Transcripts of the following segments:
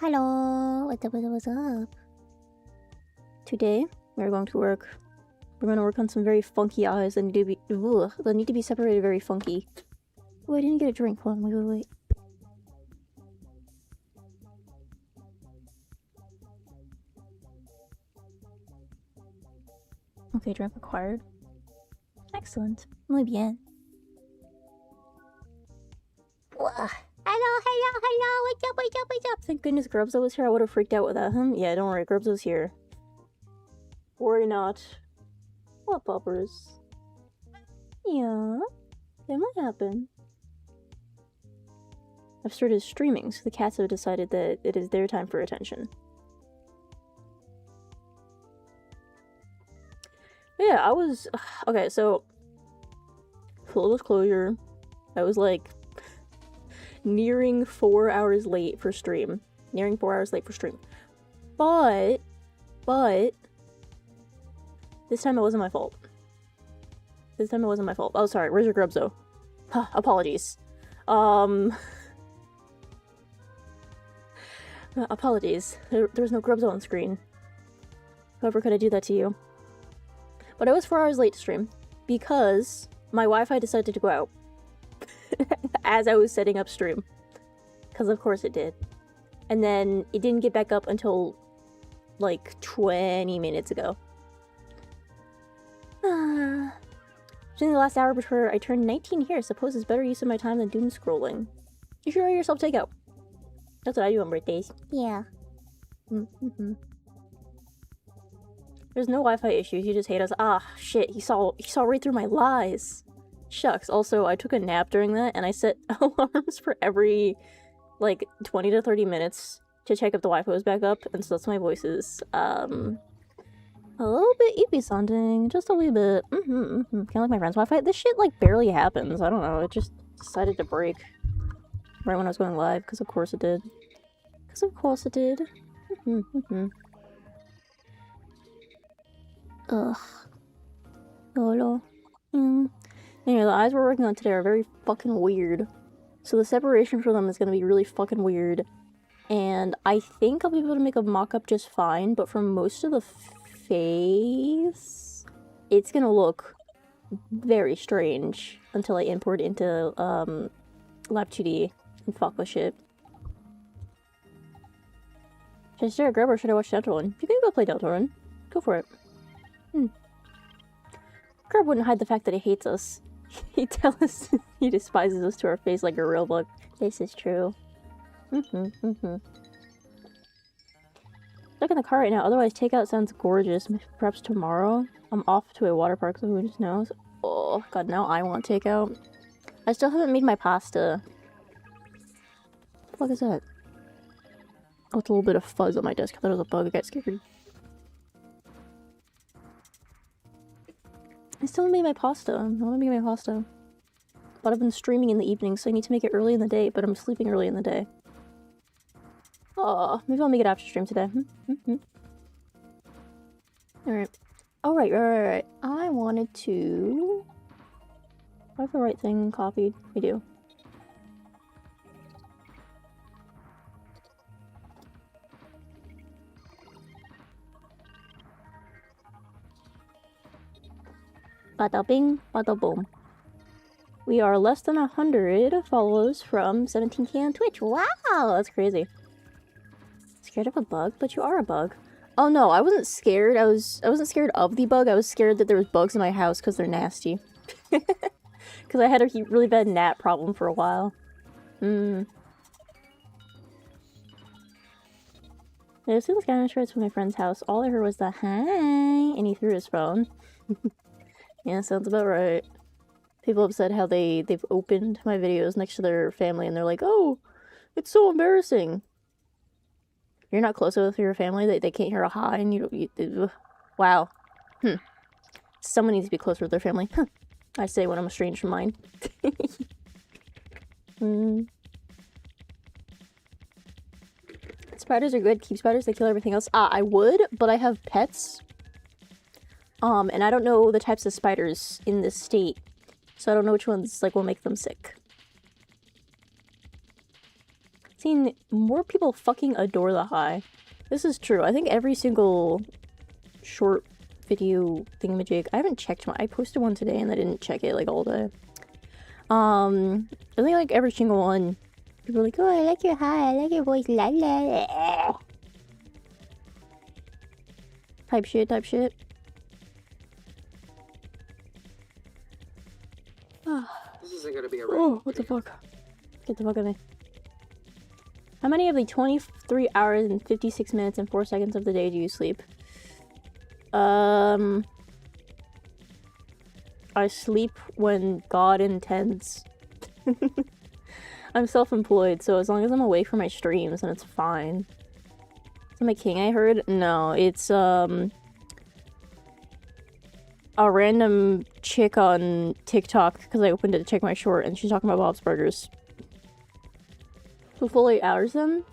Hello, what's up? Today, we're going to work. We're going to work on some very funky eyes that need to be separated very funky. Oh, I didn't get a drink. Hold on, wait. Okay, drink acquired. Excellent. Muy bien. Hello, what's up? Thank goodness Grubs was here. I would have freaked out without him. Yeah, don't worry, Grubs was here. Worry not. What, puppers? Yeah, that might happen. I've started streaming, so the cats have decided that it is their time for attention. Yeah, I was... Okay, so... Full disclosure, I was like... nearing 4 hours late for stream. But... This time it wasn't my fault. Oh, sorry, where's your grubs, though? Apologies. Apologies. There was no grubs on screen. However could I do that to you? But I was 4 hours late to stream because my Wi-Fi decided to go out as I was setting up stream. Because of course it did. And then it didn't get back up until like 20 minutes ago. During the last hour before I turned 19 here, suppose it's better use of my time than doom scrolling. You should order yourself takeout. That's what I do on birthdays. Yeah. There's no Wi-Fi issues, you just hate us. Ah, shit, he saw right through my lies. Shucks, also, I took a nap during that, and I set alarms for every, like, 20 to 30 minutes to check if the Wi-Fi was back up, and so that's why my voice is, a little bit eepy sounding, just a wee bit. Kind of like my friend's Wi-Fi. This shit, like, barely happens. I don't know, it just decided to break right when I was going live, because of course it did. Ugh. YOLO. Anyway, the eyes we're working on today are very fucking weird. So the separation for them is gonna be really fucking weird. And I think I'll be able to make a mock-up just fine, but for most of the face, it's gonna look very strange until I import into, Lab 2D and fuck with shit. Should I stare at Grub or should I watch Deltarune? If you can go play Deltarune, go for it. Grub wouldn't hide the fact that he hates us. He'd tell us he despises us to our face like a real bug. This is true. Stuck in the car right now, otherwise takeout sounds gorgeous. Perhaps tomorrow? I'm off to a water park, so who just knows? Oh, god, now I want takeout. I still haven't made my pasta. What the fuck is that? Oh, it's a little bit of fuzz on my desk. I thought it was a bug. I got scared. I still haven't made my pasta. I want to make my pasta. But I've been streaming in the evening, so I need to make it early in the day, but I'm sleeping early in the day. Oh, maybe I'll make it after stream today. Alright. I wanted to... Do I have the right thing copied? I do. Bada bing, bada boom. We are less than 100 followers from 17k on Twitch. Wow, that's crazy. Scared of a bug? But you are a bug. Oh no, I wasn't scared. I wasn't scared of the bug. I was scared that there was bugs in my house because they're nasty. Because I had a really bad gnat problem for a while. Yeah, as soon as I got from my friend's house, all I heard was the hi, and he threw his phone. Yeah, sounds about right. People have said how they've opened my videos next to their family and they're like, oh, it's so embarrassing. You're not close with your family, they can't hear a hi and wow. Someone needs to be closer with their family. I say when I'm estranged from mine. Spiders are good. Keep spiders, they kill everything else. I would, but I have pets. And I don't know the types of spiders in this state, so I don't know which ones, like, will make them sick. Seen more people fucking adore the high. This is true. I think every single short video thingamajig. I haven't checked I posted one today and I didn't check it like all day. I think like every single one, people are like, oh, I like your high, I like your voice, la la. Type shit, type shit. This isn't gonna be a Oh, what the fuck? Get the fuck out of me. How many of the 23 hours and 56 minutes and 4 seconds of the day do you sleep? I sleep when God intends. I'm self-employed, so as long as I'm away from my streams, then it's fine. Is that my king I heard? No, it's, a random chick on TikTok, because I opened it to check my short, and she's talking about Bob's Burgers. So full 8 hours then?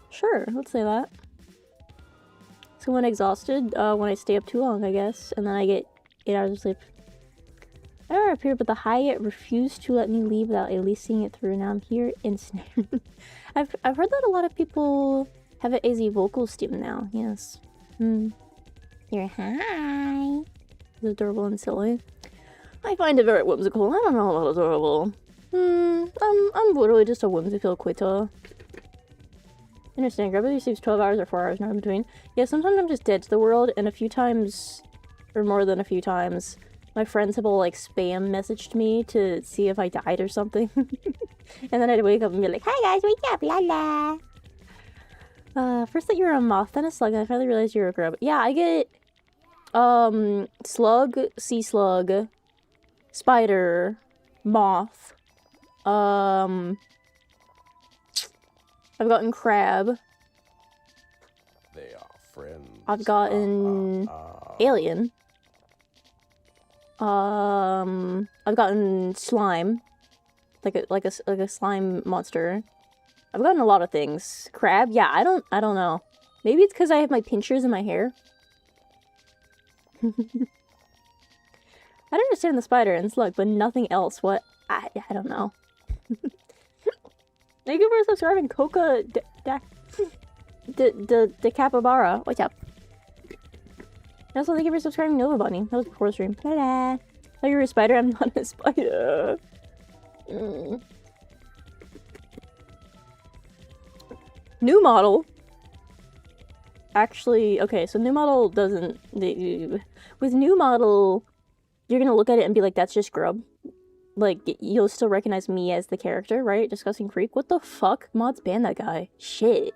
Sure, let's say that. So when exhausted, when I stay up too long, I guess, and then I get 8 hours of sleep. I don't appear, but the Hyatt refused to let me leave without at least seeing it through. Now I'm here in snare. I've heard that a lot of people have it as a vocal stim now. Yes. You're high. It's adorable and silly. I find it very whimsical. I don't know about adorable. I'm literally just a whimsical quitter. Understand, Grub receives 12 hours or 4 hours, not in between. Yeah, sometimes I'm just dead to the world, and a few times, or more than a few times, my friends have all, like, spam messaged me to see if I died or something. And then I'd wake up and be like, hi guys, wake up, la la! First that you're a moth, then a slug, and I finally realized you're a grub. Yeah, I get, slug, sea slug, spider, moth, I've gotten crab. They are friends. I've gotten alien. I've gotten slime, like a slime monster. I've gotten a lot of things. Crab, yeah, I don't know. Maybe it's because I have my pinchers in my hair. I don't understand the spider and slug, but nothing else. What? I don't know. Thank you for subscribing, Coca the Capybara. What's up? And also, thank you for subscribing, Nova Bunny. That was before the stream. Ta-da! I thought you were a spider. I'm not a spider. New model. Actually, okay, so new model doesn't. With new model, you're gonna look at it and be like, that's just Grub. Like, you'll still recognize me as the character, right? Disgusting freak. What the fuck? Mods ban that guy. Shit.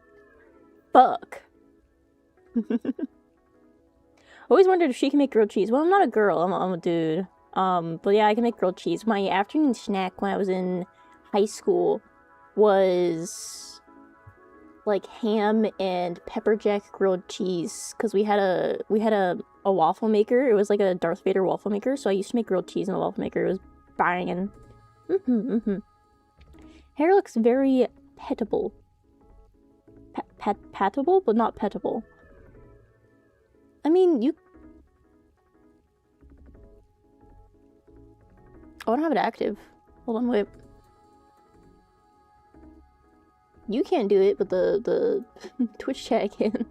Fuck. Always wondered if she can make grilled cheese. Well, I'm not a girl. I'm a dude. But yeah, I can make grilled cheese. My afternoon snack when I was in high school was like ham and pepper jack grilled cheese, because we had a waffle maker. It was like a Darth Vader waffle maker, so I used to make grilled cheese in the waffle maker. It was banging. Hair looks very petable. Petable, but not petable. I mean, you... Oh, I don't have it active. Hold on, wait. You can't do it, but the Twitch chat can.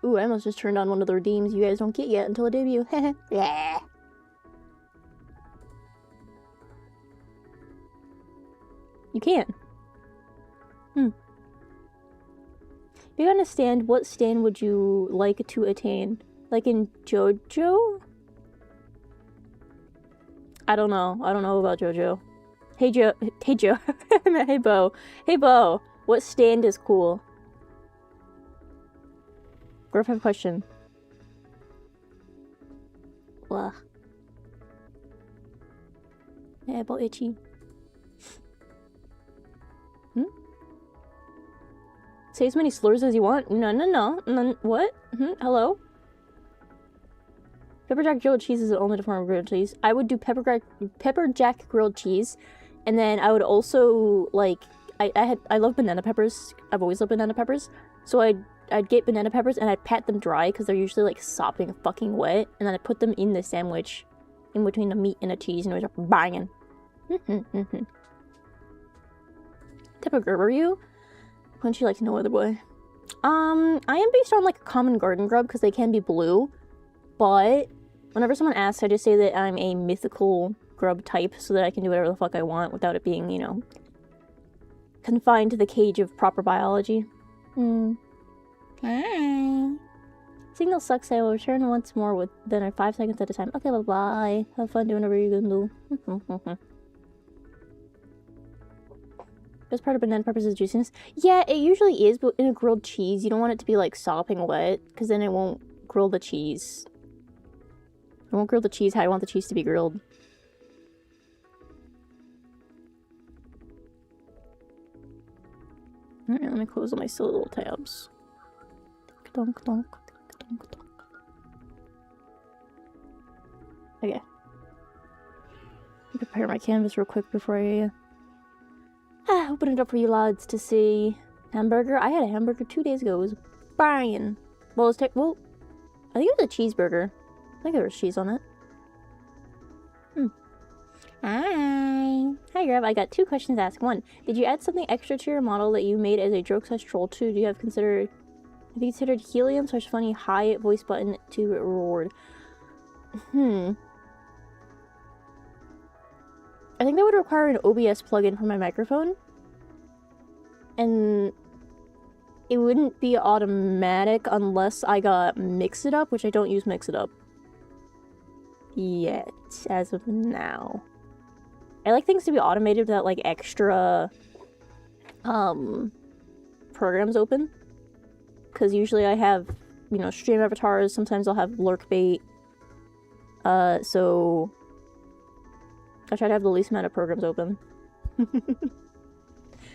Ooh, I almost just turned on one of the redeems you guys don't get yet until a debut. Yeah. You can. If you understand, what stand would you like to attain? Like in JoJo? I don't know. I don't know about JoJo. Hey Joe. Hey Joe. Hey Bo. Hey Bo. What stand is cool? Griff, I have a question. What? Yeah, about itchy. Say as many slurs as you want. No. What? Hello? Pepper jack grilled cheese is the only form of grilled cheese. I would do pepper jack grilled cheese, and then I would also like I love banana peppers. I've always loved banana peppers, so I'd get banana peppers and I'd pat them dry because they're usually like sopping fucking wet, and then I'd put them in the sandwich, in between the meat and the cheese, and it was just banging. Type of grub are you? Wouldn't you like to know, other boy? I am based on like a common garden grub because they can be blue, but whenever someone asks, I just say that I'm a mythical grub type so that I can do whatever the fuck I want without it being, you know, confined to the cage of proper biology. Hi. Signal sucks. I will return once more with then 5 seconds at a time. Okay, bye-bye. Have fun doing whatever you're gonna do. Best part of banana peppers is juiciness. Yeah, it usually is, but in a grilled cheese, you don't want it to be like sopping wet, because then it won't grill the cheese. It won't grill the cheese how I want the cheese to be grilled. Alright, let me close all my silly little tabs. Donk, donk, donk, donk. Okay. Prepare my canvas real quick before I open it up for you lads to see. Hamburger? I had a hamburger 2 days ago. It was banging. Well, I think it was a cheeseburger. I think there was cheese on it. Hi, Grub. I got 2 questions to ask. 1, did you add something extra to your model that you made as a joke/troll? 2, do you have considered helium/funny high voice button to reward? I think that would require an OBS plugin for my microphone. And it wouldn't be automatic unless I got Mix It Up, which I don't use Mix It Up yet, as of now. I like things to be automated without like extra programs open. Because usually I have, you know, stream avatars, sometimes I'll have lurk bait. So I try to have the least amount of programs open.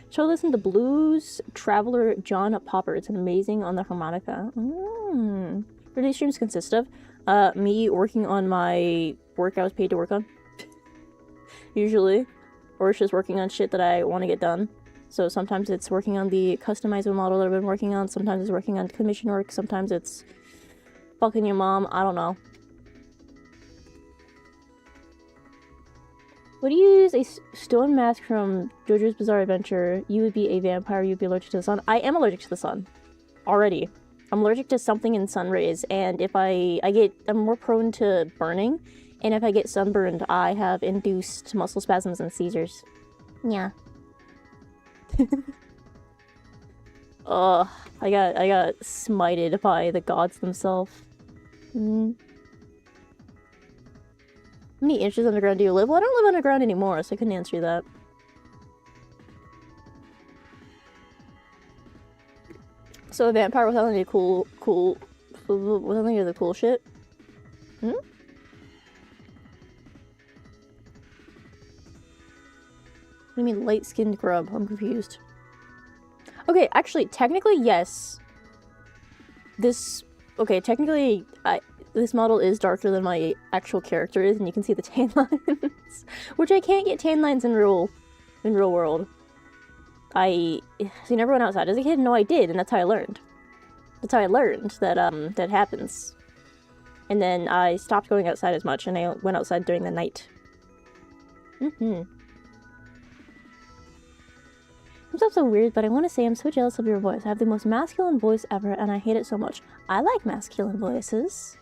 So listen to Blues Traveler John Popper. It's amazing on the harmonica. What do these streams consist of? Me working on my work I was paid to work on. Usually. Or it's just working on shit that I want to get done. So sometimes it's working on the customizer model that I've been working on. Sometimes it's working on commission work. Sometimes it's fucking your mom. I don't know. Would you use a stone mask from JoJo's Bizarre Adventure? You would be a vampire, you'd be allergic to the sun. I am allergic to the sun. Already. I'm allergic to something in sun rays, and if I'm more prone to burning, and if I get sunburned, I have induced muscle spasms and seizures. Yeah. Ugh. I got smited by the gods themselves. How many inches underground do you live? Well, I don't live underground anymore, so I couldn't answer you that. So a vampire without any without any of the cool shit? What do you mean light-skinned grub? I'm confused. Okay, actually, technically, yes. Technically, this model is darker than my actual character is, and you can see the tan lines. Which I can't get tan lines in real world. I never went outside as a kid. No, I did, and that's how I learned. That's how I learned that that happens. And then I stopped going outside as much, and I went outside during the night. I'm so weird, but I want to say I'm so jealous of your voice. I have the most masculine voice ever, and I hate it so much. I like masculine voices.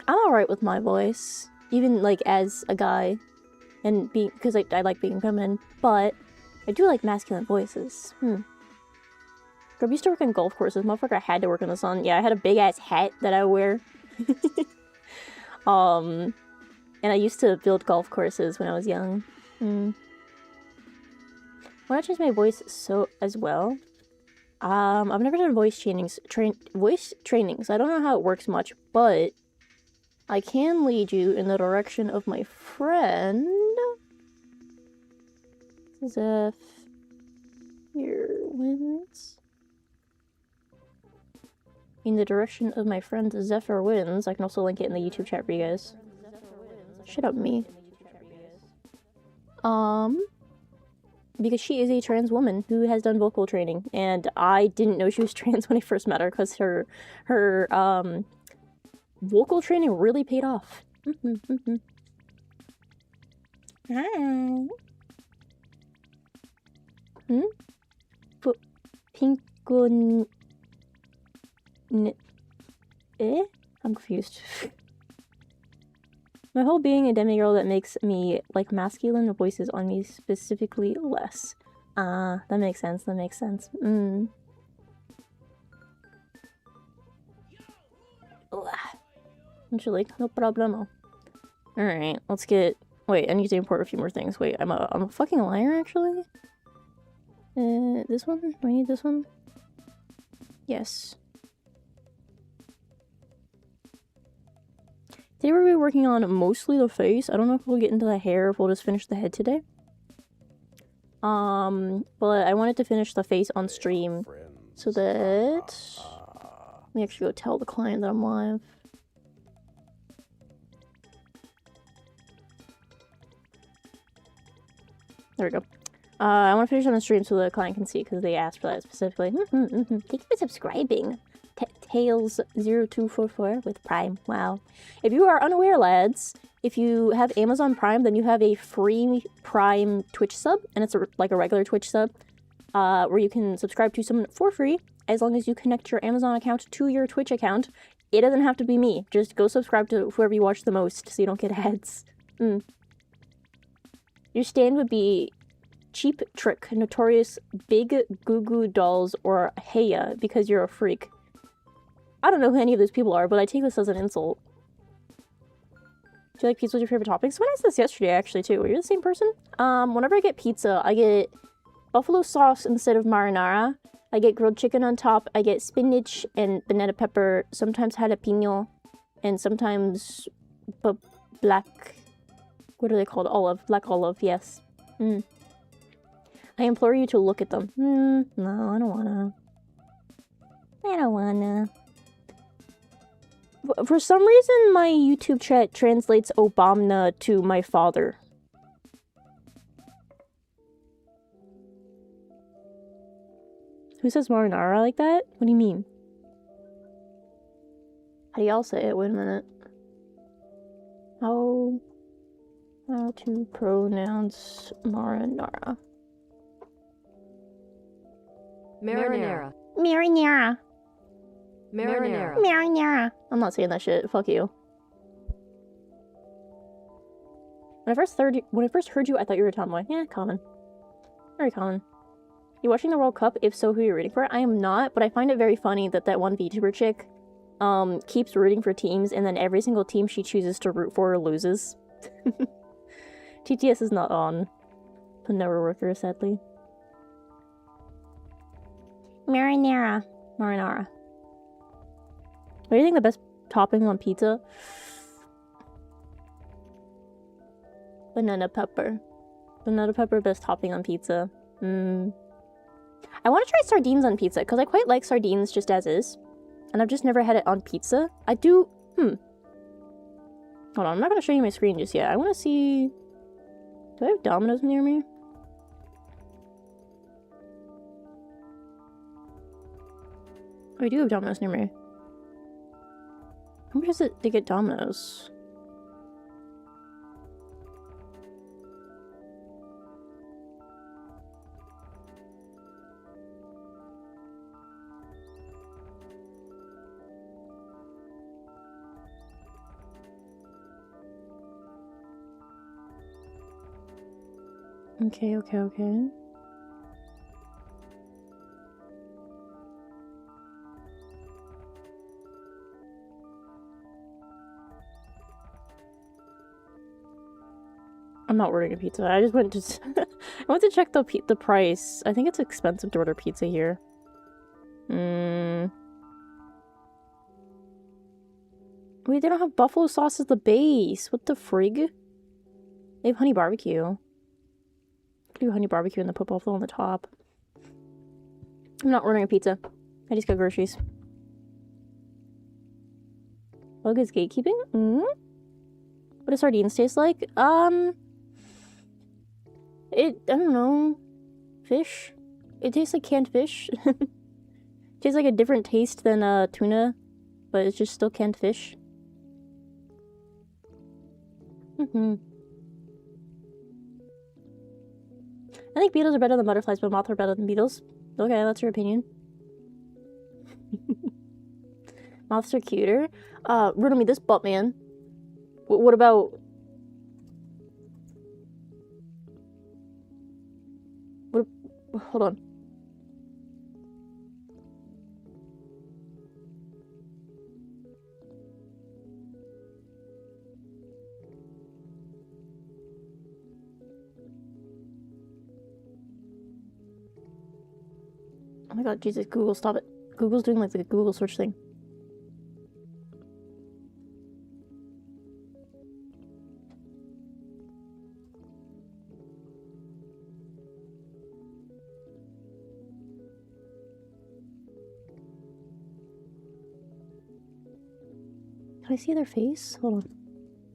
I'm alright with my voice, even like as a guy, and because I like being feminine, but I do like masculine voices. Grub used to work on golf courses. Motherfucker had to work in the sun. Yeah, I had a big ass hat that I would wear. And I used to build golf courses when I was young. Why not change my voice so as well? I've never done voice trainings. I don't know how it works much, but I can lead you in the direction of my friend. Zeph here wins. In the direction of my friend Zephyr wins. I can also link it in the YouTube chat for you guys. Shut up, me. Because she is a trans woman who has done vocal training, and I didn't know she was trans when I first met her because her vocal training really paid off. Hi. Hmm? Pinkun... Eh? I'm confused. My whole being a demigirl that makes me like masculine voices on me specifically less. Ah, that makes sense, that makes sense. Actually, no problemo. Alright, let's get... Wait, I need to import a few more things. Wait, I'm a fucking liar, actually? This one? Do I need this one? Yes. Today we're working on mostly the face. I don't know if we'll get into the hair, if we'll just finish the head today. But I wanted to finish the face on stream so that... Let me actually go tell the client that I'm live. There we go. I want to finish on the stream so the client can see because they asked for that specifically. Thank you for subscribing. Tails0244 with Prime. Wow. If you are unaware, lads, if you have Amazon Prime, then you have a free Prime Twitch sub, and it's like a regular Twitch sub, where you can subscribe to someone for free as long as you connect your Amazon account to your Twitch account. It doesn't have to be me. Just go subscribe to whoever you watch the most so you don't get ads. Your stand would be Cheap Trick, Notorious, Big Goo Goo Dolls, or Heya because you're a freak. I don't know who any of those people are, but I take this as an insult. Do you like pizza with your favorite toppings? Someone asked this yesterday, actually, too. Are you the same person? Whenever I get pizza, I get buffalo sauce instead of marinara. I get grilled chicken on top. I get spinach and banana pepper. Sometimes jalapeno. And sometimes black... What are they called? Olive. Black olive, yes. I implore you to look at them. No, I don't wanna. I don't wanna. For some reason, my YouTube chat translates Obama to my father. Who says marinara like that? What do you mean? How do y'all say it? Wait a minute. How to pronounce marinara? Marinara. Marinara. Marinara. Marinara. I'm not saying that shit. Fuck you. When I first heard you, I thought you were a tomboy. Yeah, common. Very common. You watching the World Cup? If so, who are you rooting for? I am not, but I find it very funny that that one VTuber chick keeps rooting for teams, and then every single team she chooses to root for loses. TTS is not on the Never Worker, sadly. Marinara. Marinara. What do you think the best topping on pizza? Banana pepper. Banana pepper, best topping on pizza. I want to try sardines on pizza, because I quite like sardines just as is. And I've just never had it on pizza. I do... Hold on, I'm not going to show you my screen just yet. I want to see... Do I have Domino's near me? Oh, I do have Domino's near me. How much is it to get Domino's? Okay. I'm not ordering a pizza. I just went to I went to check the price. I think it's expensive to order pizza here. Wait, they don't have buffalo sauce as the base. What the frig? They have honey barbecue. Do honey barbecue and then put buffalo on the top. I'm not ordering a pizza. I just got groceries. Bug is gatekeeping? What do sardines taste like? I don't know. Fish? It tastes like canned fish. It tastes like a different taste than tuna, but it's just still canned fish. I think beetles are better than butterflies, but moths are better than beetles. Okay, that's your opinion. Moths are cuter. Riddle me this, butt man. What about... What... Hold on. Oh my god, Jesus, Google, stop it. Google's doing like the Google search thing. Can I see their face? Hold on.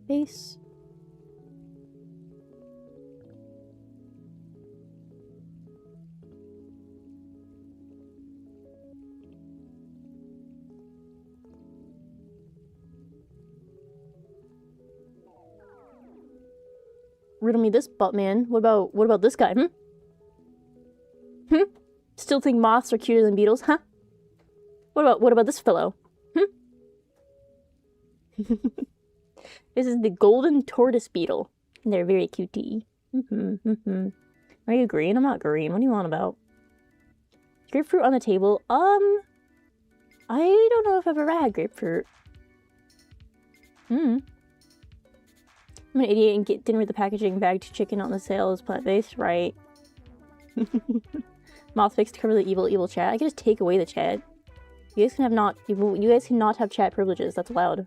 Face. Riddle me this, butt man. What about this guy? Still think moths are cuter than beetles, huh? What about this fellow? This is the golden tortoise beetle. They're very cutie. Are you green? I'm not green. What do you want about? Grapefruit on the table. I don't know if I've ever had grapefruit. I'm an idiot and didn't read the packaging. Bagged chicken on the sale is plant-based, right? Moth fix to cover the evil chat. I can just take away the chat. You guys cannot have chat privileges. That's allowed.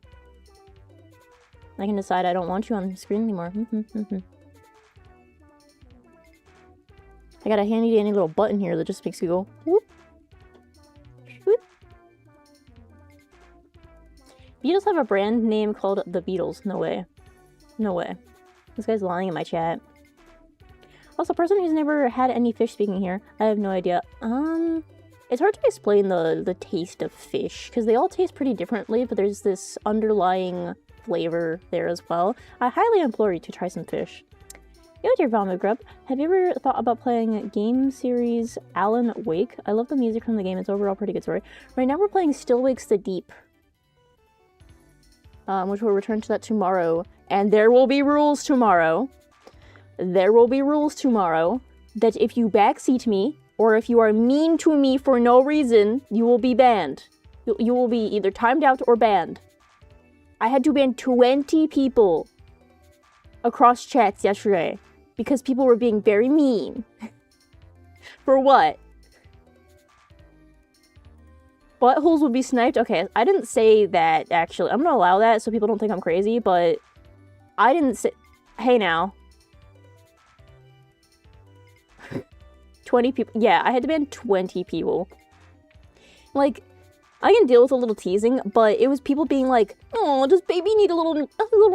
I can decide I don't want you on the screen anymore. I got a handy dandy little button here that just makes you go whoop. Whoop. Beetles have a brand name called the Beatles. No way. No way. This guy's lying in my chat. Also, person who's never had any fish speaking here. I have no idea. It's hard to explain the taste of fish, because they all taste pretty differently, but there's this underlying flavor there as well. I highly implore you to try some fish. Yo, dear vomitgrub, have you ever thought about playing game series Alan Wake? I love the music from the game. It's overall pretty good story. Right now we're playing Still Wakes the Deep, which we'll return to that tomorrow. And there will be rules tomorrow. There will be rules tomorrow that if you backseat me, or if you are mean to me for no reason, you will be banned. You will be either timed out or banned. I had to ban 20 people across chats yesterday because people were being very mean. For what? Buttholes would be sniped? Okay, I didn't say that, actually. I'm gonna allow that so people don't think I'm crazy, but I didn't say... Hey, now. 20 people. Yeah, I had to ban 20 people. Like, I can deal with a little teasing, but it was people being like, "Oh, does baby need a little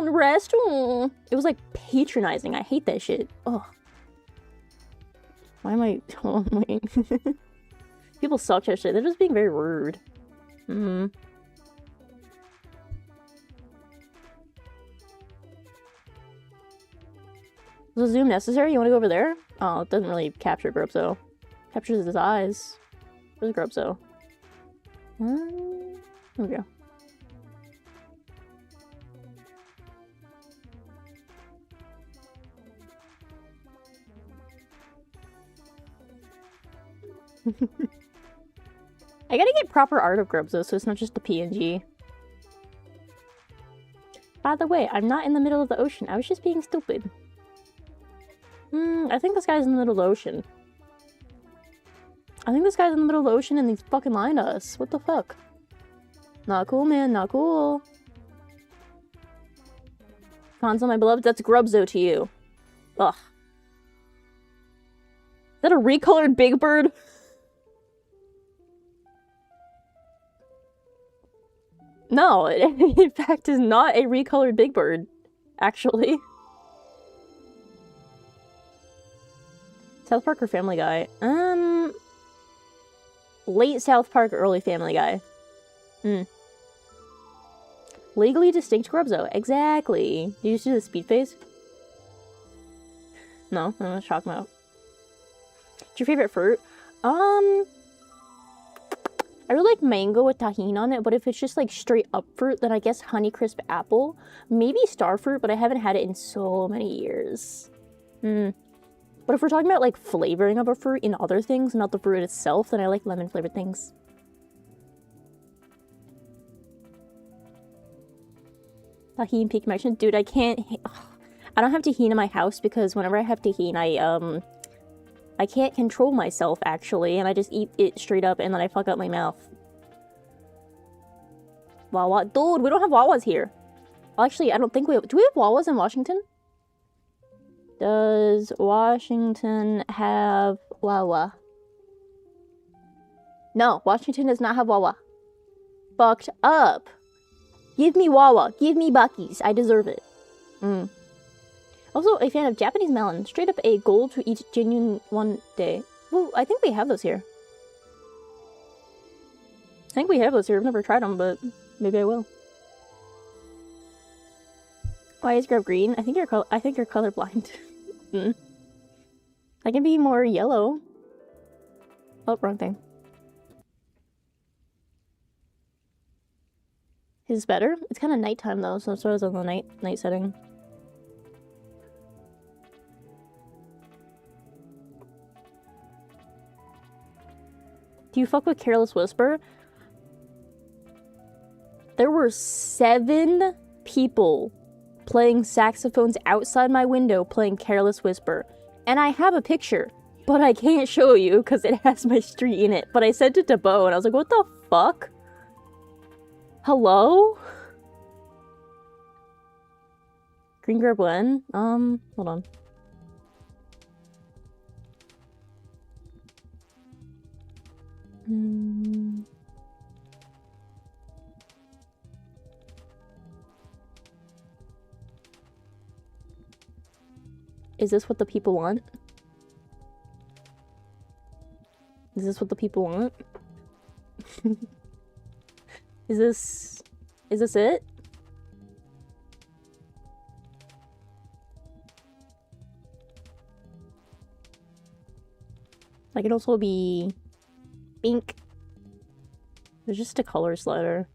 rest?" Oh. It was like patronizing. I hate that shit. Oh. Why am I... Oh, wait. People suck at shit. They're just being very rude. Was a zoom necessary? You want to go over there? Oh, it doesn't really capture Grub, though. Captures his eyes. Where's Grub, though? There we go. I gotta get proper art of Grubs, though, so it's not just the PNG. By the way, I'm not in the middle of the ocean. I was just being stupid. I think this guy's in the middle of the ocean. I think this guy's in the middle of the ocean and he's fucking lying to us. What the fuck? Not cool, man. Not cool. Console, my beloved. That's Grubzo to you. Ugh. Is that a recolored Big Bird? No, it in fact is not a recolored Big Bird. Actually. South Park or Family Guy? Late South Park, early Family Guy. Legally distinct Grubzo. Exactly. Did you see the speed phase? No, I'm gonna shock him out. your favorite fruit? I really like mango with tahini on it, but if it's just like straight up fruit, then I guess Honeycrisp apple. Maybe star fruit, but I haven't had it in so many years. But if we're talking about like flavoring of a fruit in other things, not the fruit itself, then I like lemon flavored things. Tahini peak connection? Dude, I can't... I don't have tahini in my house because whenever I have tahini, I can't control myself, actually, and I just eat it straight up, and then I fuck up my mouth. Wawa. Dude, we don't have Wawas here. Well, actually, I don't think we have... Do we have Wawas in Washington? Does Washington have Wawa? No, Washington does not have Wawa. Fucked up. Give me Wawa. Give me Buc-ee's. I deserve it. Also, a fan of Japanese melon. Straight up a goal to eat genuine one day. Well, I think we have those here. I think we have those here. I've never tried them, but maybe I will. Why is grub green? I think you're colorblind. I can be more yellow. Oh, wrong thing. Is this better? It's kind of nighttime though, so I was on the night setting. Do you fuck with Careless Whisper? There were 7 people playing saxophones outside my window playing Careless Whisper. And I have a picture, but I can't show you because it has my street in it. But I sent it to Bo and I was like, what the fuck? Hello? Green grub when? Hold on. Is this what the people want? Is this what the people want? Is this it? I can also be pink. There's just a color slider.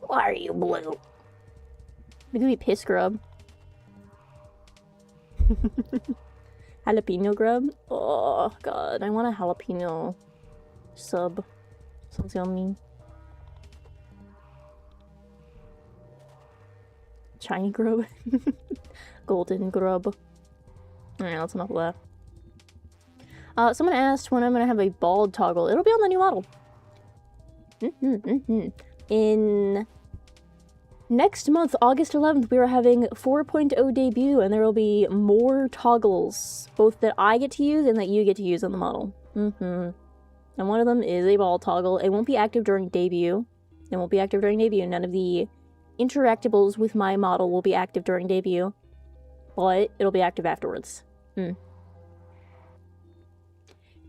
Why are you blue? We could be piss grub. Jalapeno grub? Oh god, I want a jalapeno sub. Sounds yummy. Shiny grub. Golden grub. Alright, that's enough of that. Someone asked when I'm gonna have a bald toggle. It'll be on the new model. In next month, August 11th, we are having 4.0 debut, and there will be more toggles, both that I get to use and that you get to use on the model. And one of them is a ball toggle. It won't be active during debut. It won't be active during debut. None of the interactables with my model will be active during debut, but it'll be active afterwards. You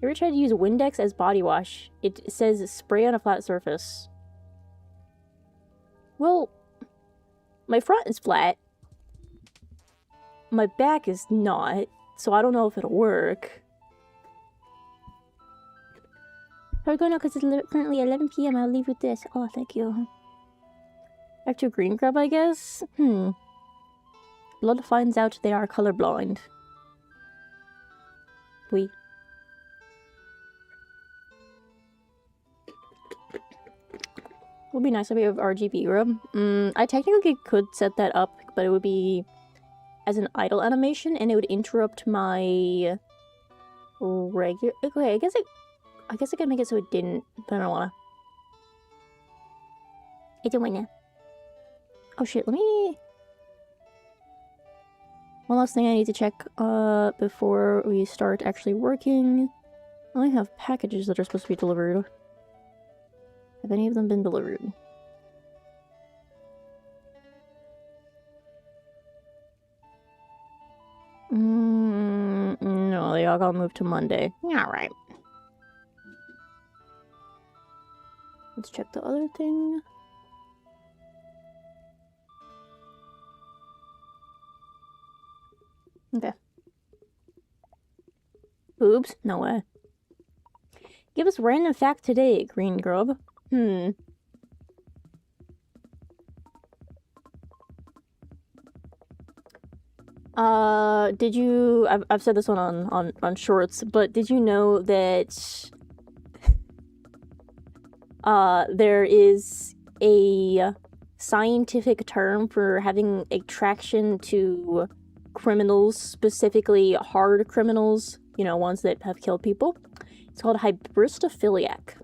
ever tried to use Windex as body wash? It says spray on a flat surface. Well, my front is flat. My back is not, so I don't know if it'll work. How are we going now? Because it's currently 11 PM. I'll leave with this. Oh, thank you. Back to green grub, I guess? Blood finds out they are colorblind. We. Would be nice if we have RGB grub. I technically could set that up, but it would be as an idle animation, and it would interrupt my regular. Okay, I guess I could make it so it didn't, but I don't wanna. I don't wanna. Oh shit! Let me. One last thing I need to check before we start actually working. I have packages that are supposed to be delivered. Have any of them been delivered? No, they all got moved to Monday. Alright. Let's check the other thing. Okay. Boobs? No way. Give us random fact today, Green Grub. Did you... I've said this one on shorts, but did you know that... there is a scientific term for having attraction to criminals, specifically hard criminals, you know, ones that have killed people. It's called hybristophiliac.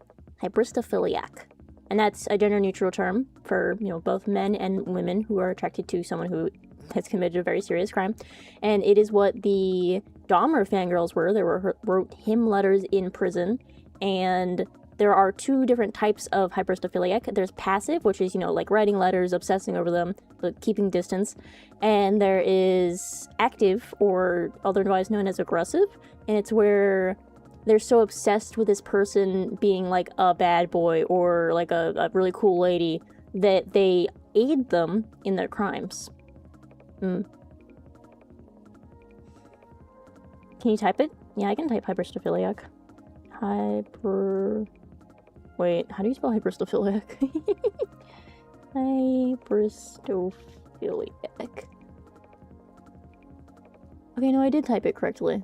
Hybristophiliac. And that's a gender-neutral term for, you know, both men and women who are attracted to someone who has committed a very serious crime. And it is what the Dahmer fangirls were. They wrote him letters in prison. And there are two different types of hybristophiliac. There's passive, which is, you know, like writing letters, obsessing over them, but keeping distance. And there is active, or otherwise known as aggressive. And it's where they're so obsessed with this person being like a bad boy or like a really cool lady that they aid them in their crimes. Can you type it? Yeah, I can type hybristophiliac. Wait, how do you spell hybristophiliac? Hybristophiliac. Okay, no, I did type it correctly.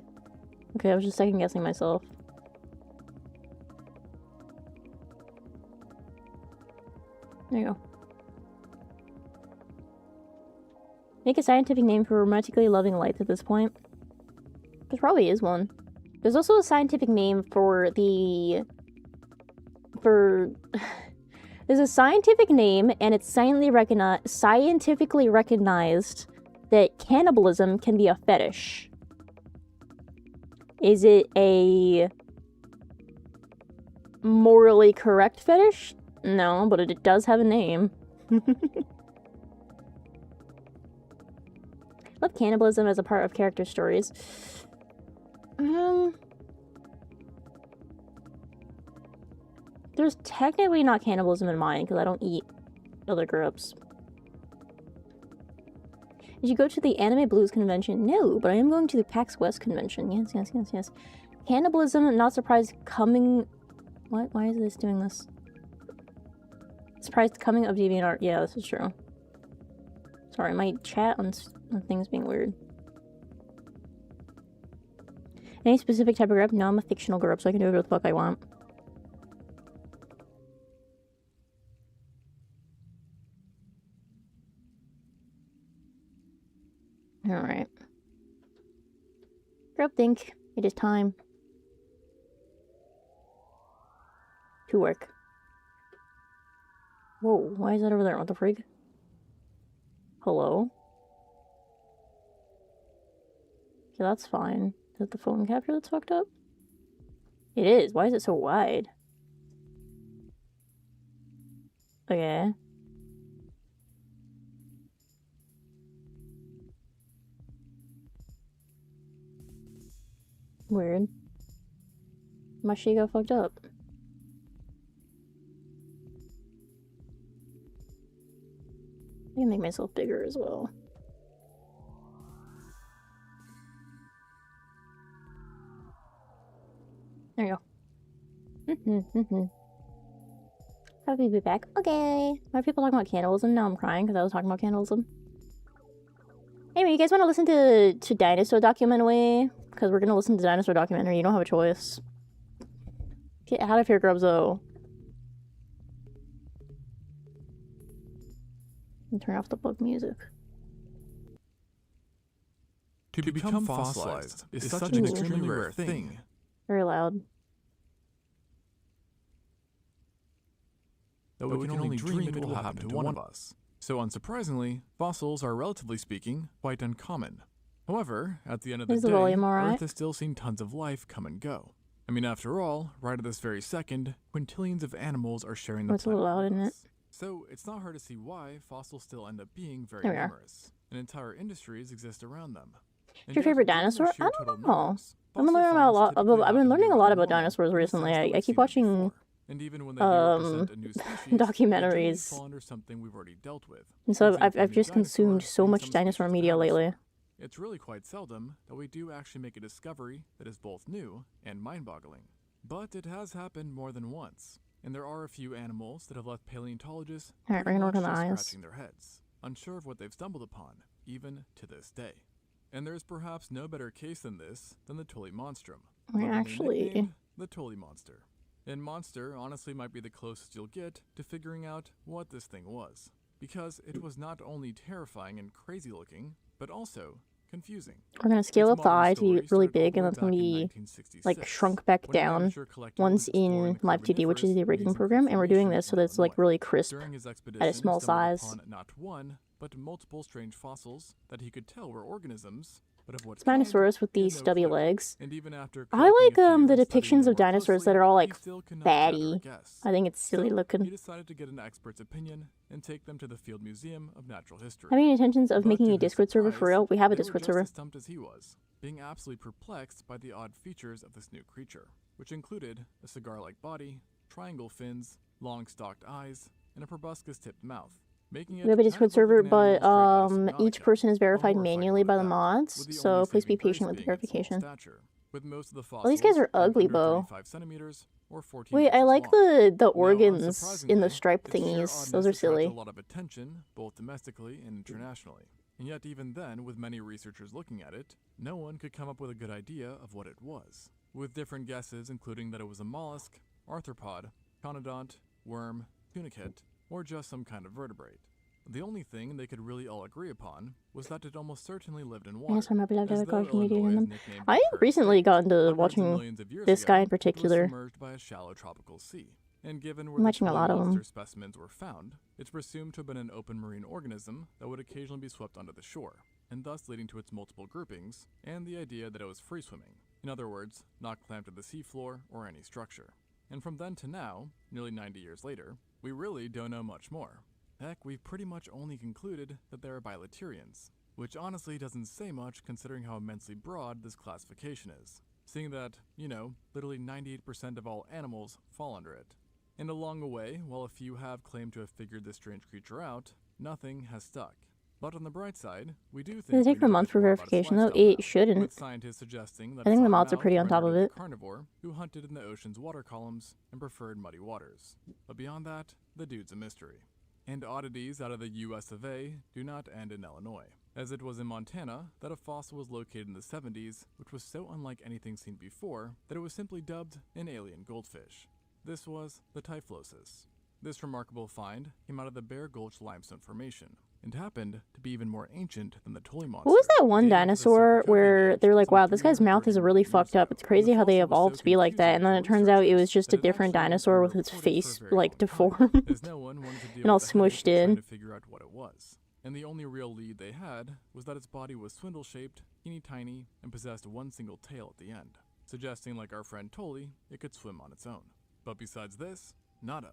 Okay, I was just second guessing myself. There you go. Make a scientific name for romantically loving lights at this point. There probably is one. There's also a scientific name for the... There's a scientific name, and it's scientifically recognized that cannibalism can be a fetish. Is it a morally correct fetish? No, but it does have a name. Love cannibalism as a part of character stories. There's technically not cannibalism in mine, because I don't eat other grubs. Did you go to the Anime Blues convention? No, but I am going to the PAX West convention. Yes. Cannibalism, not surprised coming... What? Why is this doing this? Surprised coming of DeviantArt. Yeah, this is true. Sorry, my chat on things being weird. Any specific type of grub? No, I'm a fictional grub, so I can do whatever the fuck I want. Alright. Grub think. It is time to work. Whoa, why is that over there? What the frig? Hello? Okay, that's fine. Is that the phone capture that's fucked up? It is. Why is it so wide? Okay. Weird. My shit got fucked up. I can make myself bigger as well. There you go. Happy to be back. Okay. Why are people talking about cannibalism? Now I'm crying because I was talking about cannibalism. Anyway, you guys want to listen to Dinosaur Documentary? Because we're going to listen to Dinosaur Documentary. You don't have a choice. Get out of here, Grubzo. And turn off the bug music. To become fossilized is such an extremely rare thing. Very loud. That we can only dream it will happen to one of us. So unsurprisingly, fossils are, relatively speaking, quite uncommon. However, at the end of the day, Earth has still seen tons of life come and go. I mean, after all, right at this very second, quintillions of animals are sharing the planet. It's a little loud, isn't it? So it's not hard to see why fossils still end up being very numerous, and entire industries exist around them. What's your favorite dinosaur? I don't know. I've been learning a lot about dinosaurs recently. I keep watching documentaries. And so I've just consumed so much dinosaur media lately. it's really quite seldom that we do actually make a discovery that is both new and mind-boggling. But it has happened more than once, and there are a few animals that have left paleontologists Alright, we're gonna work on the just eyes. scratching their heads, unsure of what they've stumbled upon, even to this day. And there's perhaps no better case than this than the Tully monstrum, We're lovingly actually... nicknamed the Tully monster. And monster honestly might be the closest you'll get to figuring out what this thing was, because it was not only terrifying and crazy looking, but also confusing. We're gonna scale Its up the modern eye to be story really started big, and all that's the way gonna back in be 1966, like shrunk back when an down amateur collector once was exploring in the Live 2D, which is the Carboniferous original regions of program, and we're doing Formation this so in that it's like Illinois. really crisp During his at a expedition, small he stumbled size. upon not one, but multiple strange fossils that he could tell were organisms, but of what Spinosaurus with kind, he these had no stubby clue. legs. And even after I collecting like a few the and studying depictions them of more dinosaurs closely, that are all he like still could not gather a fatty. guess. I think it's silly So, looking. he decided to get an expert's opinion and take them to the Field Museum of Natural History. Having intentions of But making to a their Discord server for surprise, real? We have a they were Discord just server. as stumped as he was, being absolutely perplexed by the odd features of this new creature, which included a cigar-like body, triangle fins, long-stalked eyes, and a proboscis-tipped mouth, making it We have a kind Discord of like server, an animal but straight out of each Subnautica, person is a verified horrifying manually one by at the that, mods, with the so only please be saving grace patient with the being its small verification. stature, with most of the Well, these guys fossils are ugly, under Bo. 35 centimeters or 14 Wait, I inches like long. the Now, organs in the unsurprisingly, stripe its sheer thingies. oddness Those are attracted silly. a lot of attention, both domestically and internationally. And yet even then, with many researchers looking at it, no one could come up with a good idea of what it was, with different guesses including that it was a mollusk, arthropod, conodont, worm, tunicate, or just some kind of vertebrate. The only thing they could really all agree upon was that it almost certainly lived in water, Yes, I'm my beloved as avatar though community Illinois in is them. nicknamed I the have Curved recently State. gotten to Hundreds of watching millions of years this ago, guy in it was particular. submerged by a shallow tropical sea. And given where I'm the watching a Tully lot of monster them. specimens were found, it's presumed to have been an open marine organism that would occasionally be swept onto the shore, and thus leading to its multiple groupings, and the idea that it was free-swimming. In other words, not clamped to the seafloor or any structure. And from then to now, nearly 90 years later, we really don't know much more. Heck, we've pretty much only concluded that they're bilaterians, which honestly doesn't say much considering how immensely broad this classification is, seeing that, you know, literally 98% of all animals fall under it. And along the way, while a few have claimed to have figured this strange creature out, nothing has stuck. But on the bright side, we do think Does it take we know a month bit for more about its verification though? lifestyle now, It shouldn't. with scientists suggesting that I think its the odd mods are mouth pretty on top rendered of it it. a carnivore who hunted in the ocean's water columns and preferred muddy waters. But beyond that, the dude's a mystery. And oddities out of the US of A do not end in Illinois, as it was in Montana that a fossil was located in the 70s, which was so unlike anything seen before that it was simply dubbed an alien goldfish. This was the Typhlosis. This remarkable find came out of the Bear Gulch Limestone Formation, and happened to be even more ancient than the Tully monster. What was that one dating to the dinosaur Super where Age they're like, some wow, this guy's mouth is 330 really million fucked years up. It's ago, crazy and the how they fossil was evolved so to be like that, and then it confusing turns to out it was researchers just a that it different actually went dinosaur with its unreported for a face very like long time, deformed as no one wanted to deal and all with the headache smushed of trying in. to figure out what it was. And the only real lead they had was that its body was swindle-shaped, teeny-tiny, and possessed one single tail at the end, suggesting, like our friend Tully, it could swim on its own. But besides this, nada.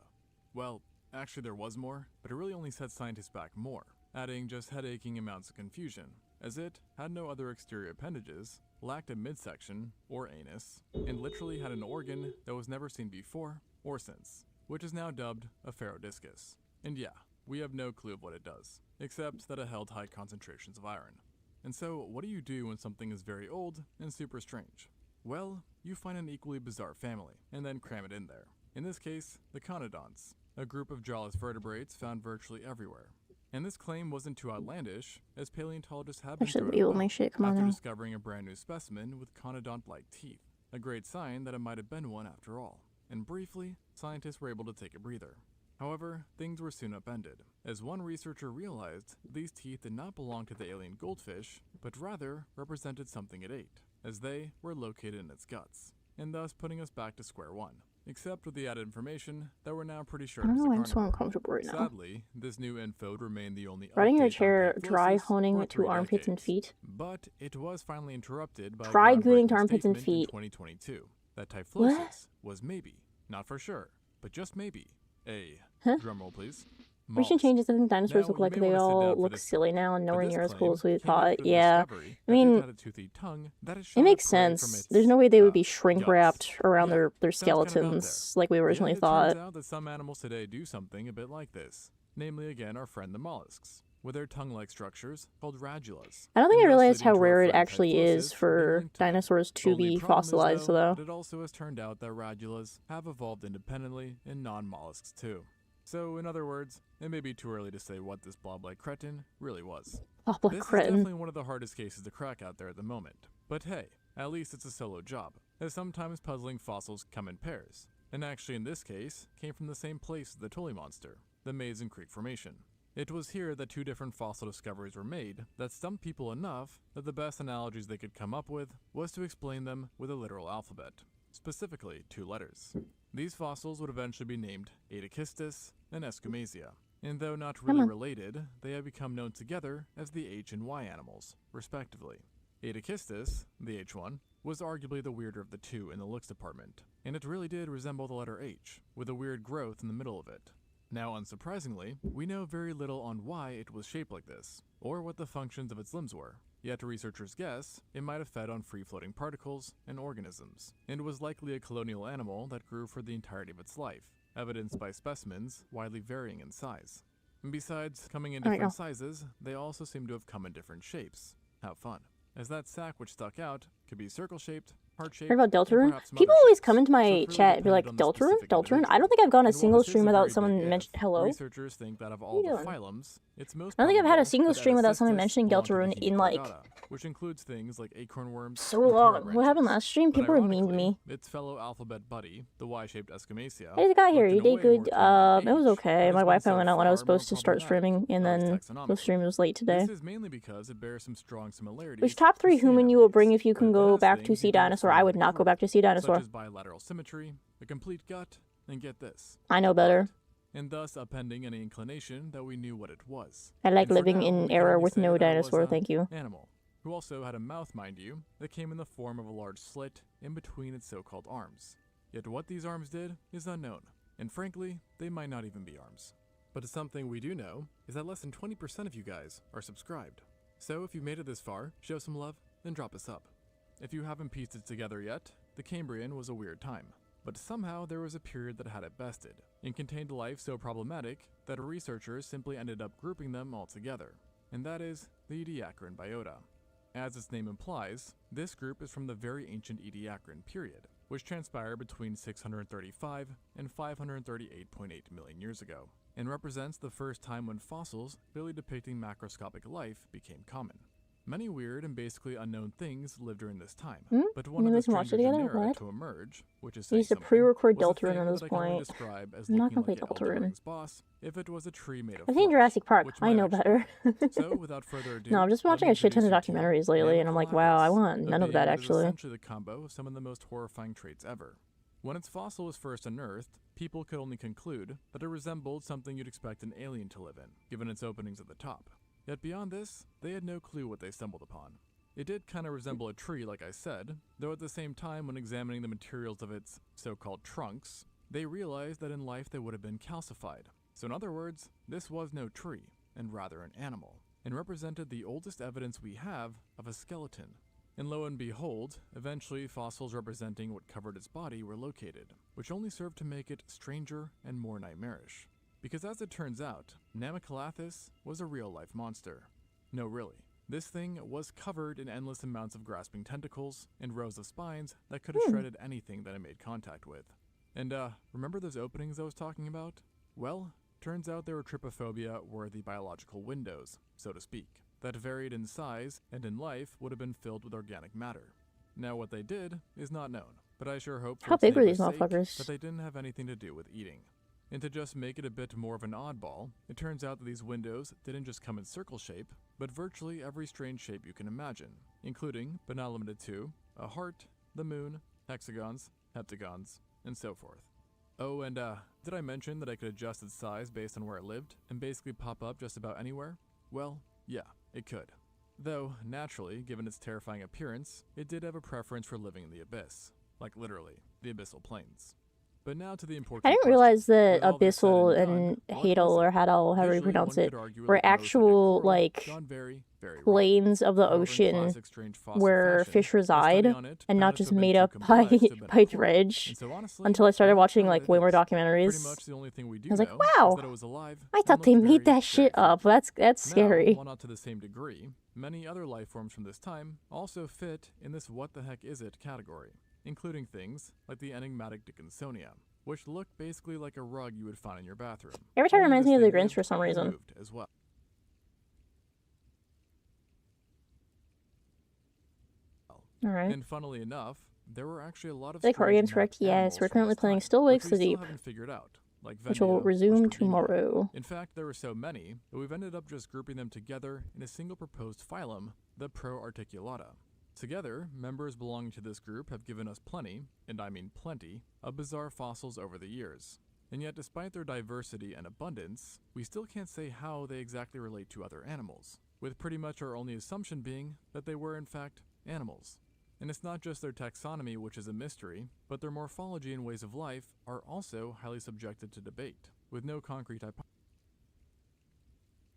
Well, actually there was more, but it really only set scientists back more, adding just head-aching amounts of confusion, as it had no other exterior appendages, lacked a midsection, or anus, and literally had an organ that was never seen before or since, which is now dubbed a pharodiscus. And yeah, we have no clue of what it does, except that it held high concentrations of iron. And so, what do you do when something is very old and super strange? Well, you find an equally bizarre family, and then cram it in there. In this case, the conodonts, a group of jawless vertebrates found virtually everywhere. And this claim wasn't too outlandish, as paleontologists have I been should thrown be with about my shit, come on after now. discovering a brand new specimen with conodont-like teeth, a great sign that it might have been one after all. And briefly, scientists were able to take a breather. However, things were soon upended, as one researcher realized these teeth did not belong to the alien goldfish, but rather represented something it ate, as they were located in its guts, and thus putting us back to square one, except with the added information that we're now pretty sure I it don't was know a why I'm so carnivore. uncomfortable right now. Sadly, this new info remained the only Riding your update on chair, dry Typhlosis honing for it to 3 armpits and decades. feet. But it was finally interrupted by a Try gooning to groundbreaking armpits and statement feet. in 2022 that Typhlosis What? was maybe, not for sure, but just maybe, a drumroll please. Recent mollusk. changes, I think dinosaurs Now, look you like may they wanna sit down all for look this silly now and but nowhere this near as claim cool as we came thought. after the Yeah, discovery I that it mean, had a toothy tongue that it shot makes prey from sense. its, There's no way they would be guts. shrink wrapped around Yeah, their sounds kind of out skeletons there. like we originally And it thought. turns out that some animals today do something a bit like this, namely again our friend the mollusks. with their tongue-like structures called radulas. I don't think I and thus realized how leading to our rare it friend actually is Typhlosis for being linked to them. dinosaurs to Only be problem is, fossilized, though. that it also has turned out that radulas have evolved independently in non-mollusks too. So, in other words, it may be too early to say what this blob-like cretin really was. Blob-like This is cretin. definitely one of the hardest cases to crack out there at the moment. But hey, at least it's a solo job, as sometimes puzzling fossils come in pairs. And actually in this case, came from the same place as the Tully monster, the Mason Creek Formation. It was here that two different fossil discoveries were made that stumped people enough that the best analogies they could come up with was to explain them with a literal alphabet, specifically 2 letters. These fossils would eventually be named Aedicystus and Escumasia, and though not really related, they have become known together as the H and Y animals, respectively. Aedicystus, the H1, was arguably the weirder of the two in the looks department, and it really did resemble the letter H, with a weird growth in the middle of it. Now, unsurprisingly, we know very little on why it was shaped like this, or what the functions of its limbs were. Yet researchers guess it might have fed on free-floating particles and organisms, and was likely a colonial animal that grew for the entirety of its life, evidenced by specimens widely varying in size. And besides coming in different sizes, they also seem to have come in different shapes. How fun. As that sack which stuck out could be circle-shaped, heart-shaped, Heard about Deltarune? and perhaps some People other always shapes. come into So my it really chat and be like, depended on the Deltarune? specific Deltarune? individual. I don't think I've gone a And while single this is stream a without very someone big if, mentioning hello. Researchers think that of all doing? the phylums, it's most I don't think I've had a probable single that stream without someone Aedicystus mentioning belonged to the Deltarune in genus like Chordata, which includes things like acorn worms so and long. carrot What happened branches. last stream? But People were mean to ironically, me. its fellow alphabet buddy, the Y-shaped Escumasia, How did it got here? looked You in a did way good. more tame than It was H, okay. but My has been Wi-Fi so went out when I was far more supposed to start problematic streaming, and of its then the taxonomy. stream was late today. This is mainly because it bears some strong similarities. Which top to 3 sea human you will anemones, bring if you but can it go has back to things see you don't dinosaur? find I would in not go Europe, back to see dinosaur. such as bilateral symmetry, a complete gut, and get this, I know better. and thus upending any inclination that we knew what it was. I like And for living now, in we can era only with say no that it was dinosaur, a thank you. animal, who also had a mouth, mind you, that came in the form of a large slit in between its so-called arms. Yet what these arms did is unknown, and frankly, they might not even be arms. But something we do know is that less than 20% of you guys are subscribed. So if you made it this far, show some love, then drop us up. If you haven't pieced it together yet, the Cambrian was a weird time. But somehow there was a period that had it bested, and contained life so problematic that researchers simply ended up grouping them all together, and that is the Ediacaran biota. As its name implies, this group is from the very ancient Ediacaran period, which transpired between 635 and 538.8 million years ago, and represents the first time when fossils clearly depicting macroscopic life became common. Many weird and basically unknown things lived during this time, but one of the watch it stranger together? genera What? to emerge, which is We saying used to something, pre-record was a Deltarune thing at this that I can only point. describe as I'm not looking gonna play like an Elden Deltarune. Ring's boss if it was a tree made of I've seen flesh, Jurassic Park. which I might know actually better. be. So, without further ado, No, I'm just let watching me a shit ton of introduce you to documentaries lately, and I'm like, wow, I want none of that Is actually. essentially the combo of some of the most horrifying traits ever. When its fossil was first unearthed, people could only conclude that it resembled something you'd expect an alien to live in, given its openings at the top. Yet beyond this, they had no clue what they stumbled upon. It did kind of resemble a tree, like I said, though at the same time, when examining the materials of its so-called trunks, they realized that in life they would have been calcified. So in other words, this was no tree, and rather an animal, and represented the oldest evidence we have of a skeleton. And lo and behold, eventually fossils representing what covered its body were located, which only served to make it stranger and more nightmarish. Because as it turns out, Namacalathus was a real-life monster. No, really. This thing was covered in endless amounts of grasping tentacles and rows of spines that could have shredded anything that it made contact with. And remember those openings I was talking about? Well, turns out they were trypophobia-worthy biological windows, so to speak, that varied in size and in life would have been filled with organic matter. Now what they did is not known, but I sure hope for How its big were neighbor's these sake motherfuckers? that they didn't have anything to do with eating. And to just make it a bit more of an oddball, it turns out that these windows didn't just come in circle shape, but virtually every strange shape you can imagine, including, but not limited to, a heart, the moon, hexagons, heptagons, and so forth. Oh, and did I mention that I could adjust its size based on where it lived, and basically pop up just about anywhere? Well, yeah, it could. Though, naturally, given its terrifying appearance, it did have a preference for living in the abyss. Like literally, the abyssal plains. But now to the important I didn't question. realize that With all this said Abyssal and and done, what Hadal, is or it? Hadal, however you Visually, pronounce one it, could argue it were like the most actual, coral, like, gone very, very wrong. plains of the However, in ocean classic strange fossil where fashion, fish a study reside, on it and found not it to just have been made too up by complex to have been a by coral. dredge. And so honestly, Until I started we're not watching sure like what way it more is. documentaries. Pretty much the only thing we do I was like, know wow, is that it was alive I and thought they looked made very, that very shit up. freaky. That's scary. Now, while not to the same degree, many other life forms from this time also fit in this what the heck is it category, including things like the enigmatic Dickinsonia, which look basically like a rug you would find in your bathroom. Every time it Only reminds this me of the thing Grinch for lived some and reason. moved as well. Alright. And funnily enough, there were actually a lot of The strange Aquarium's mapped correct. Yes, animals we're from currently this playing time, Still which Wakes we the still Deep, haven't figured out, like which will Venia or resume Stravinia. tomorrow. In fact, there were so many that we've ended up just grouping them together in a single proposed phylum, the Proarticulata. Together, members belonging to this group have given us plenty, and I mean plenty, of bizarre fossils over the years. And yet, despite their diversity and abundance, we still can't say how they exactly relate to other animals, with pretty much our only assumption being that they were in fact animals. And it's not just their taxonomy which is a mystery, but their morphology and ways of life are also highly subjected to debate, with no concrete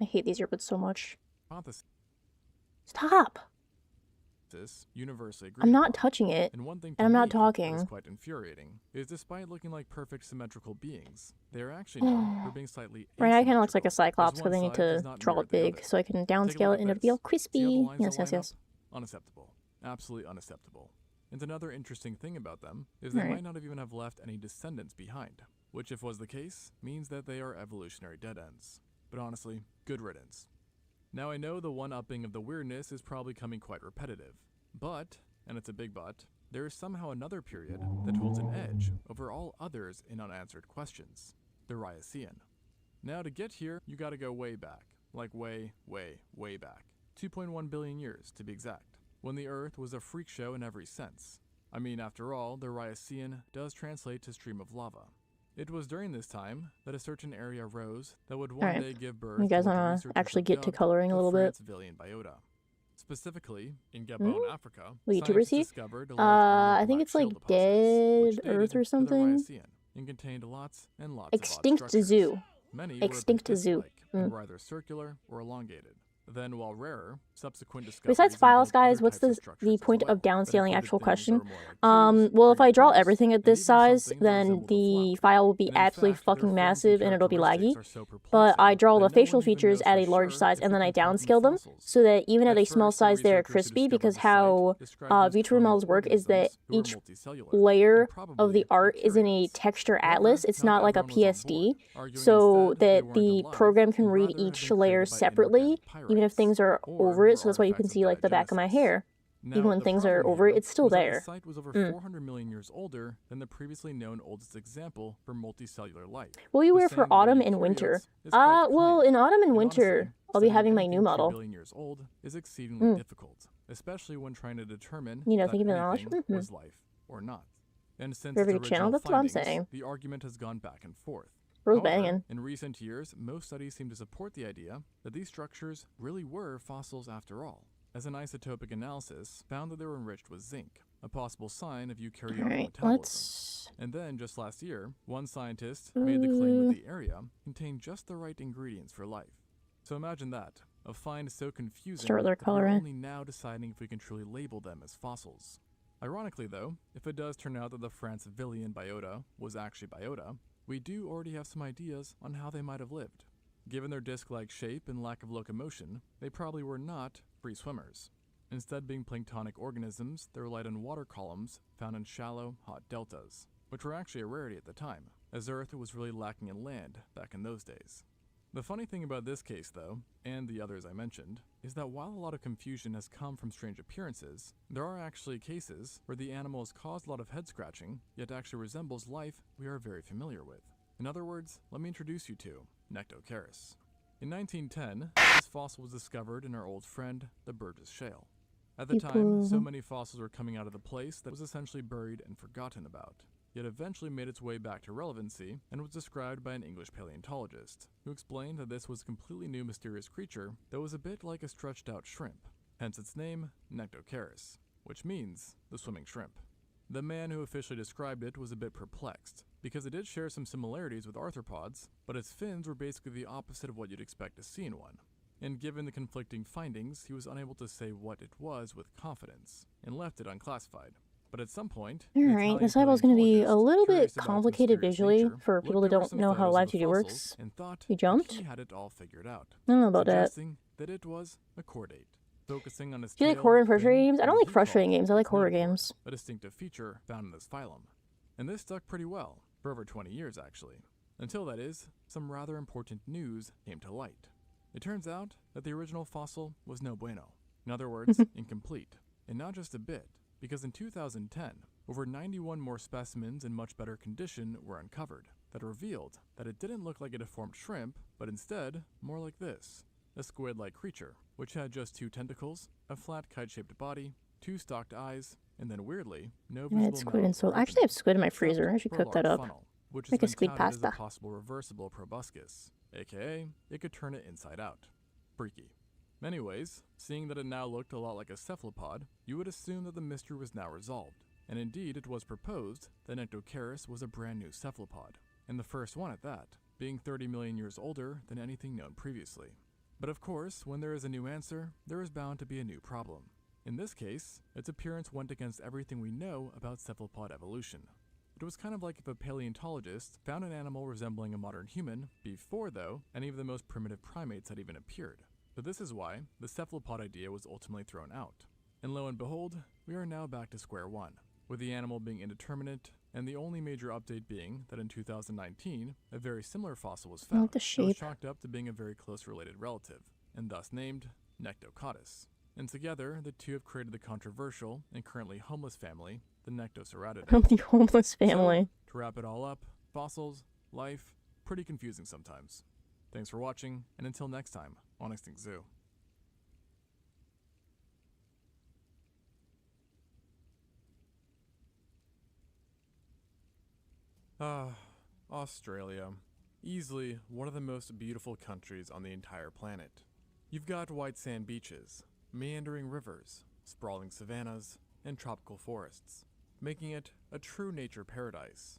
I hate these earbuds so much. hypothesis Stop! universally agreed I'm not upon. touching it, And one thing and I'm not to me that is talking. quite infuriating is despite looking like perfect symmetrical beings, they are actually known for being slightly Right now it kind of looks like a asymmetrical, as Cyclops because I one need side does to not draw mirror it the big other. so I can Take a downscale look it and at it'll be all this. crispy. See how the lines Yes, don't yes, line yes. up? Unacceptable. Absolutely unacceptable. And another interesting thing about them is they Alright. might not even have left any descendants behind, which if was the case, means that they are evolutionary dead ends. But honestly, good riddance. Now I know the one-upping of the weirdness is probably coming quite repetitive, but, and it's a big but, there is somehow another period that holds an edge over all others in unanswered questions, the Rhyasian. Now to get here, you gotta go way back, like way, way, way back. 2.1 billion years to be exact, when the Earth was a freak show in every sense. I mean, after all, the Rhyasian does translate to stream of lava. It was during this time that a certain area rose that would one Alright. day give birth You guys to what the wanna researchers actually have get to dubbed coloring a the little bit? Francevillian biota. Specifically, in Gabon, Africa, Will YouTubers scientists see? discovered a large I think black it's like shale deposits, which Dead dated Earth or to the something. Rhyasian and contained lots and lots Extinct of odd structures. Zoo. Many were a bit Extinct Zoo. disc-like and were either circular or elongated. Then, while rarer, subsequent Besides discoveries files, involved guys, other what's types of the structures as point well of downscaling that included actual things question? that were more like tubes, Well, if I draw tubes, everything at and this even size, something that then resembled a the flower. file will be And in absolutely fact, their fucking forms and massive and it'll be laggy. characteristics are so But I perplexing draw the that no facial one even features knows at for a large sure size if and they're then I contained in downscale them fossils. so that even at At a small first, the size they're researchers who crispy, discovered because the how site described these VTuberMel's work is that organisms who were each multicellular layer and of probably the art is in a eukaryotes. texture However, atlas. It's not like a everyone was on PSD, board, arguing so instead they that weren't the alive program can and read rather had each been layer created by separately, inorganic even if pyrites, things are or over it. were So that's why you can artifacts of see like the back of my diagenesis. hair. Now, Even when the things are problem over it, here it's still was that there. the site was over 400 million years older than the previously known oldest example for multicellular life. What will you The wear saying for that autumn they're and winter? eukaryotes is quite Well, plain. in autumn and And winter, honestly, I'll be studying having my anything new 2 model. billion years old is exceedingly difficult, especially when trying to determine You know, that thank you for the knowledge. anything was life or not. And since Very its good channel, original that's what I'm findings, saying. the argument has gone back and forth. Rose However, banging. in recent years, most studies seem to support the idea that these structures really were fossils after all, as an isotopic analysis found that they were enriched with zinc, a possible sign of eukaryotic Alright, metabolism. let's... And then, just last year, one scientist made the claim that the area contained just the right ingredients for life. So imagine that, a find so confusing Start with our that we're coloring. only now deciding if we can truly label them as fossils. Ironically though, if it does turn out that the Francevillian biota was actually biota, we do already have some ideas on how they might have lived. Given their disc-like shape and lack of locomotion, they probably were not free swimmers. Instead being planktonic organisms that relied on water columns found in shallow, hot deltas, which were actually a rarity at the time, as Earth was really lacking in land back in those days. The funny thing about this case though, and the others I mentioned, is that while a lot of confusion has come from strange appearances, there are actually cases where the animal has caused a lot of head scratching, yet actually resembles life we are very familiar with. In other words, let me introduce you to Nectocaris. In 1910, this fossil was discovered in our old friend, the Burgess Shale. At the time, so many fossils were coming out of the place that it was essentially buried and forgotten about, yet eventually made its way back to relevancy and was described by an English paleontologist, who explained that this was a completely new mysterious creature that was a bit like a stretched out shrimp, hence its name, Nectocaris, which means the swimming shrimp. The man who officially described it was a bit perplexed, because it did share some similarities with arthropods, but its fins were basically the opposite of what you'd expect to see in one. And given the conflicting findings, he was unable to say what it was with confidence, and left it unclassified. But at some point, alright, this eyeball's going to be a little bit complicated visually for people that don't know how live 2D works. You jumped? He had it all figured out, I don't know about that. that it was a chordate. Focusing on his Do you like horror and frustrating games? I don't like frustrating games, I like horror games. A distinctive feature found in this phylum. And this stuck pretty well, for over 20 years actually. Until, that is, some rather important news came to light. It turns out that the original fossil was no bueno. In other words, incomplete. And not just a bit, because in 2010, over 91 more specimens in much better condition were uncovered that revealed that it didn't look like a deformed shrimp, but instead more like this. A squid-like creature, which had just 2 tentacles, a flat kite-shaped body, 2 stalked eyes, and then weirdly, no visible it's squid and soul. I actually have squid in my freezer. I should cook that up. Which Make a squid pasta. As a possible reversible proboscis, aka it could turn it inside out. Freaky. Anyways, seeing that it now looked a lot like a cephalopod, you would assume that the mystery was now resolved, and indeed it was proposed that Nectocaris was a brand new cephalopod, and the first one at that, being 30 million years older than anything known previously. But of course, when there is a new answer, there is bound to be a new problem. In this case, its appearance went against everything we know about cephalopod evolution. It was kind of like if a paleontologist found an animal resembling a modern human before, though, any of the most primitive primates had even appeared. But this is why the cephalopod idea was ultimately thrown out. And lo and behold, we are now back to square one, with the animal being indeterminate, and the only major update being that in 2019, a very similar fossil was found that was chalked up to being a very close related relative, and thus named Nectocaris. And together, the two have created the controversial and currently homeless family, the Nectoceratidae. The homeless family. So, to wrap it all up, fossils, life, pretty confusing sometimes. Thanks for watching, and until next time on Extinct Zoo. Australia. Easily one of the most beautiful countries on the entire planet. You've got white sand beaches, meandering rivers, sprawling savannas, and tropical forests, making it a true nature paradise.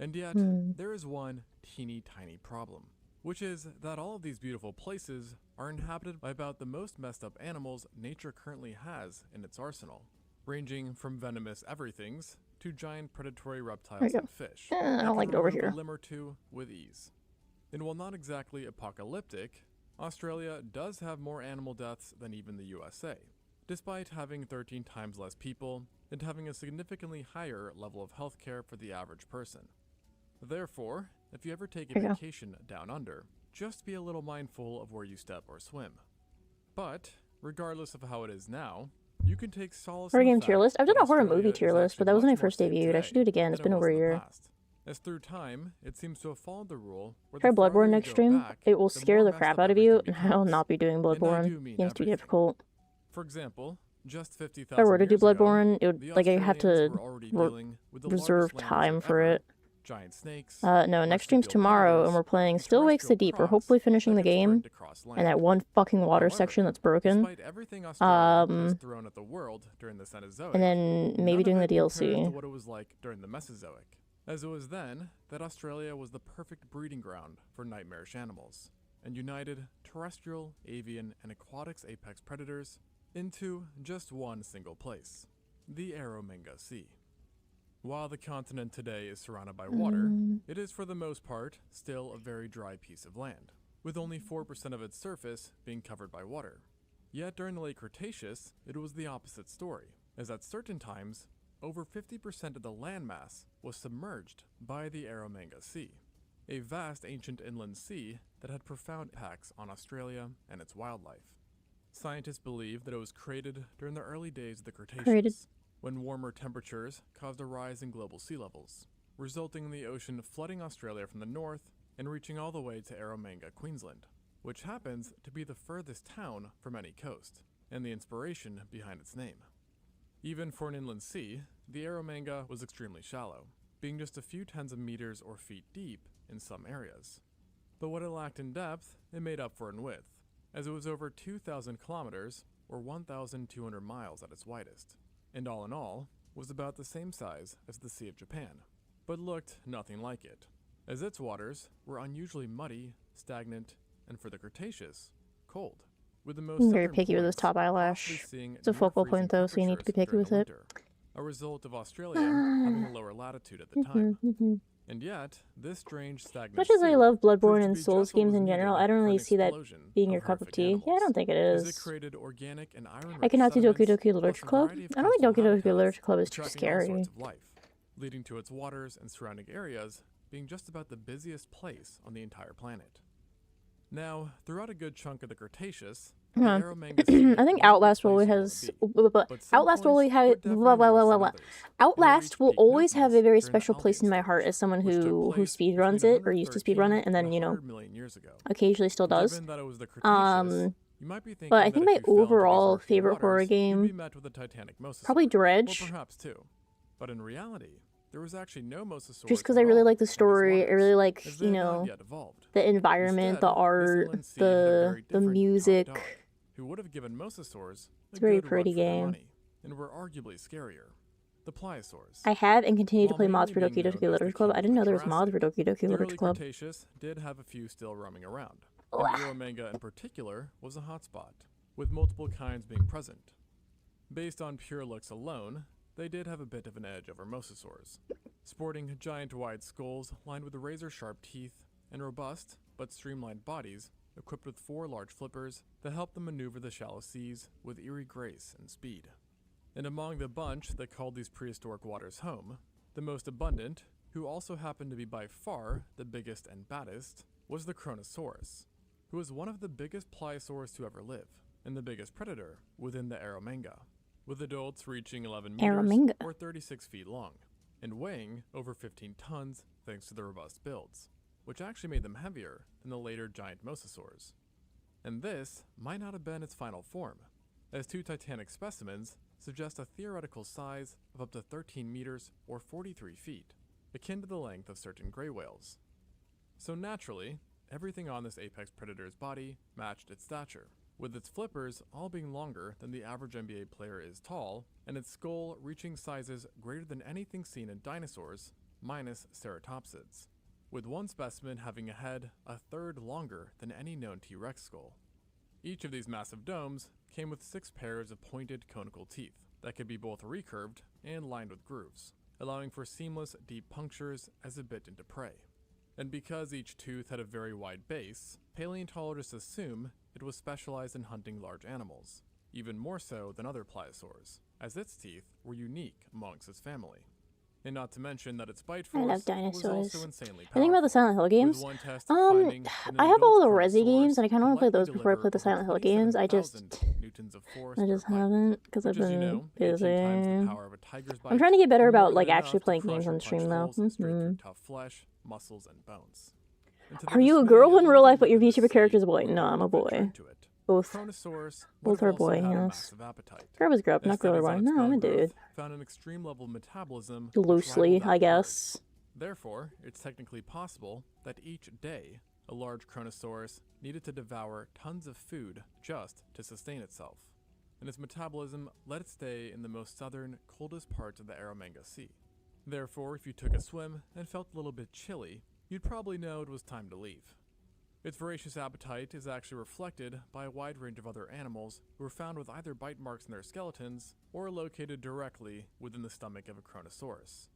And yet, there is one teeny tiny problem, which is that all of these beautiful places are inhabited by about the most messed up animals nature currently has in its arsenal, ranging from venomous everythings to giant predatory reptiles and fish. I don't like it over here. A limb or two with ease. And while not exactly apocalyptic, Australia does have more animal deaths than even the USA, despite having 13 times less people and having a significantly higher level of healthcare for the average person. Therefore, if you ever take a vacation down under, just be a little mindful of where you step or swim. But, regardless of how it is now, you can take solace in horror game the tier list? fact I've done that a horror Australia movie is tier list, but that actually was when I much more first safe debuted. I should do it again. It's than been over a was in the year. past. As through time, it seems to have followed the rule where Try the farther Bloodborne you next go stream. back, It will the scare more the messed crap up out of you, everything and I will becomes. not be doing And I do Bloodborne. mean Game's too everything. difficult. For example, just 50,000 If I were to do years ago, Bloodborne, it would, the like, I have Australians to were already dealing with the reserve largest land time lizard for ever, it. giant snakes, No, next stream's marsupial tomorrow, predators, and we're playing and Still Wakes the terrestrial Deep. We're crocs hopefully finishing that the could game, spread to cross and land. that one fucking water However, section that's broken. Despite everything Australia has thrown at the world during the Cenozoic, And then maybe none doing of the it compares to DLC. what it was like during the Mesozoic, as it was then that Australia was the perfect breeding ground for nightmarish animals, and united terrestrial, avian, and aquatics apex predators into just one single place, the Aromanga Sea. While the continent today is surrounded by water, it is for the most part still a very dry piece of land, with only 4% of its surface being covered by water. Yet during the late Cretaceous, it was the opposite story, as at certain times, over 50% of the landmass was submerged by the Aromanga Sea, a vast ancient inland sea that had profound impacts on Australia and its wildlife. Scientists believe that it was created during the early days of the Cretaceous, when warmer temperatures caused a rise in global sea levels, resulting in the ocean flooding Australia from the north and reaching all the way to Aromanga, Queensland, which happens to be the furthest town from any coast, and the inspiration behind its name. Even for an inland sea, the Aromanga was extremely shallow, being just a few tens of meters or feet deep in some areas. But what it lacked in depth, it made up for in width, as it was over 2,000 kilometers, or 1,200 miles at its widest, and all in all, was about the same size as the Sea of Japan. but looked nothing like it, as its waters were unusually muddy, stagnant, and for the Cretaceous, cold. With the most I'm very southern picky with this points top possibly eyelash. seeing It's a focal near-freezing point though, so you need to be temperatures picky with during it. the winter, a result of Australia having a lower latitude at the time. And yet, this strange stagnant Much as I soup love proved Bloodborne to and be Souls just what games was in needed general, I don't for an really see that explosion being your of cup of horrific tea. Yeah, I animals, don't think it as it is. created organic and iron-rich I cannot do Doki sediments, Doki plus Literature a Club. variety of I don't think coastal Doki Doki habitats, Literature Club is too attracting all sorts scary. of life, leading to its waters and surrounding areas being just about the busiest place on the entire planet. Now, throughout a good chunk of the Cretaceous, the Aromanga Sea I think wasn't the Outlast will place always you has. wanna be, but some Outlast will always points have. were definitely worse than others, and Outlast will reached peak always have a nucleus very during the special place in my Albion heart stage, as someone which took who place speedruns between it or used to speedrun it, and then 113 million years ago. occasionally still does. Given that it was the Cretaceous, you might be thinking But I that think if my you fell into these overall murky favorite horror waters, you'd be game, met with a titanic mosasaur, probably or Dredge. perhaps two. But in reality, there was actually no mosasaur. Just because I really like the story, I really like, you know, the environment, the art, the music. Who would have given mosasaurs It's a a very good pretty run for their game. money, and were arguably scarier. The pliosaurs. I have and continue to While play mods for mainly Doki being Doki known as the Literature Club. I king didn't of know the there was mods for Doki Doki The Literature early Club. Cretaceous did have a few still roaming around, and Aromanga in particular was a hotspot, with multiple kinds being present. Based on pure looks alone, they did have a bit of an edge over mosasaurs, sporting giant wide skulls lined with razor-sharp teeth and robust but streamlined bodies equipped with 4 large flippers that helped them maneuver the shallow seas with eerie grace and speed. And among the bunch that called these prehistoric waters home, the most abundant, who also happened to be by far the biggest and baddest, was the Kronosaurus, who was one of the biggest pliosaurs to ever live, and the biggest predator within the Aromanga, with adults reaching 11 meters or 36 feet long, and weighing over 15 tons thanks to their robust builds, which actually made them heavier than the later giant mosasaurs. And this might not have been its final form, as 2 titanic specimens suggest a theoretical size of up to 13 meters or 43 feet, akin to the length of certain gray whales. So naturally, everything on this apex predator's body matched its stature, with its flippers all being longer than the average NBA player is tall, and its skull reaching sizes greater than anything seen in dinosaurs, minus ceratopsids, with one specimen having a head a third longer than any known T-Rex skull. Each of these massive domes came with 6 pairs of pointed conical teeth that could be both recurved and lined with grooves, allowing for seamless deep punctures as it bit into prey. And because each tooth had a very wide base, paleontologists assume it was specialized in hunting large animals, even more so than other pliosaurs, as its teeth were unique amongst its family. And not to mention that its bite I love force was dinosaurs. also insanely I think about the Silent Hill games. with one test finding that an I have all the adult Resi Kronosaurus games, and I kind of want to play could those likely before I play the deliver Silent Hill over games. I 27,000 newtons of force per bite, haven't, because I've which, as you been know, 18 times the busy. power of a tiger's I'm bite, trying to get better more about than like enough actually to playing crush games or on punch stream though. holes straight through tough flesh, muscles, and bones. And to the Are you a dismay girl of in all real the life, but your living VTuber character is a sea, boy? No, I'm a that venture boy. into it, Both. Kronosaurus Both would are have also boy, had a yes. massive appetite. Grub is grub, As not girl or studies boy. on its No, I'm a bone growth dude. found an extreme level of metabolism which Loosely, rivaled that I of hers. guess. Therefore, it's technically possible that each day, a large Kronosaurus needed to devour tons of food just to sustain itself, and its metabolism let it stay in the most southern, coldest parts of the Aromanga Sea. Therefore, if you took a swim and felt a little bit chilly, you'd probably know it was time to leave. Its voracious appetite is actually reflected by a wide range of other animals who are found with either bite marks in their skeletons or located directly within the stomach of a Kronosaurus.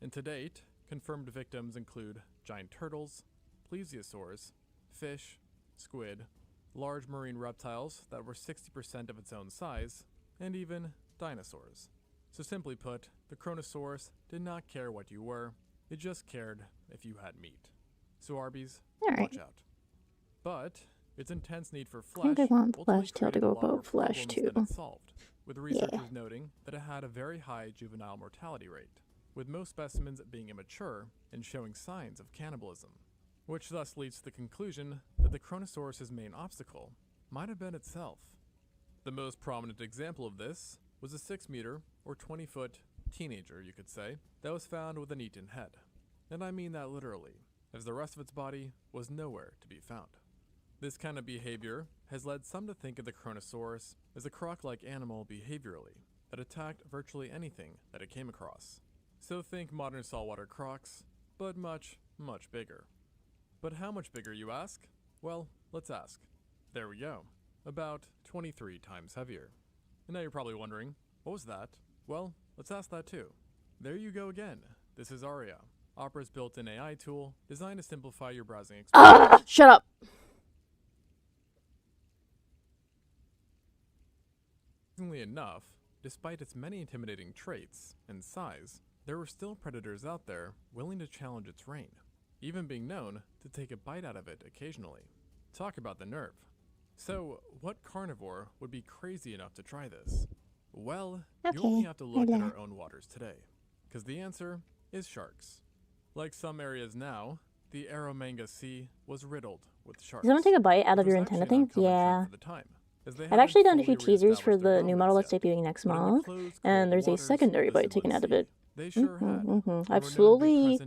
And to date, confirmed victims include giant turtles, plesiosaurs, fish, squid, large marine reptiles that were 60% of its own size, and even dinosaurs. So simply put, the Kronosaurus did not care what you were, it just cared if you had meat. So Arby's, watch out. But its intense need for flesh I think I want the ultimately Flash Tail to created go a lot more about Flash problems too. than it solved, with researchers noting that it had a very high juvenile mortality rate, with most specimens being immature and showing signs of cannibalism, which thus leads to the conclusion that the Kronosaurus's main obstacle might have been itself. The most prominent example of this was a 6-meter or 20-foot teenager, you could say, that was found with an eaten head. And I mean that literally, as the rest of its body was nowhere to be found. This kind of behavior has led some to think of the Kronosaurus as a croc-like animal behaviorally that attacked virtually anything that it came across. So think modern saltwater crocs, but much, much bigger. But how much bigger, you ask? Well, let's ask. There we go. About 23 times heavier. And now you're probably wondering, what was that? Well, let's ask that too. There you go again. This is Aria, Opera's built-in AI tool designed to simplify your browsing experience. Shut up. Surprisingly enough, despite its many intimidating traits and size, there were still predators out there willing to challenge its reign, even being known to take a bite out of it occasionally. Talk about the nerve. So, what carnivore would be crazy enough to try this? Well, you only have to look at our own waters today, because the answer is sharks. Like some areas now, the Eromanga Sea was riddled with sharks. Does someone take a bite out of your antenna thing? Yeah. I've actually done a few teasers for the new model that's debuting next month, and there's a secondary bite taken out of it. I've slowly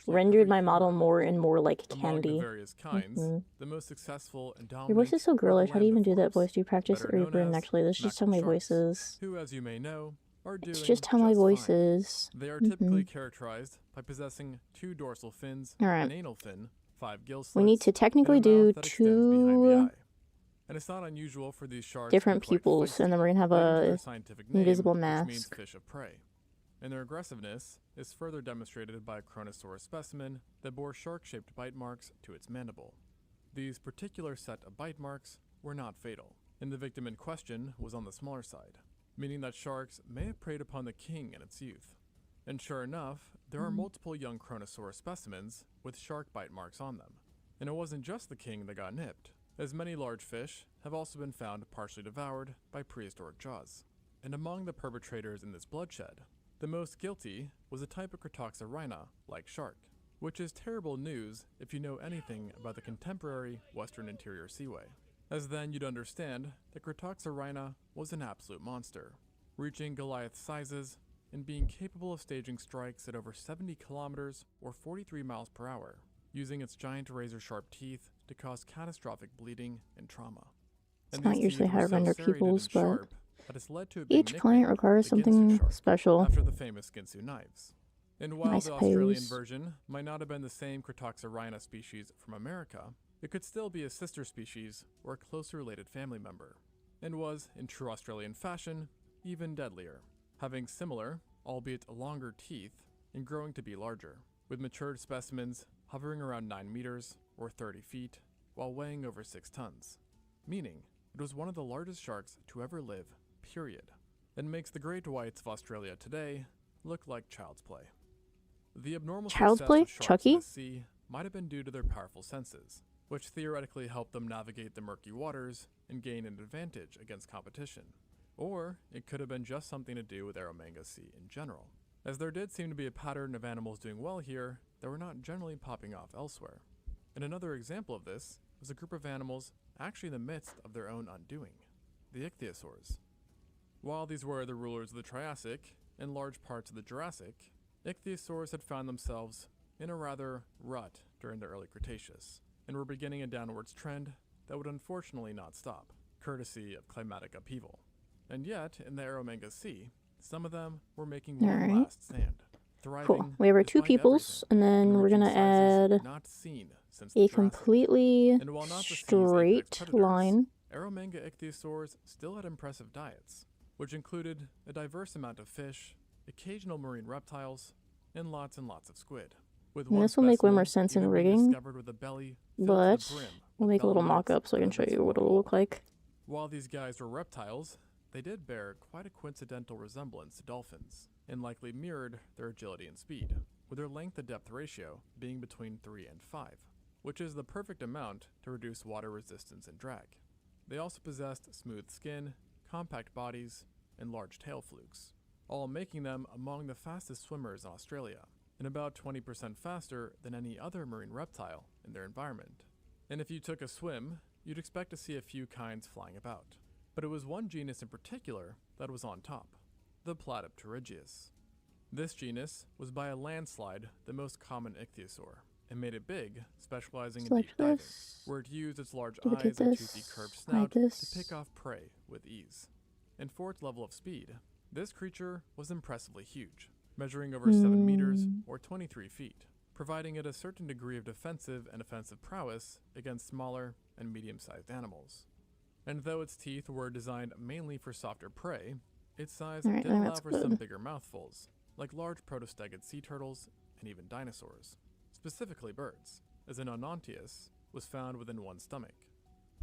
rendered my model more and more like candy. The most successful and Your voice is so girlish. How do you even do that voice? Do you practice it or you burn actually? That's just how my voice is. Who, as you may know, are doing It's just how my voice is. They are typically characterized by possessing 2 dorsal fins, an anal fin, 5 gill slits, we need to technically do 2 and it's not unusual for these sharks different pupils, and then we're gonna have a invisible mask. Which means fish of prey. And their aggressiveness is further demonstrated by a Chronosaurus specimen that bore shark-shaped bite marks to its mandible. These particular set of bite marks were not fatal, and the victim in question was on the smaller side, meaning that sharks may have preyed upon the king in its youth. And sure enough, there are multiple young Chronosaurus specimens with shark bite marks on them. And it wasn't just the king that got nipped, as many large fish have also been found partially devoured by prehistoric jaws. And among the perpetrators in this bloodshed, the most guilty was a type of Crotoxorhina-like shark, which is terrible news if you know anything about the contemporary Western Interior Seaway, as then you'd understand that Crotoxorhina was an absolute monster, reaching Goliath sizes and being capable of staging strikes at over 70 kilometers or 43 miles per hour, using its giant razor-sharp teeth to cause catastrophic bleeding and trauma. It's not usually how I render people's, but each client requires something special. After the famous Ginsu knives. And while the Australian version might not have been the same Crotoxorhina species from America, it could still be a sister species or a closely related family member, and was, in true Australian fashion, even deadlier, having similar, albeit longer teeth, and growing to be larger, with matured specimens hovering around 9 meters or 30 feet, while weighing over 6 tons, meaning it was one of the largest sharks to ever live, period, and makes the great whites of Australia today look like child's play. The abnormal Child's play? Chucky? In the sea might have been due to their powerful senses, which theoretically helped them navigate the murky waters and gain an advantage against competition. Or it could have been just something to do with Eromanga Sea in general, as there did seem to be a pattern of animals doing well here that were not generally popping off elsewhere. And another example of this was a group of animals actually in the midst of their own undoing, the ichthyosaurs. While these were the rulers of the Triassic and large parts of the Jurassic, ichthyosaurs had found themselves in a rather rut during the early Cretaceous, and were beginning a downwards trend that would unfortunately not stop, courtesy of climatic upheaval. And yet, in the Eromanga Sea, some of them were making one last stand, thriving. Cool. We have our 2 pupils, and then we're gonna add a completely straight line. Eromanga ichthyosaurs still had impressive diets, which included a diverse amount of fish, occasional marine reptiles, and lots of squid. And this will make way more sense in rigging, but we'll make a little mock-up so I can show you what it'll look like. While these guys were reptiles, they did bear quite a coincidental resemblance to dolphins, and likely mirrored their agility and speed, with their length-to-depth ratio being between 3 and 5, which is the perfect amount to reduce water resistance and drag. They also possessed smooth skin, compact bodies, and large tail flukes, all making them among the fastest swimmers in Australia, and about 20% faster than any other marine reptile in their environment. And if you took a swim, you'd expect to see a few kinds flying about. But it was one genus in particular that was on top, the Platypterygius. This genus was by a landslide the most common ichthyosaur, and made it big, specializing in deep diving, where it used its large eyes and toothy curved snout to pick off prey with ease. And for its level of speed, this creature was impressively huge, measuring over 7 meters or 23 feet, providing it a certain degree of defensive and offensive prowess against smaller and medium-sized animals. And though its teeth were designed mainly for softer prey, its size did allow for some bigger mouthfuls, like large protostegid sea turtles and even dinosaurs, specifically birds, as an Onontius was found within one stomach.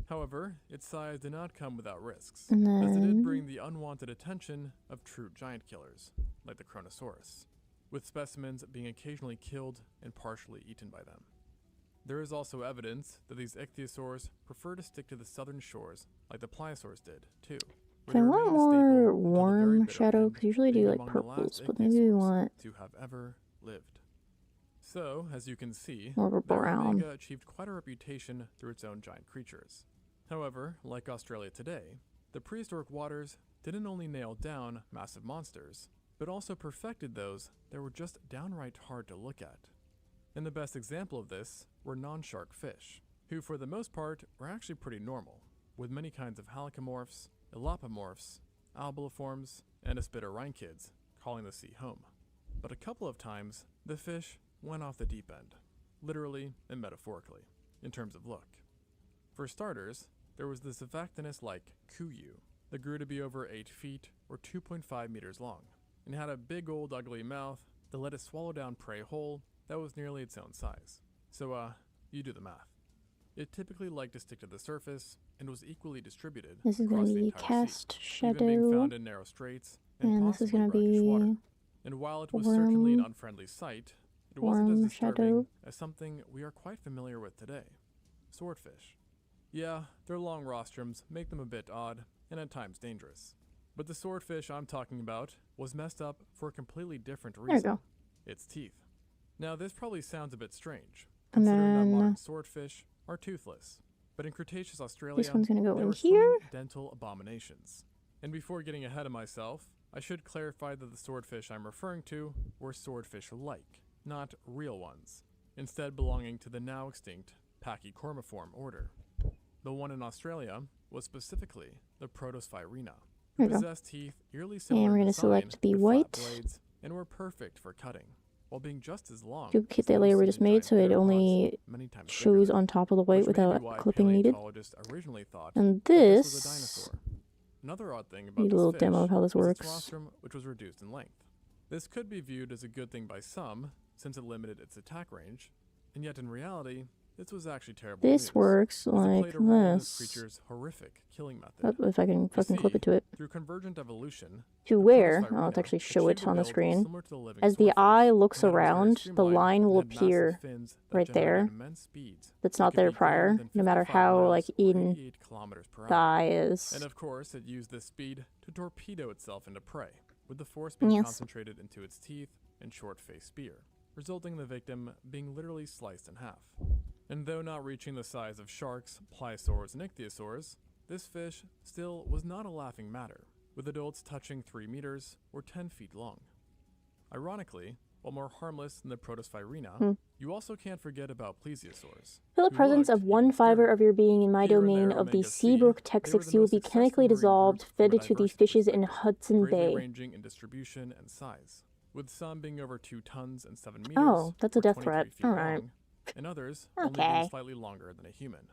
However, its size did not come without risks, as it did bring the unwanted attention of true giant killers, like the Kronosaurus, with specimens being occasionally killed and partially eaten by them. There is also evidence that these ichthyosaurs prefer to stick to the southern shores like the pliosaurs did, too. If I want more warm shadow, because usually I do like purples, but maybe we want to have ever lived. So, as you can see, more of a brown. Omega achieved quite a reputation through its own giant creatures. However, like Australia today, the prehistoric waters didn't only nail down massive monsters, but also perfected those that were just downright hard to look at. And the best example of this were non-shark fish, who for the most part were actually pretty normal, with many kinds of halicomorphs, elapomorphs, albiliforms, and aspidarhynchids calling the sea home. But a couple of times, the fish went off the deep end, literally and metaphorically, in terms of look. For starters, there was the Xephactinus-like kuyu that grew to be over 8 feet or 2.5 meters long, and had a big old ugly mouth that let it swallow down prey whole that was nearly its own size. So, you do the math. It typically liked to stick to the surface and was equally distributed. This is going to be cast sea, shadow, even being found in narrow straits and this is going to be water. And while it was certainly an unfriendly sight, it wasn't as disturbing as something we are quite familiar with today: swordfish. Yeah, their long rostrums make them a bit odd and at times dangerous. But the swordfish I'm talking about was messed up for a completely different reason. There you go. Its teeth. Now this probably sounds a bit strange, And considering then that modern swordfish are toothless. But in Cretaceous Australia, this one's going to go they in were here. swimming dental abominations. And before getting ahead of myself, I should clarify that the swordfish I'm referring to were swordfish-like, not real ones, instead belonging to the now extinct Pachycormiform order. The one in Australia was specifically the Protosphaerina, who possessed teeth eerily similar and we're going in to select the design, with white. flat blades, and were perfect for cutting, while being just as long. Duplicate that layer we just made so it only shows on top of the white without clipping needed. And this was a this, dinosaur. Another odd thing about need a this little fish demo of how this was its works. rostrum, which was reduced in length. This could be viewed as a good thing by some, since it limited its attack range, and yet in reality, this was actually terrible This news, works as it like played a role in this this. creature's horrific killing method. Oh, if I can fucking clip it to it. Through convergent evolution, To the where, Protosphaerina I'll actually show achieved it a on the build screen. similar to the living As the swordfish. eye looks It had a very around, the streamlined line will and had massive appear fins that right there. generated immense speeds that's that not could there be greater prior, than no matter 55 how miles like or in 88 kilometers per the hour. eye is. And of course, it used this speed to torpedo itself into prey, with the force being concentrated into its teeth and short-faced spear, resulting in the victim being literally sliced in half. And though not reaching the size of sharks, pliosaurs, and ichthyosaurs, this fish still was not a laughing matter, with adults touching 3 meters or 10 feet long. Ironically, while more harmless than the Protosphaerina, you also can't forget about plesiosaurs. Feel the presence of one fiber of your being in my domain of the Seabrook Texas Sea will be chemically dissolved, fed to the fishes in Hudson Bay. Ranging in distribution and size, with some being over 2 tons and 7 meters. Oh, that's a or death 23 threat. feet Alright. long, and others only being slightly longer than a human.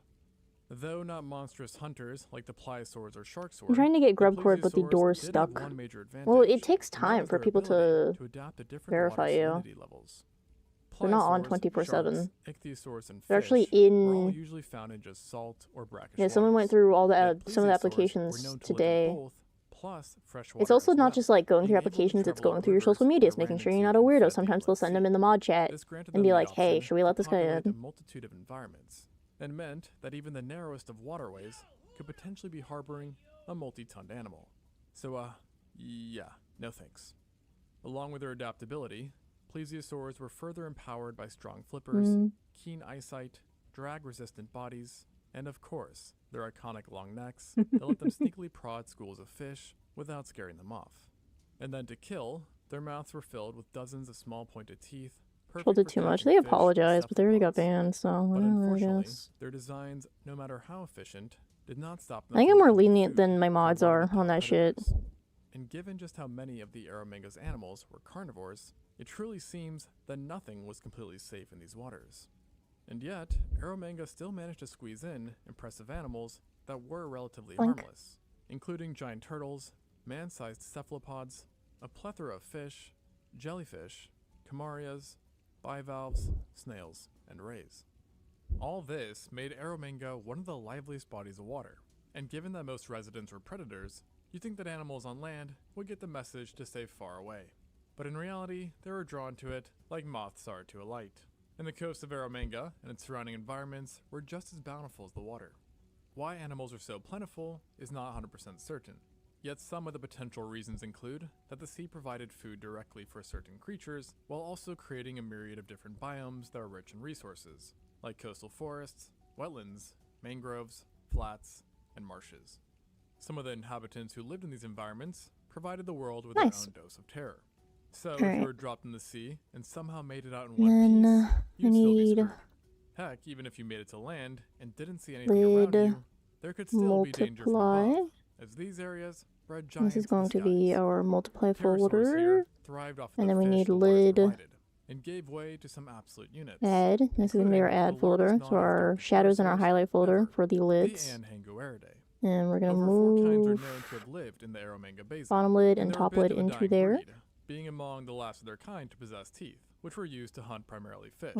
Though not monstrous hunters like the pliosaurs or sharksaurs, I'm trying to get grub cord, but the plesiosaurs door's did have stuck. one major advantage, Well, it takes and that time was for their people ability to adapt to different verify water you. salinity levels. They're not on Pliosaurs, 24/7. sharks, ichthyosaurs, and They're actually fish were all in. usually found in just salt or brackish Yeah, someone went waters. through all the Yet some of the plesiosaurs were applications known to live in today. both, plus fresh It's water also as not well, just like going through being able to applications, it's travel going up through your social rivers medias, where making sure random you're not a sea weirdo. can fed Sometimes people they'll at send them sea. in the mod chat This granted and them be the like, hey, option should we let to this guy populate in? a multitude of environments, and meant that even the narrowest of waterways could potentially be harboring a multi-ton animal. So, yeah, no thanks. Along with their adaptability, plesiosaurs were further empowered by strong flippers, keen eyesight, drag-resistant bodies, and of course, their iconic long necks that let them sneakily prod schools of fish without scaring them off. And then to kill, their mouths were filled with dozens of small pointed teeth. Trolled it too much. They apologized, but they already got banned, so But whatever, I unfortunately, guess. their designs, no matter how efficient, did not stop them I think I'm from more becoming lenient food than my for mods one of are the top on that shit. predators. and given just how many of the Aromanga's animals were carnivores, it truly seems that nothing was completely safe in these waters. And yet, Aromanga still managed to squeeze in impressive animals that were relatively harmless, including giant turtles, man-sized cephalopods, a plethora of fish, jellyfish, camarias, bivalves, snails, and rays. All this made Aromanga one of the liveliest bodies of water, and given that most residents were predators, you'd think that animals on land would get the message to stay far away. But in reality, they were drawn to it like moths are to a light. And the coast of Aromanga and its surrounding environments were just as bountiful as the water. Why animals are so plentiful is not 100% certain, yet some of the potential reasons include that the sea provided food directly for certain creatures, while also creating a myriad of different biomes that are rich in resources, like coastal forests, wetlands, mangroves, flats, and marshes. Some of the inhabitants who lived in these environments provided the world with their own dose of terror. So, if you were dropped in the sea and somehow made it out in one piece, you'd still be screwed. Heck, even if you made it to land and didn't see anything around you, there could still be danger from above, as these areas bred giants. This is going to be our multiply folder, and then we need lid and gave way to some absolute units. Add. This is going to be our add folder, so our shadows and our highlight folder for the lids. And we're going to move bottom lid and top lid into there. Being among the last of their kind to possess teeth, which were used to hunt primarily fish.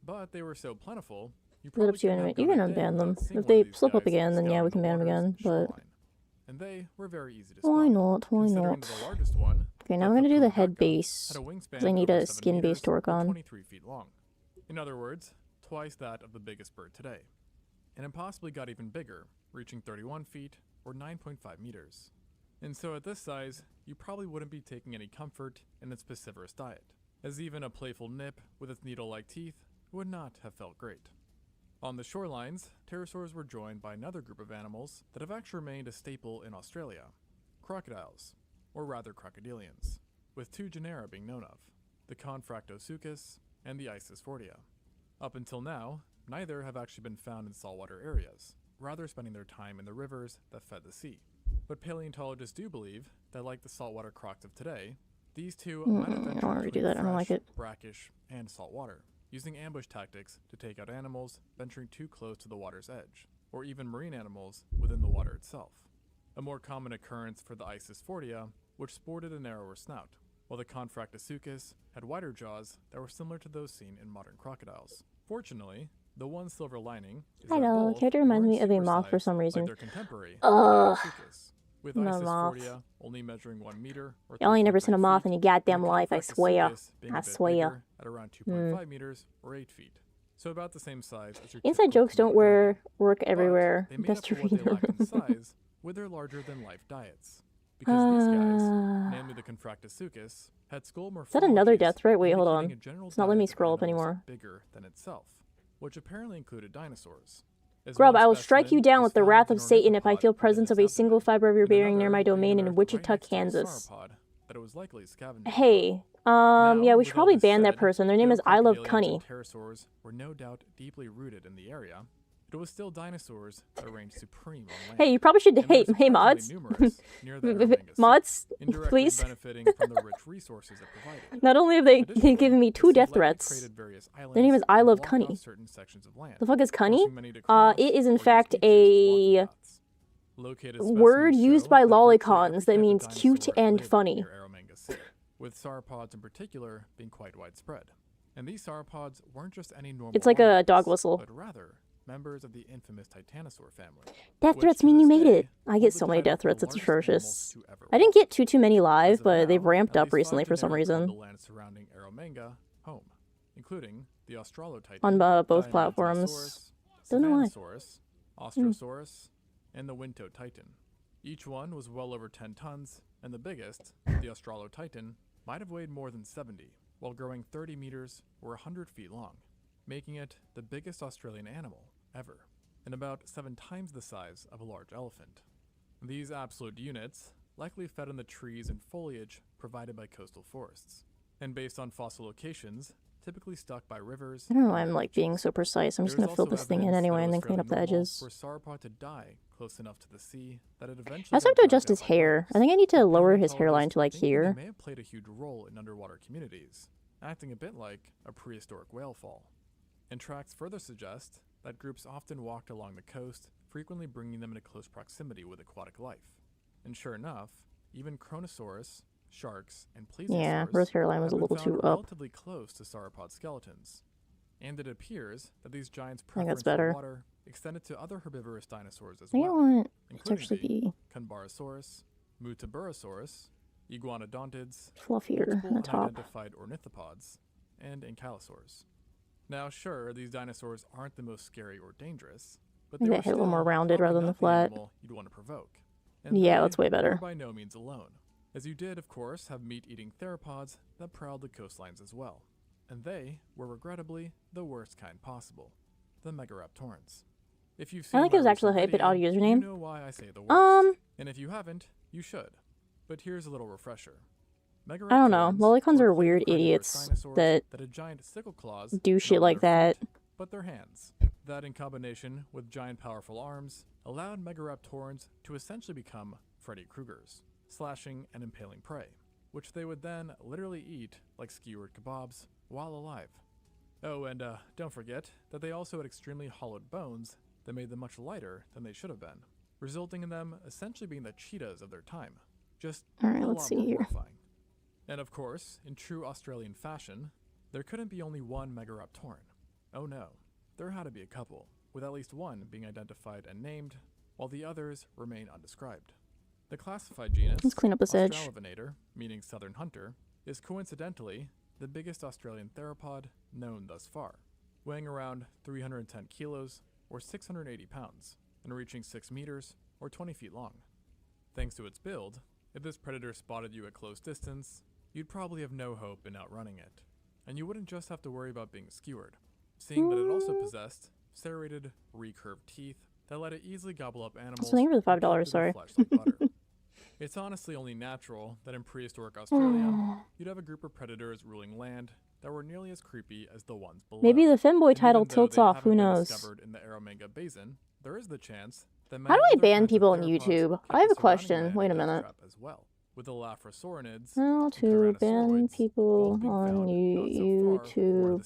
But they were so plentiful, you can unban them. If they slip up again, then yeah, we can ban them again, but... And they were very easy to spot. Why not? Why not? The largest one, okay, now we're going to do the head base, because I need a skin base to work on. 23 feet long. In other words, twice that of the biggest bird today. And it possibly got even bigger, reaching 31 feet, or 9.5 meters. And so at this size, you probably wouldn't be taking any comfort in its piscivorous diet, as even a playful nip with its needle-like teeth would not have felt great. On the shorelines, pterosaurs were joined by another group of animals that have actually remained a staple in Australia, crocodiles, or rather crocodilians, with two genera being known of, the Confractosuchus and the Isisfordia. Up until now, neither have actually been found in saltwater areas, rather spending their time in the rivers that fed the sea. But paleontologists do believe that, like the saltwater crocs of today, these two might have ventured between fresh, brackish, and saltwater, using ambush tactics to take out animals venturing too close to the water's edge, or even marine animals within the water itself. A more common occurrence for the Isisfordia, which sported a narrower snout, while the Confractosuchus had wider jaws that were similar to those seen in modern crocodiles. Fortunately, the one silver lining is that both character reminds me of a moth for some reason. With Isisfordia only measuring 1 meter. Y'all ain't never seen a moth in your goddamn life, I swear. I swear. At around 2.5 meters or 8 feet. So about the same size as your inside jokes don't work everywhere. Best to read in size with their larger than life diets. Because these guys, namely the Confractosuchus, had skull morphology. Is that another death threat? Wait, hold on. It's not letting me scroll up anymore. Bigger than itself, which apparently included dinosaurs. Grub, I will strike you down with the wrath of Satan if I feel presence of a single fiber of your bearing near my domain in Wichita, Kansas. Hey, yeah, we should probably ban that person. Their name is I Love Cunny. Pterosaurs were no doubt deeply rooted in the area, but it was still dinosaurs that reigned supreme on land. Hey, you probably should. Hey, mods. Mods, please. Benefiting from the rich resources it provided. Not only have they given me 2 death threats, their name is I Love Cunny. The fuck is Cunny? It is in fact a word used by lolicons that means cute and funny. With sauropods in particular being quite widespread. And these sauropods weren't just any normal It's like a dog whistle. But rather members of the infamous Titanosaur family. Death threats mean you made it. I get so many death threats, it's atrocious. I didn't get too many live, but they've ramped up recently for some reason. The land surrounding Aromanga home, including the Australotitan, on both platforms. Don't know why. Ostrosaurus, and the Wintotitan. Each one was well over 10 tons, and the biggest, the Australotitan, might have weighed more than 70, while growing 30 meters or 100 feet long, making it the biggest Australian animal ever, and about 7 times the size of a large elephant. These absolute units likely fed on the trees and foliage provided by coastal forests, and based on fossil locations, typically stuck by rivers. I don't know why I'm like being so precise. I'm just gonna fill this thing in anyway and then clean up the edges. For a sauropod to die close enough to the sea that it eventually I also have to adjust his hair. I think I need to lower his hairline to like here. They may have played a huge role in underwater communities, acting a bit like a prehistoric whale fall. And tracks further suggest that groups often walked along the coast, frequently bringing them into close proximity with aquatic life. And sure enough, even Kronosaurus, sharks, and plesiosaurs yeah, Rose hairline was a little too up. Relatively close to sauropod skeletons. And it appears that these giants' preference for water extended to other herbivorous dinosaurs as well. I want it to actually be Conbarosaurus, Mutaburosaurus, Iguanodontids, fluffier on the top. Unidentified ornithopods, and ankylosaurs. Now, sure, these dinosaurs aren't the most scary or dangerous, but they were hit a little more rounded rather than the flat. You'd want to provoke. And yeah, that's way better. By no means alone, as you did, of course, have meat-eating theropods that prowled the coastlines as well. And they were regrettably the worst kind possible, the Megaraptorans. If you've seen I think it was actually a bit odd username. You know why I say the worst. And if you haven't, you should. But here's a little refresher. I don't know. Lolicons are weird idiots that a giant sickle claws do shit like that. Feet, but their hands. That in combination with giant powerful arms allowed Megaraptorans to essentially become Freddy Kruegers, slashing and impaling prey, which they would then literally eat like skewered kebabs while alive. Oh, and don't forget that they also had extremely hollowed bones that made them much lighter than they should have been, resulting in them essentially being the cheetahs of their time. Just Alright, let's see here. Horrifying. And of course, in true Australian fashion, there couldn't be only one Megaraptoran. Oh no, there had to be a couple, with at least one being identified and named, while the others remain undescribed. The classified genus, let's clean up this edge. Australopithecus, meaning southern hunter, is coincidentally the biggest Australian theropod known thus far, weighing around 310 kilos or 680 pounds, and reaching 6 meters or 20 feet long. Thanks to its build, if this predator spotted you at close distance, you'd probably have no hope in outrunning it, and you wouldn't just have to worry about being skewered, seeing that it also possessed serrated, recurved teeth that let it easily gobble up animals. So thank you for the $5, sorry. It's honestly only natural that in prehistoric Australia, you'd have a group of predators ruling land that were nearly as creepy as the ones below. Maybe the femboy and title tilts off, who knows? In the Eromanga Basin, there is the chance that how do I ban people on YouTube? I have a question. Wait a minute. As well, with the Laphrosaurinid, how to ban people on YouTube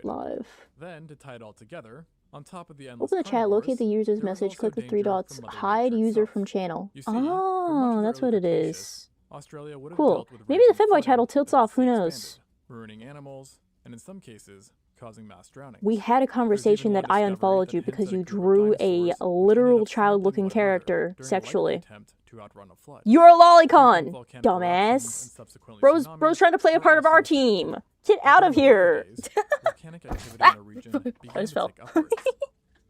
live. Then, to tie it all together, on top of the open the chat, locate the user's message, click the 3 dots, hide user from channel. Oh, that's what it is. Cool. Maybe the femboy title tilts off, who knows? Ruining animals, and in some cases, causing mass drowning. We had a conversation that I unfollowed you because you drew a literal child-looking character sexually. You're a lolicon, dumbass. Bro's trying to play a part of our team. Get out of here. I just fell.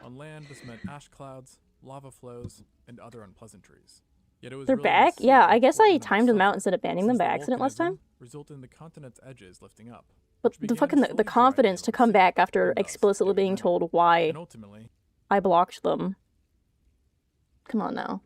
On land, this meant ash clouds, lava flows, and other unpleasantries. Yet it was They're really back? Yeah, I guess I timed them out instead of banning them by accident last time. Resulted in the continent's edges lifting up. But the confidence to come back after explicitly being told why I blocked them. Come on now.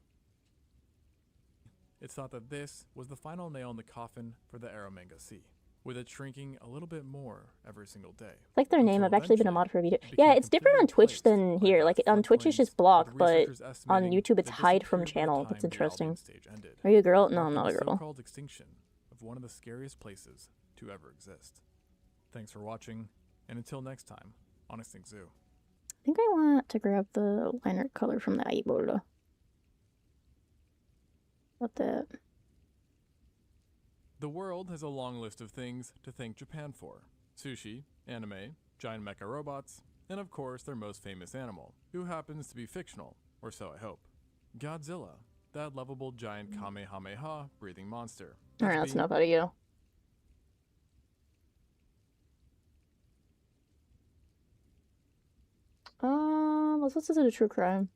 It's thought that this was the final nail in the coffin for the Eromanga Sea, with it shrinking a little bit more every single day. Like their name, I've actually been a mod for a video. Yeah, it's different on Twitch than here. Like on Twitch it's just blocked, but on YouTube it's hide from channel. That's interesting. Are you a girl? No, I'm not a girl. So-called extinction of one of the scariest places to ever exist. Thanks for watching, and until next time on Extinct Zoo. I think I want to grab the liner color from the iBoard. What the? The world has a long list of things to thank Japan for. Sushi, anime, giant mecha robots, and of course their most famous animal, who happens to be fictional, or so I hope. Godzilla, that lovable giant Kamehameha breathing monster. Alright, that's enough out of you. Let's listen to the true crime.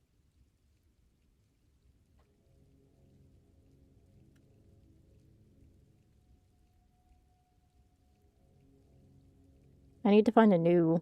I need to find a new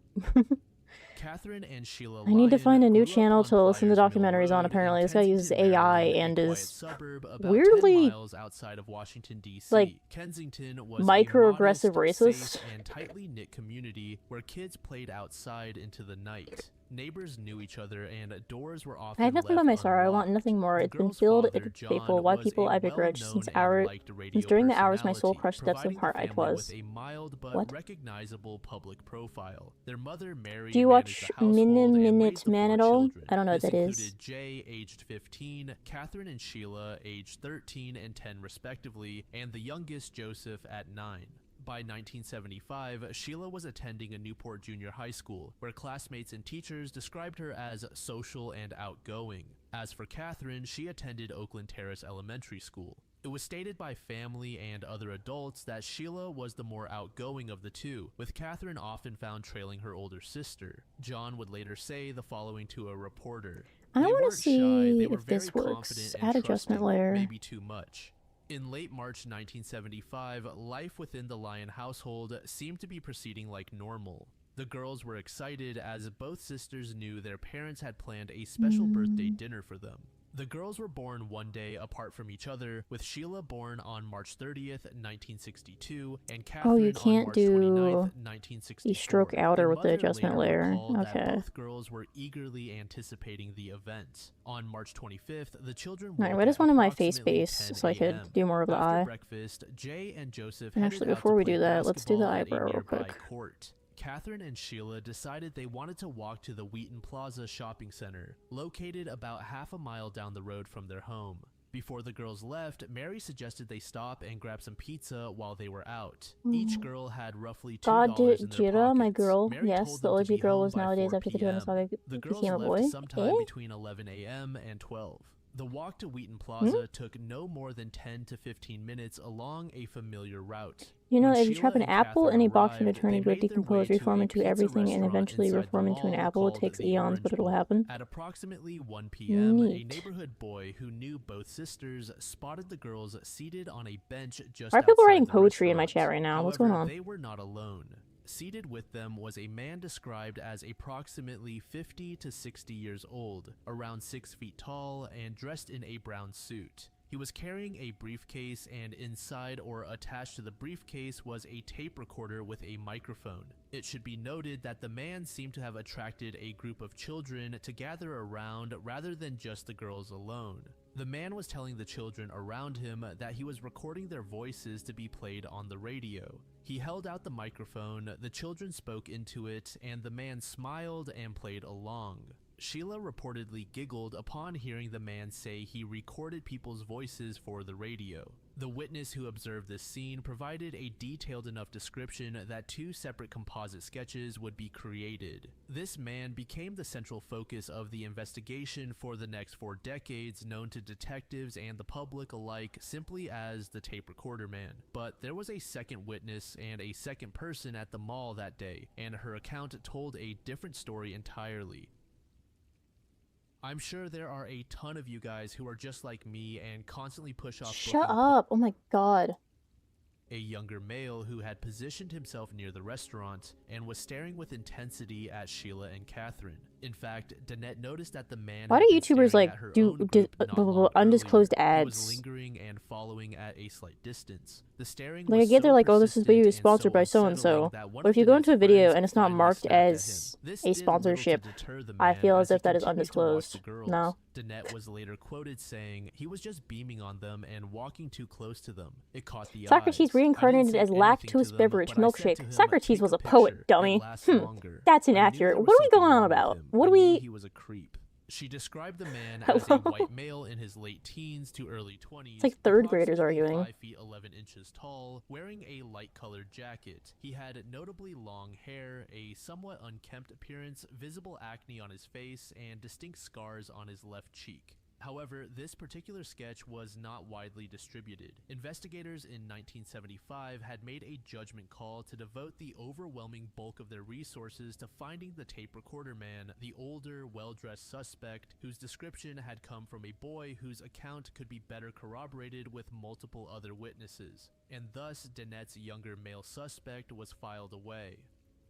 Catherine and Sheila I need to Lyon find a new grew up channel on to listen to Pliers Mill documentaries on, Road apparently. in This guy uses Kensington, AI Maryland, and a quiet is suburb about 10 weirdly, miles outside of Washington, D.C. like, Kensington was microaggressive a modest, racist. safe, and tightly knit community where kids played outside into the night. Neighbors knew each other, and doors were often I have nothing but left my sorrow. I want unlocked. nothing more. The It's been girl's filled. father, It's John, faithful. Why was people a I begrudged well-known since and liked radio during the hours my soul personality, crushed depths of providing heart the I family was. with a mild but What? recognizable public profile. Their mother, Mary, Do you managed watch the household and Minute raised the Man 4 at all? children. I don't know what This that included is. Jay, aged 15, Catherine and Sheila, aged 13 and 10 respectively, and the youngest, Joseph, at 9. By 1975, Sheila was attending a Newport Junior High School, where classmates and teachers described her as social and outgoing. As for Catherine, she attended Oakland Terrace Elementary School. It was stated by family and other adults that Sheila was the more outgoing of the two, with Catherine often found trailing her older sister. John would later say the following to a reporter. I "They want weren't to shy, see they were if this very works. confident and Add adjustment trusting, layer. maybe too much." In late March 1975, life within the Lyon household seemed to be proceeding like normal. The girls were excited as both sisters knew their parents had planned a special birthday dinner for them. The girls were born one day apart from each other, with Sheila born on March 30th, 1962, and Catherine you on can't March do 29th, 1964. the stroke outer Their with the mother adjustment later layer. recalled that Okay. both girls were eagerly anticipating the event. On March 25th, the children Alright, woke what is at one of my face approximately base 10 so I could a.m. do more of the After eye? breakfast, Jay and Joseph And headed actually, out before to we play do that, let's do the basketball at a eyebrow real nearby quick. court. Catherine and Sheila decided they wanted to walk to the Wheaton Plaza shopping center, located about half a mile down the road from their home. Before the girls left, Mary suggested they stop and grab some pizza while they were out. Each girl had roughly $2 in their Jira, my pockets. girl. Mary Yes, told the them to OG be girl home was by nowadays 4 after the p.m. 200 The girls became a left boy. sometime between 11 a.m. and 12. The walk to Wheaton Plaza took no more than 10 to 15 minutes along a familiar route. You know, When if you trap an Sheila and apple in Catherine a box of arrived, eternity, they would made their decompose, way to reform a into pizza everything, and restaurant eventually inside the reform into an mall apple. It called takes the eons, Orange but it'll Bowl. happen. At approximately 1 p.m., a Neat. neighborhood boy who knew both sisters spotted the girls seated on a bench just Why are people outside writing the poetry in my restaurant. chat right now? What's However, going on? they were not alone. Seated with them was a man described as approximately 50 to 60 years old, around 6 feet tall, and dressed in a brown suit. He was carrying a briefcase, and inside or attached to the briefcase was a tape recorder with a microphone. It should be noted that the man seemed to have attracted a group of children to gather around rather than just the girls alone. The man was telling the children around him that he was recording their voices to be played on the radio. He held out the microphone, the children spoke into it, and the man smiled and played along. Sheila reportedly giggled upon hearing the man say he recorded people's voices for the radio. The witness who observed this scene provided a detailed enough description that 2 separate composite sketches would be created. This man became the central focus of the investigation for the next 4 decades, known to detectives and the public alike simply as the tape recorder man. But there was a second witness and a second person at the mall that day, and her account told a different story entirely. I'm sure there are a ton of you guys who are just like me and constantly push off Shut booking up! Oh my god. a younger male who had positioned himself near the restaurant and was staring with intensity at Sheila and Catherine. In fact, Danette noticed that the man Why had do been YouTubers staring like at her do own group not long undisclosed earlier. He ads? was lingering and following at a slight distance. The staring Like I was get so they're like, oh, this is video persistent and sponsored by so and unsettling so. that one But if of you go into a Danette's video friends and it's not finally marked snapped at him. as This a did little to sponsorship, deter the I man feel as he if that is continued to watch the undisclosed. girls. No. Danette was later quoted saying he was just beaming on them and walking too close to them. It caught the Socrates eyes. reincarnated I as didn't say anything to lactose them, beverage but I said milkshake. to him, Socrates "Take was a picture. poet, It dummy. lasts longer." That's I knew inaccurate. there What was are we something going on wrong with about? him. What I do knew we... he was a creep. She described the man as a white male in his late teens to early 20s. It's like third graders approximately arguing. 5 feet 11 inches tall, wearing a light-colored jacket. He had notably long hair, a somewhat unkempt appearance, visible acne on his face, and distinct scars on his left cheek. However, this particular sketch was not widely distributed. Investigators in 1975 had made a judgment call to devote the overwhelming bulk of their resources to finding the tape recorder man, the older, well-dressed suspect whose description had come from a boy whose account could be better corroborated with multiple other witnesses, and thus Danette's younger male suspect was filed away.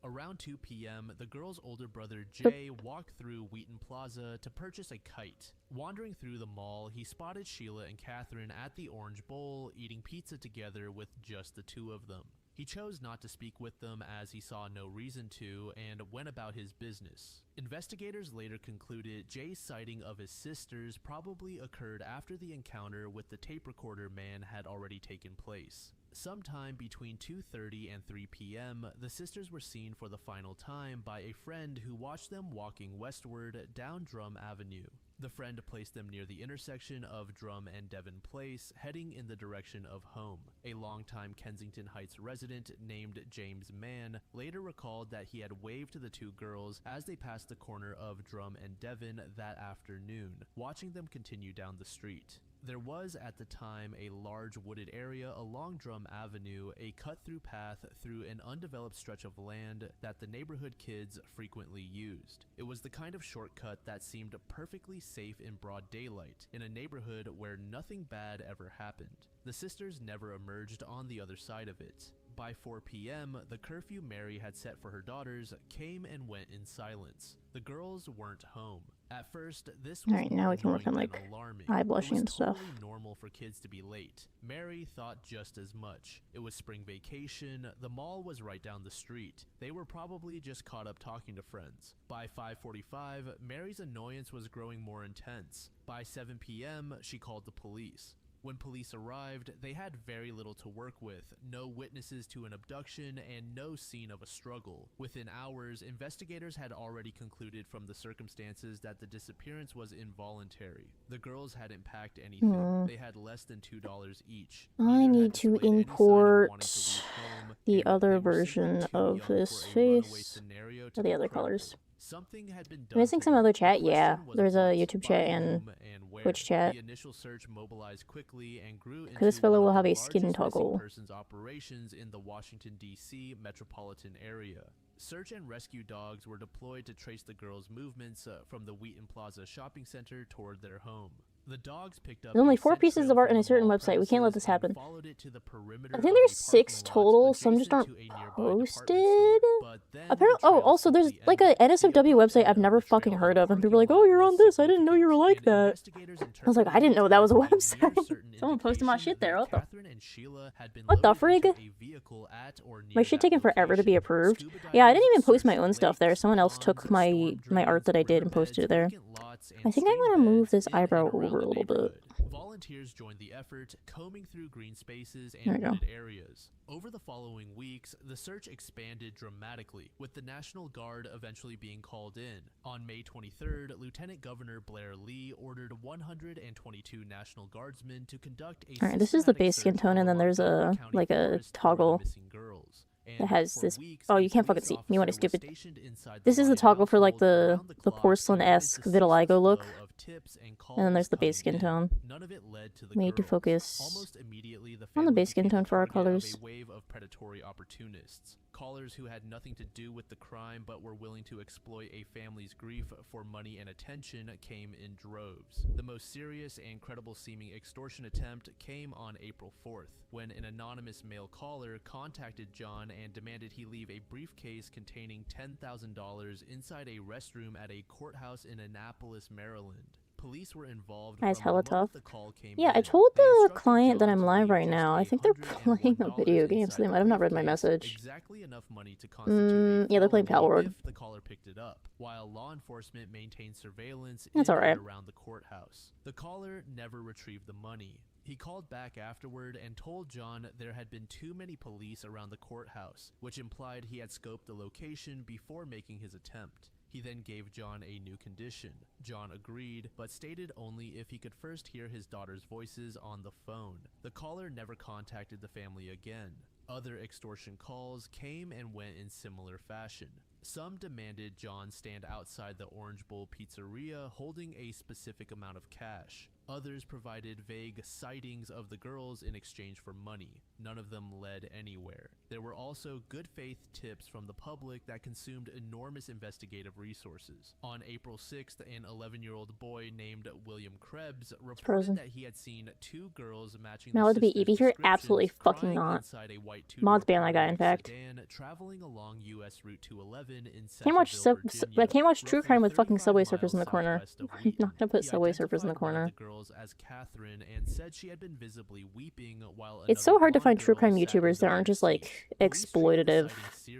Around 2 p.m., the girl's older brother Jay walked through Wheaton Plaza to purchase a kite. Wandering through the mall, he spotted Sheila and Catherine at the Orange Bowl eating pizza together with just the two of them. He chose not to speak with them as he saw no reason to and went about his business. Investigators later concluded Jay's sighting of his sisters probably occurred after the encounter with the tape recorder man had already taken place. Sometime between 2:30 and 3 p.m., the sisters were seen for the final time by a friend who watched them walking westward down Drum Avenue. The friend placed them near the intersection of Drum and Devon Place, heading in the direction of home. A longtime Kensington Heights resident named James Mann later recalled that he had waved to the two girls as they passed the corner of Drum and Devon that afternoon, watching them continue down the street. There was at the time a large wooded area along Drum Avenue, a cut-through path through an undeveloped stretch of land that the neighborhood kids frequently used. It was the kind of shortcut that seemed perfectly safe in broad daylight, in a neighborhood where nothing bad ever happened. The sisters never emerged on the other side of it. By 4 p.m., the curfew Mary had set for her daughters came and went in silence. The girls weren't home. At first, this was Alright, now we can work on like alarming. eye blushing and stuff. It was totally normal for kids to be late. Mary thought just as much. It was spring vacation, the mall was right down the street. They were probably just caught up talking to friends. By 5:45, Mary's annoyance was growing more intense. By 7 p.m., she called the police. When police arrived, they had very little to work with, no witnesses to an abduction, and no scene of a struggle. Within hours, investigators had already concluded from the circumstances that the disappearance was involuntary. The girls hadn't packed anything. They had less than $2 each. I need to import the other version of this face, or the other colors. Something had been Am I missing some other chat? Yeah, there's a YouTube chat and Twitch chat. The initial search mobilized quickly and grew into This fellow will one of have the a skin largest missing toggle. persons operations in the Washington, D.C. metropolitan area. Search and rescue dogs were deployed to trace the girls' movements from the Wheaton Plaza shopping center toward their home. The dogs picked up There's only a 4 scent pieces trail of art from in a the certain mall website. We can't let premises this happen. and followed it to the perimeter I think of there's a 6 parking lot total. Some just adjacent aren't to a nearby posted. department store, but then the Apparently, oh, trail also there's simply like a ended. The NSFW website I've abrupt never end of the fucking trail heard in of, the and people are like, parking "Oh, you're lot on was this. I didn't know you were like significant, that." and investigators I was like, I didn't know that was a interpreted it to be website. certain Someone posted my indication shit there. that What the? Catherine and Sheila had been What the loaded into frig? a vehicle at or near My shit that taking forever to be location. approved. Scuba Yeah, I divers didn't even post my searched own stuff there. lakes, Someone else ponds, took my storm art drains, that I did and riverbeds, posted it there. vacant lots, and I think I'm stream gonna move beds this in and eyebrow around over the a little bit. neighborhood. Volunteers joined the effort, combing through green spaces There and we go. wooded areas. Over the following weeks, the search expanded dramatically, with the National Guard eventually being called in. On May 23rd, Lieutenant Governor Blair Lee ordered 122 National Guardsmen to conduct a Alright, this is the systematic base skin search tone, and then along there's Montgomery a County like a forest for the toggle missing girls. that has For this. weeks, Oh, a you can't fucking police see. You want it officer was stupid. stationed inside This is the Ryan toggle for like household the around the clock, porcelain-esque and monitored the vitiligo look, flow of tips and and then there's calls the base coming skin in. tone. None of it led to the Made to girls. focus Almost immediately, the on the family base skin became tone the for our target of colors. a wave of predatory opportunists. Callers who had nothing to do with the crime but were willing to exploit a family's grief for money and attention came in droves. The most serious and credible-seeming extortion attempt came on April 4th, when an anonymous male caller contacted John and demanded he leave a briefcase containing $10,000 inside a restroom at a courthouse in Annapolis, Maryland. Police were involved That's from hella the moment tough. the call came Yeah, I in. told They the instructed client that John I'm to live leave right just now. I think they're playing a $101 video game, so inside they the might have not read my briefcase, message. exactly enough money to constitute a Yeah, they're playing felony Palworld. if the caller picked it up, while law enforcement maintained surveillance That's in alright. and around the courthouse. The caller never retrieved the money. He called back afterward and told John there had been too many police around the courthouse, which implied he had scoped the location before making his attempt. He then gave John a new condition. John agreed, but stated only if he could first hear his daughter's voices on the phone. The caller never contacted the family again. Other extortion calls came and went in similar fashion. Some demanded John stand outside the Orange Bowl pizzeria holding a specific amount of cash. Others provided vague sightings of the girls in exchange for money. None of them led anywhere. There were also good faith tips from the public that consumed enormous investigative resources. On April 6th, an 11-year-old boy named William Krebs reported that he had seen 2 girls matching Now, the to be sisters' Evie here? Absolutely descriptions fucking crying not. inside a white Mods two-door ban that guy, in fact. sedan, traveling along US Route 211 in Can't watch Virginia, I can't watch true roughly crime with fucking 35 Subway miles Surfers in the corner. southwest of I'm Wheaton. not gonna put He Subway Surfers in the identified one of corner. the girls as Catherine and said she had been visibly weeping while It's so hard to find true crime YouTubers YouTubers that aren't just like exploitative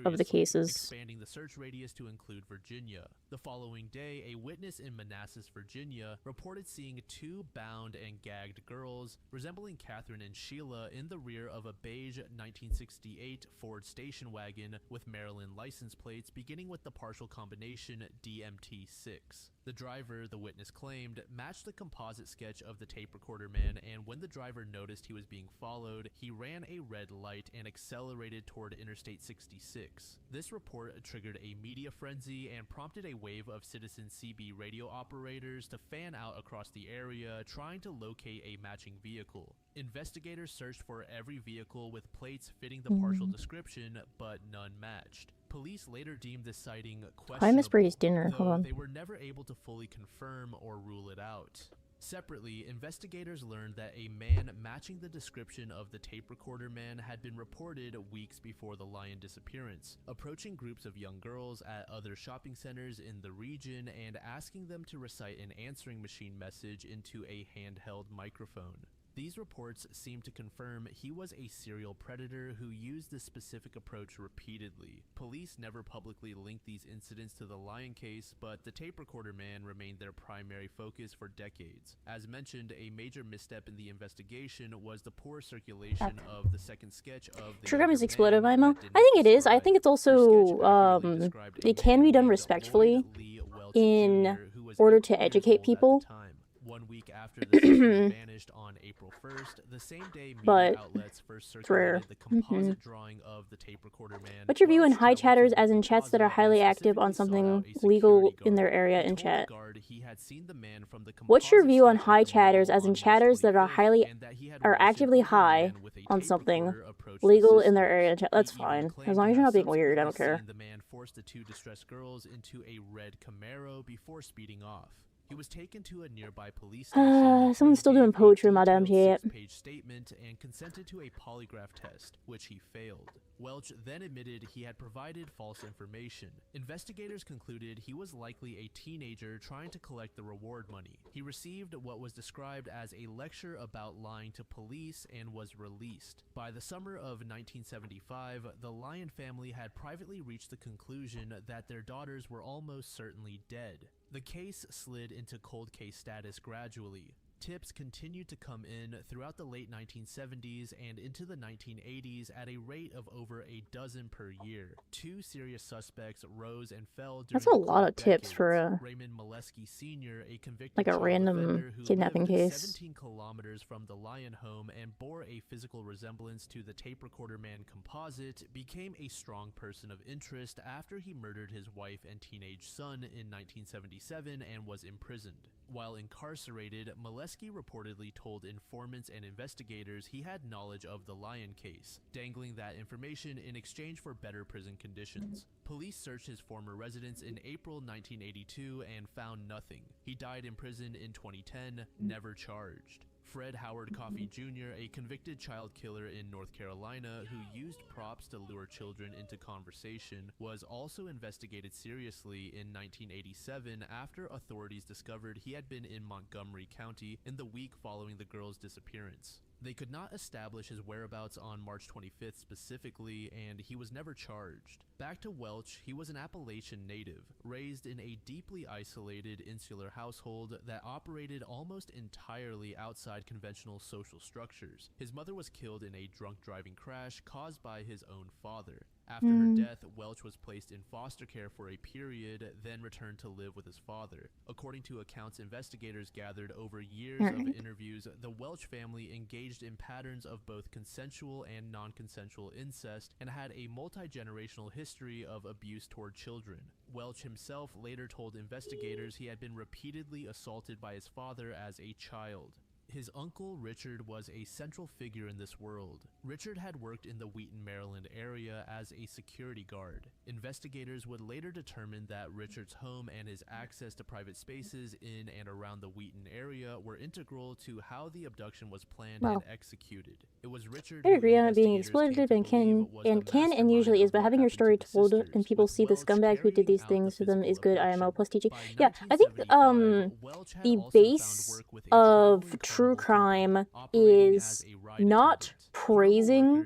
of the cases. Expanding the search radius to include Virginia. The following day, a witness in Manassas, Virginia, reported seeing 2 bound and gagged girls resembling Catherine and Sheila in the rear of a beige 1968 Ford station wagon with Maryland license plates beginning with the partial combination DMT6. The driver, the witness claimed, matched the composite sketch of the tape recorder man, and when the driver noticed he was being followed, he ran a red light and accelerated toward Interstate 66. This report triggered a media frenzy and prompted a wave of citizen CB radio operators to fan out across the area trying to locate a matching vehicle. Investigators searched for every vehicle with plates fitting the partial description, but none matched. Police later deemed this sighting questionable, I miss Brady's dinner. Hold on. they were never able to fully confirm or rule it out. Separately, investigators learned that a man matching the description of the tape recorder man had been reported weeks before the Lyon disappearance, approaching groups of young girls at other shopping centers in the region and asking them to recite an answering machine message into a handheld microphone. These reports seem to confirm he was a serial predator who used this specific approach repeatedly. Police never publicly linked these incidents to the Lyon case, but the tape recorder man remained their primary focus for decades. As mentioned, a major misstep in the investigation was the poor circulation of the second sketch of the True crime is younger explosive, man IMO? that didn't I think it is. I describe. think it's Her also, sketch accurately described a it can man be done named respectfully Lloyd Lee Welch in Jr., who was order 18 to years educate old at the people. time. 1 week after the sisters vanished on April 1st, the same day media But outlets first it's rare. circulated the composite drawing of the tape recorder man. What's your view on Welch high traveled to chatters, the as in chats that are plaza highly and active on specifically sought out something a legal security in their guard. area He in told the chat? guard he had seen the man from the What's your composite view on sketch high at the chatters, mall as in on chatters that are March 25th, highly and that he had are watched an actively older high man with a on tape something recorder approach the legal in their sisters. area in chat? That's He even fine, claimed as to long as you're have not being weird. I don't subsequently care. seen the man force the 2 distressed girls into a red Camaro before speeding off. He was taken to a nearby police station. where Someone's he still gave doing a poetry in my damn detailed chat. 6-page statement and consented to a polygraph test, which he failed. Welch then admitted he had provided false information. Investigators concluded he was likely a teenager trying to collect the reward money. He received what was described as a lecture about lying to police and was released. By the summer of 1975, the Lyon family had privately reached the conclusion that their daughters were almost certainly dead. The case slid into cold case status gradually. Tips continued to come in throughout the late 1970s and into the 1980s at a rate of over a dozen per year. 2 serious suspects rose and fell during That's a lot of tips decades. for a Raymond Molesky Sr., a convicted like a child random offender who kidnapping lived case. 17 kilometers from the Lyon home and bore a physical resemblance to the tape recorder man composite, became a strong person of interest after he murdered his wife and teenage son in 1977 and was imprisoned. While incarcerated, Molesky reportedly told informants and investigators he had knowledge of the Lyon case, dangling that information in exchange for better prison conditions. Police searched his former residence in April 1982 and found nothing. He died in prison in 2010, never charged. Fred Howard Coffey Jr., a convicted child killer in North Carolina who used props to lure children into conversation, was also investigated seriously in 1987 after authorities discovered he had been in Montgomery County in the week following the girl's disappearance. They could not establish his whereabouts on March 25th specifically, and he was never charged. Back to Welch, he was an Appalachian native, raised in a deeply isolated insular household that operated almost entirely outside conventional social structures. His mother was killed in a drunk driving crash caused by his own father. After her death, Welch was placed in foster care for a period, then returned to live with his father. According to accounts investigators gathered over years of interviews, the Welch family engaged in patterns of both consensual and non-consensual incest and had a multi-generational history of abuse toward children. Welch himself later told investigators he had been repeatedly assaulted by his father as a child. His uncle, Richard, was a central figure in this world. Richard had worked in the Wheaton, Maryland area as a security guard. Investigators would later determine that Richard's home and his access to private spaces in and around the Wheaton area were integral to how the abduction was planned and executed. It was Richard. I agree on it being exploitative and usually is, but having your story told and people see the scumbag who did these things to them is good. IMO plus TG. Yeah, I think the base of true crime is not praising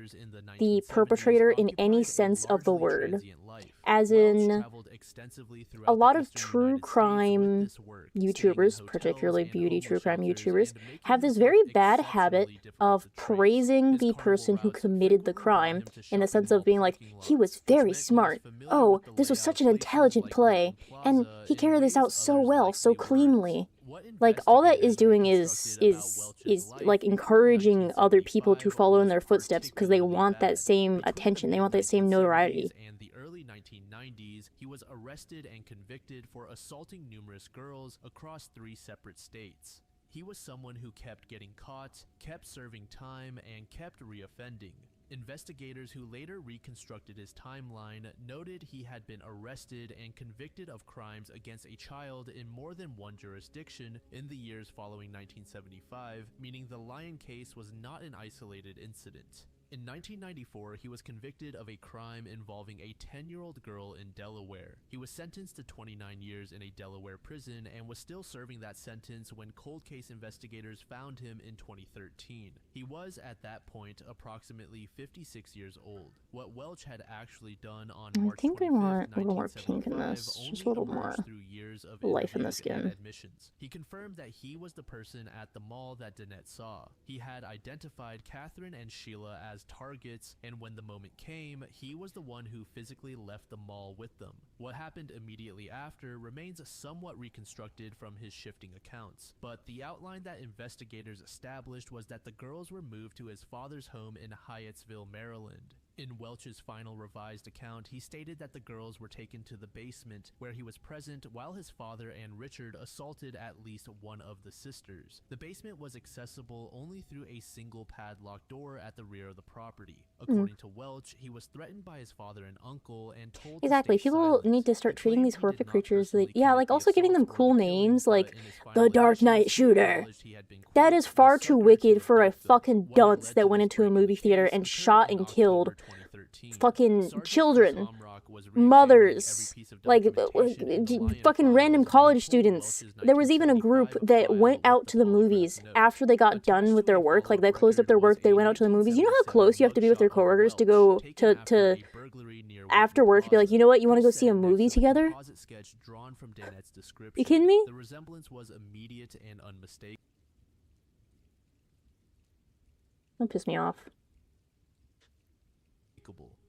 the perpetrator in any sense of the word. As in, a lot of true crime YouTubers, particularly beauty true crime YouTubers, have this very bad habit of praising the person who committed the crime in the sense of being like, he was very smart. Oh, this was such an intelligent play. And he carried this out so well, so cleanly. Like, all that is doing is like encouraging other people to follow in their footsteps because they want that same attention. They want that same notoriety. And the early 1990s, he was arrested and convicted for assaulting numerous girls across 3 separate states. He was someone who kept getting caught, kept serving time, and kept reoffending. Investigators who later reconstructed his timeline noted he had been arrested and convicted of crimes against a child in more than one jurisdiction in the years following 1975, meaning the Lyon case was not an isolated incident. In 1994, he was convicted of a crime involving a 10-year-old girl in Delaware. He was sentenced to 29 years in a Delaware prison and was still serving that sentence when cold case investigators found him in 2013. He was, at that point, approximately 56 years old. What Welch had actually done on March 25th, 1975, we want a little more pink in this. Just a little more through years of life in the skin. Admissions. He confirmed that he was the person at the mall that Danette saw. He had identified Catherine and Sheila as targets, and when the moment came, he was the one who physically left the mall with them. What happened immediately after remains somewhat reconstructed from his shifting accounts, but the outline that investigators established was that the girls were moved to his father's home in Hyattsville, Maryland. In Welch's final revised account, he stated that the girls were taken to the basement, where he was present while his father and Richard assaulted at least one of the sisters. The basement was accessible only through a single padlocked door at the rear of the property. According to Welch, he was threatened by his father and uncle and told exactly. People need to start treating these horrific creatures like, yeah, like also giving them cool names like the Dark Knight Shooter. That is far too wicked for a fucking dunce that went into a movie theater and shot and killed fucking children, mothers, like fucking random college students. There was even a group that went out to the movies after they got done with their work. Like, they closed up their work, they went out to the movies. You know how close you have to be with your coworkers to go to after work and be like, you know what, you want to go see a movie together? You kidding me? The resemblance was immediate and unmistakable. Don't piss me off.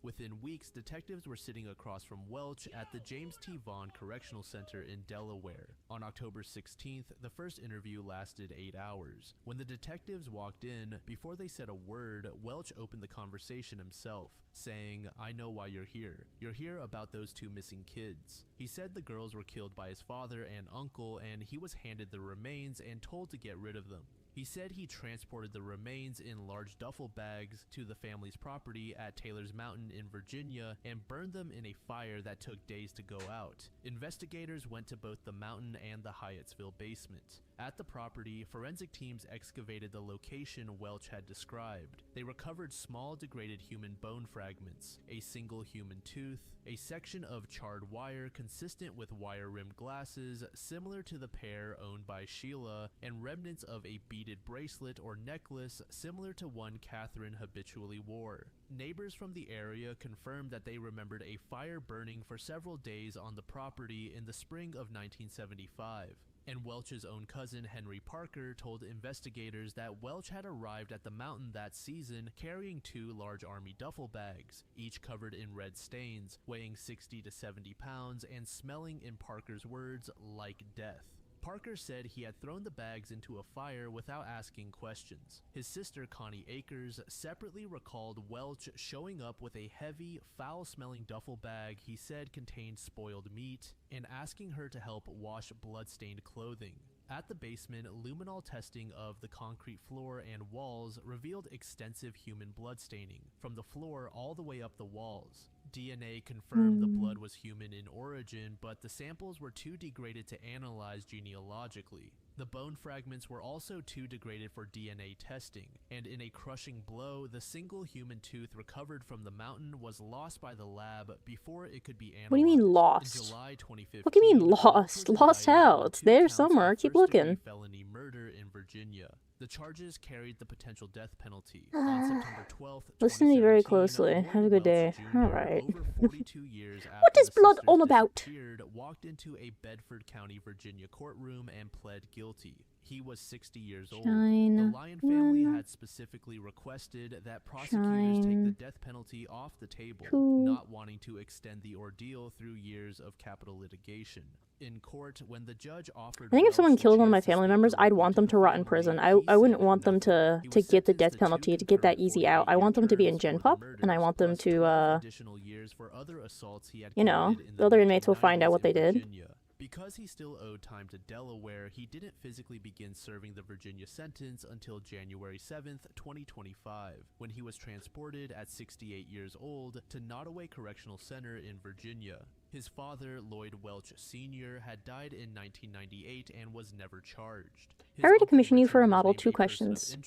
Within weeks, detectives were sitting across from Welch at the James T. Vaughn Correctional Center in Delaware. On October 16th, the first interview lasted 8 hours. When the detectives walked in, before they said a word, Welch opened the conversation himself, saying, "I know why you're here. You're here about those 2 missing kids." He said the girls were killed by his father and uncle, and he was handed the remains and told to get rid of them. He said he transported the remains in large duffel bags to the family's property at Taylor's Mountain in Virginia and burned them in a fire that took days to go out. Investigators went to both the mountain and the Hyattsville basement. At the property, forensic teams excavated the location Welch had described. They recovered small degraded human bone fragments, a single human tooth, a section of charred wire consistent with wire-rimmed glasses similar to the pair owned by Sheila, and remnants of a beaded bracelet or necklace similar to one Catherine habitually wore. Neighbors from the area confirmed that they remembered a fire burning for several days on the property in the spring of 1975. And Welch's own cousin Henry Parker told investigators that Welch had arrived at the mountain that season carrying 2 large army duffel bags, each covered in red stains, weighing 60 to 70 pounds and smelling, in Parker's words, like death. Parker said he had thrown the bags into a fire without asking questions. His sister Connie Akers separately recalled Welch showing up with a heavy, foul-smelling duffel bag he said contained spoiled meat and asking her to help wash blood-stained clothing. At the basement, luminol testing of the concrete floor and walls revealed extensive human blood staining, from the floor all the way up the walls. DNA confirmed the blood was human in origin, but the samples were too degraded to analyze genealogically. The bone fragments were also too degraded for DNA testing, and in a crushing blow, the single human tooth recovered from the mountain was lost by the lab before it could be analyzed. What do you mean lost? In July 2015, what do you mean lost? Lost how? It's there somewhere. Keep looking. Felony murder in Virginia. The charges carried the potential death penalty. On September 12th, Listen to me very 2017, closely. Have a good day. Jr., Alright. over 42 years What after is the blood sisters all about? disappeared, walked into a Bedford County, Virginia courtroom and pled guilty. He was 60 years old. The Lyon family had specifically requested that prosecutors take the death penalty off the table, not wanting to extend the ordeal through years of capital litigation. In court, when the judge offered, I think if someone killed one of my family members, I'd want them to rot in prison. I wouldn't want them to get the death penalty, to get that easy out. I want them to be in Gen Pop, and I want them to, you know, the other inmates will find out what they did. Because he still owed time to Delaware, he didn't physically begin serving the Virginia sentence until January 7th, 2025, when he was transported at 68 years old to Nottoway Correctional Center in Virginia. His father, Lloyd Welch Sr., had died in 1998 and was never charged. I already commissioned you for a model. 2 questions.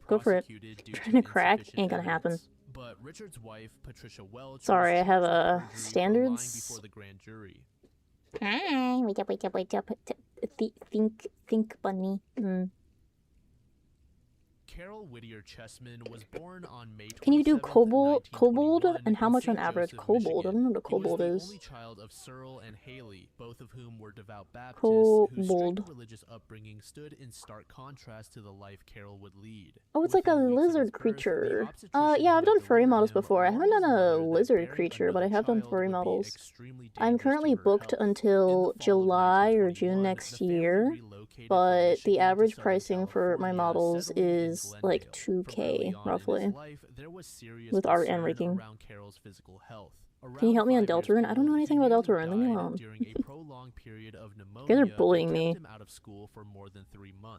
Go for it. Trying to crack ain't gonna happen. But Richard's wife, Patricia Welch, sorry, I have standards. Before the grand jury. Hi, wake up, think, bunny. Carol Whittier Chessman was born on May 27th, Can you do kobold? And how much on St. average Joseph, kobold? I Michigan. don't know what a kobold He was is. the only child of Cyril and Haley, both of whom were devout Baptists, Kobold. whose strict religious upbringing stood in stark contrast to the life Carol would lead. Oh, it's like a lizard creature. Yeah, I've done furry models before. I haven't done a lizard creature, but I have done furry models. I'm currently booked until July or June next year, but the average pricing for my models is like 2K, roughly, with art and rigging. Can you help me on Deltarune? I don't know anything about Deltarune. Leave me alone. You guys are bullying me.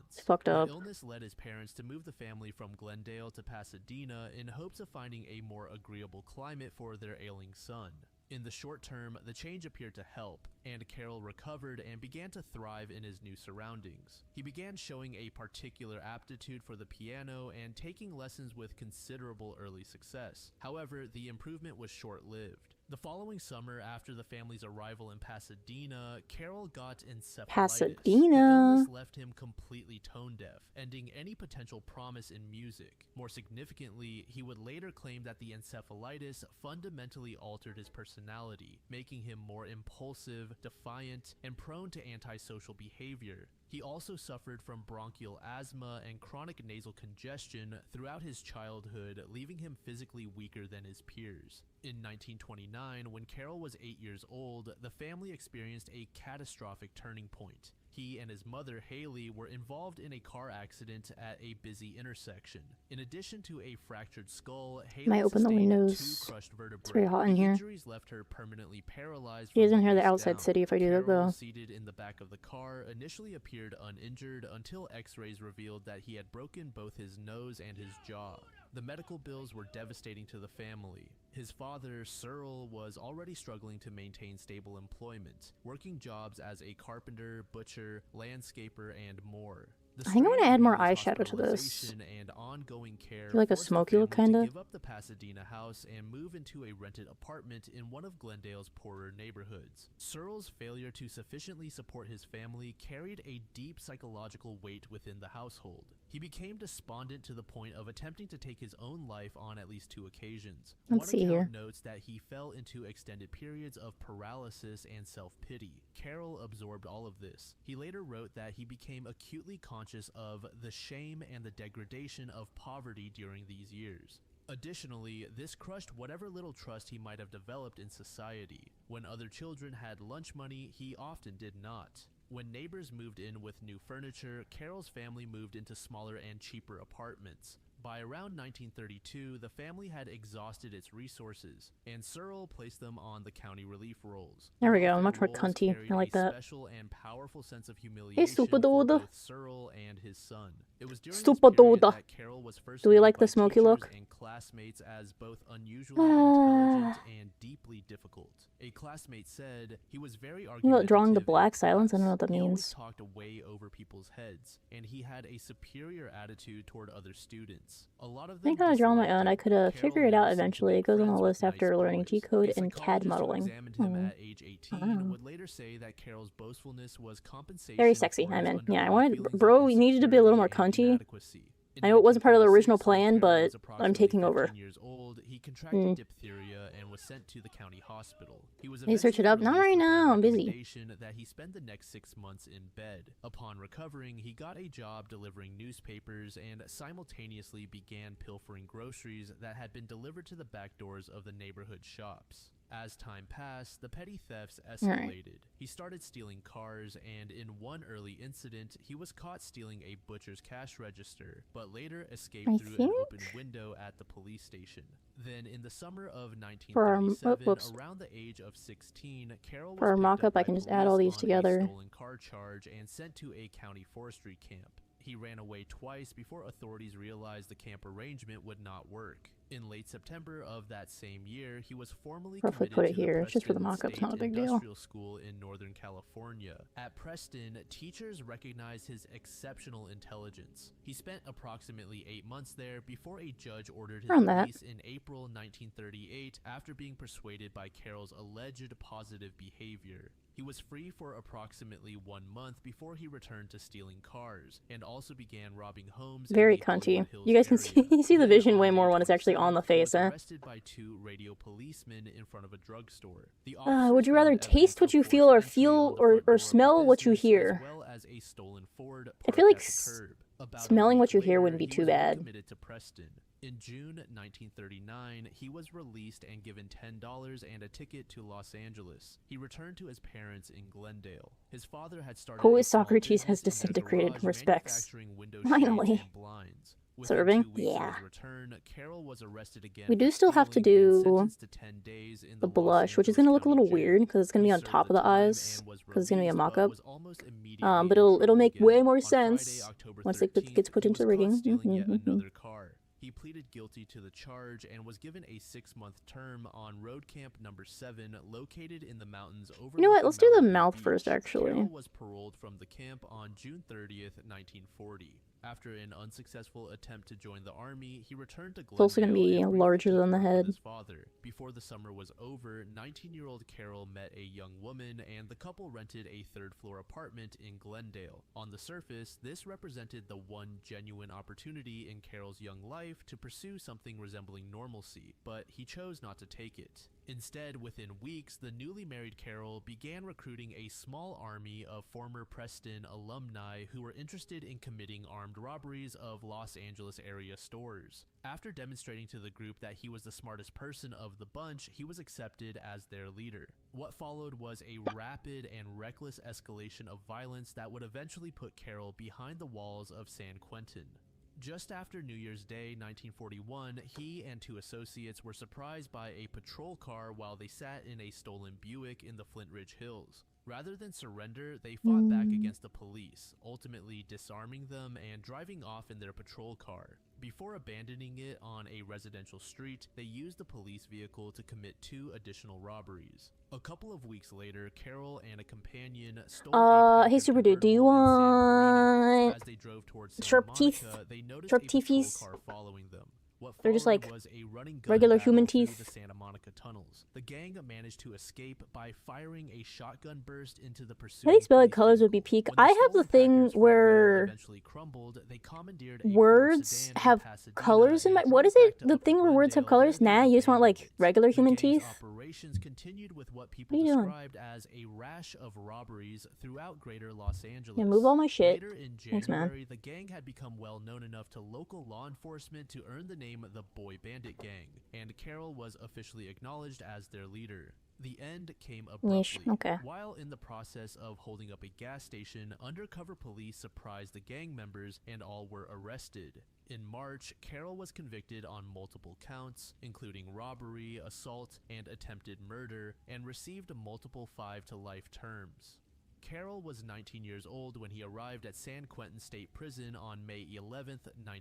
It's fucked up. The illness led his parents to move the family from Glendale to Pasadena in hopes of finding a more agreeable climate for their ailing son. In the short term, the change appeared to help, and Carol recovered and began to thrive in his new surroundings. He began showing a particular aptitude for the piano and taking lessons with considerable early success. However, the improvement was short-lived. The following summer, after the family's arrival in Pasadena, Carol got encephalitis. Pasadena. The illness left him completely tone-deaf, ending any potential promise in music. More significantly, he would later claim that the encephalitis fundamentally altered his personality, making him more impulsive, defiant, and prone to antisocial behavior. He also suffered from bronchial asthma and chronic nasal congestion throughout his childhood, leaving him physically weaker than his peers. In 1929, when Carol was 8 years old, the family experienced a catastrophic turning point. He and his mother, Haley, were involved in a car accident at a busy intersection. In addition to a fractured skull, Haley Might open the sustained windows. 2 crushed vertebrae. It's very hot in here. Injuries left her permanently paralyzed. He doesn't from hear the waist outside down. city if I do that, Carol, though. seated in the back of the car, initially appeared uninjured until x-rays revealed that he had broken both his nose and his jaw. The medical bills were devastating to the family. His father, Cyril, was already struggling to maintain stable employment, working jobs as a carpenter, butcher, landscaper, and more. I think I want to add more eyeshadow to this. And ongoing care Do like a forced the smoky look, family to kinda? give up the Pasadena house and move into a rented apartment in one of Glendale's poorer neighborhoods. Cyril's failure to sufficiently support his family carried a deep psychological weight within the household. He became despondent to the point of attempting to take his own life on at least 2 occasions. Let's see here. Notes that he fell into extended periods of paralysis and self-pity. Carroll absorbed all of this. He later wrote that he became acutely conscious of the shame and the degradation of poverty during these years. Additionally, this crushed whatever little trust he might have developed in society. When other children had lunch money, he often did not. When neighbors moved in with new furniture, Carroll's family moved into smaller and cheaper apartments. By around 1932, the family had exhausted its resources, and Searle placed them on the county relief rolls. There we go, much more cunty. I like that. Special and powerful sense of Hey, humiliation for Stupidoda. both Searle and his son. It was during this period Stupidoda. that Carroll was first Do we known like by the smoky teachers look? and classmates as both unusually intelligent and deeply difficult. A classmate said he was very You know, drawing the argumentative black in silence? I don't know class. what that He always means. talked way over people's heads, and he had a superior attitude toward other students. A lot of I them think I'll draw my disliked own. him. I could Carroll figure it never out seemed to eventually. It make goes on the friends with list after nice learning boys. G-code A and CAD psychologist who modeling. examined him Hmm. at age 18 Wow. would later say that Carroll's boastfulness was compensation Very sexy, for I'm his in. Yeah, I underlying wanted, feelings of bro, we needed to be a little more insecurity and cunty. inadequacy. In I know it wasn't part of the original 1936, when plan, Carroll was but I'm approximately taking over. 15 years old, he contracted diphtheria and was sent to the county hospital. He was Hey, search it eventually up. Not released right with a now, I'm busy. recommendation that he spend the next 6 months in bed. Upon recovering, he got a job delivering newspapers and simultaneously began pilfering groceries that had been delivered to the back doors of the neighborhood shops. As time passed, the petty thefts escalated. He started stealing cars, and in one early incident, he was caught stealing a butcher's cash register, but later escaped I through an think open window at the police station. Then, in the summer of For our 1937, whoops. around the age of 16, Carroll For was our picked mock-up, up by I can just add police all these on together. a stolen car charge and sent to a county forestry camp. He ran away twice before authorities realized the camp arrangement would not work. In late September of that same year, he was formally Roughly committed put it to the here. It's just for the Preston mock-up, it's State not a big deal. Industrial School in Northern California. At Preston, teachers recognized his exceptional intelligence. He spent approximately 8 months there before a judge ordered his Around that. release in April 1938 after being persuaded by Carroll's alleged positive behavior. He was free for approximately 1 month before he returned to stealing cars, and also began robbing homes. Very in the Hollywood cunty. Hills You guys can area. see, see the Then vision on way May more when it's actually on the 27th, face, he was huh? arrested by 2 radio policemen in front of a drugstore. The Would officers you rather found taste what evidence you of feel forced or entry feel on the or front door of the smell what you business, hear? as well as a stolen Ford I feel parked like at the curb. About a smelling week what you hear later, wouldn't be he too was bad. recommitted to Preston. In June 1939, he was released and given $10 and a ticket to Los Angeles. He returned to his parents in Glendale. His father had started Poet a small Socrates has business in their disintegrated. garage Respects. manufacturing window Finally. shades and blinds. Within Serving? 2 weeks of Yeah. his return, Carroll was arrested again. We for do still have to stealing and do sentenced to 10 days in the Los blush, which is Angeles going to look a County little Jail. weird because it's going to He be on served top of the time eyes and was because it's going to be a released, but mock-up. was almost immediately But in it'll trouble make again. way more On sense Friday, October once it 13th, gets put he into was rigging. caught stealing yet another car. He pleaded guilty to the charge and was given a 6-month term on Road Camp Number 7, located in the mountains over. You know what? Let's do the mouth first, actually. Carroll was paroled from the camp on June 30th, 1940. After an unsuccessful attempt to join the army, he returned to Glendale. It's also going to be and briefly larger took than the part with head. his father. Before the summer was over, 19-year-old Carroll met a young woman, and the couple rented a third-floor apartment in Glendale. On the surface, this represented the one genuine opportunity in Carroll's young life to pursue something resembling normalcy, but he chose not to take it. Instead, within weeks, the newly married Carroll began recruiting a small army of former Preston alumni who were interested in committing armed robberies of Los Angeles area stores. After demonstrating to the group that he was the smartest person of the bunch, he was accepted as their leader. What followed was a rapid and reckless escalation of violence that would eventually put Carroll behind the walls of San Quentin. Just after New Year's Day 1941, he and 2 associates were surprised by a patrol car while they sat in a stolen Buick in the Flint Ridge Hills. Rather than surrender, they fought back against the police, ultimately disarming them and driving off in their patrol car. Before abandoning it on a residential street, they used the police vehicle to commit 2 additional robberies. A couple of weeks later, Carroll and a companion stole a hey package Super Dude, do you convertible in San Marino. want As they drove towards Santa sharp Monica, teeth? they noticed Sharp a patrol teethies? car following them. What They're just followed like was a running gun regular battle human through teeth. the Santa Monica tunnels. The gang managed to escape by firing a shotgun burst into the pursuing I think spelling police colors would be vehicle. peak. When the I have stolen the thing Packard's front wheel where eventually crumbled, they commandeered a Ford words sedan in have Pasadena colors in and my. What drove is it? back to The Upper thing where words have Glendale, colors? where they Nah, you just want abandoned like it. regular The human gang's teeth. operations continued with what people What are you doing? described as a rash of robberies throughout greater Los Angeles. Yeah, move all my shit. Later in Thanks, man. January, the gang had become well known enough to local law enforcement to earn the name the Boy Bandit Gang, and Carroll was officially acknowledged as their leader. The end came Niche. abruptly. Okay. While in the process of holding up a gas station, undercover police surprised the gang members and all were arrested. In March, Carroll was convicted on multiple counts, including robbery, assault, and attempted murder, and received multiple 5-to-life terms. Carroll was 19 years old when he arrived at San Quentin State Prison on May 11,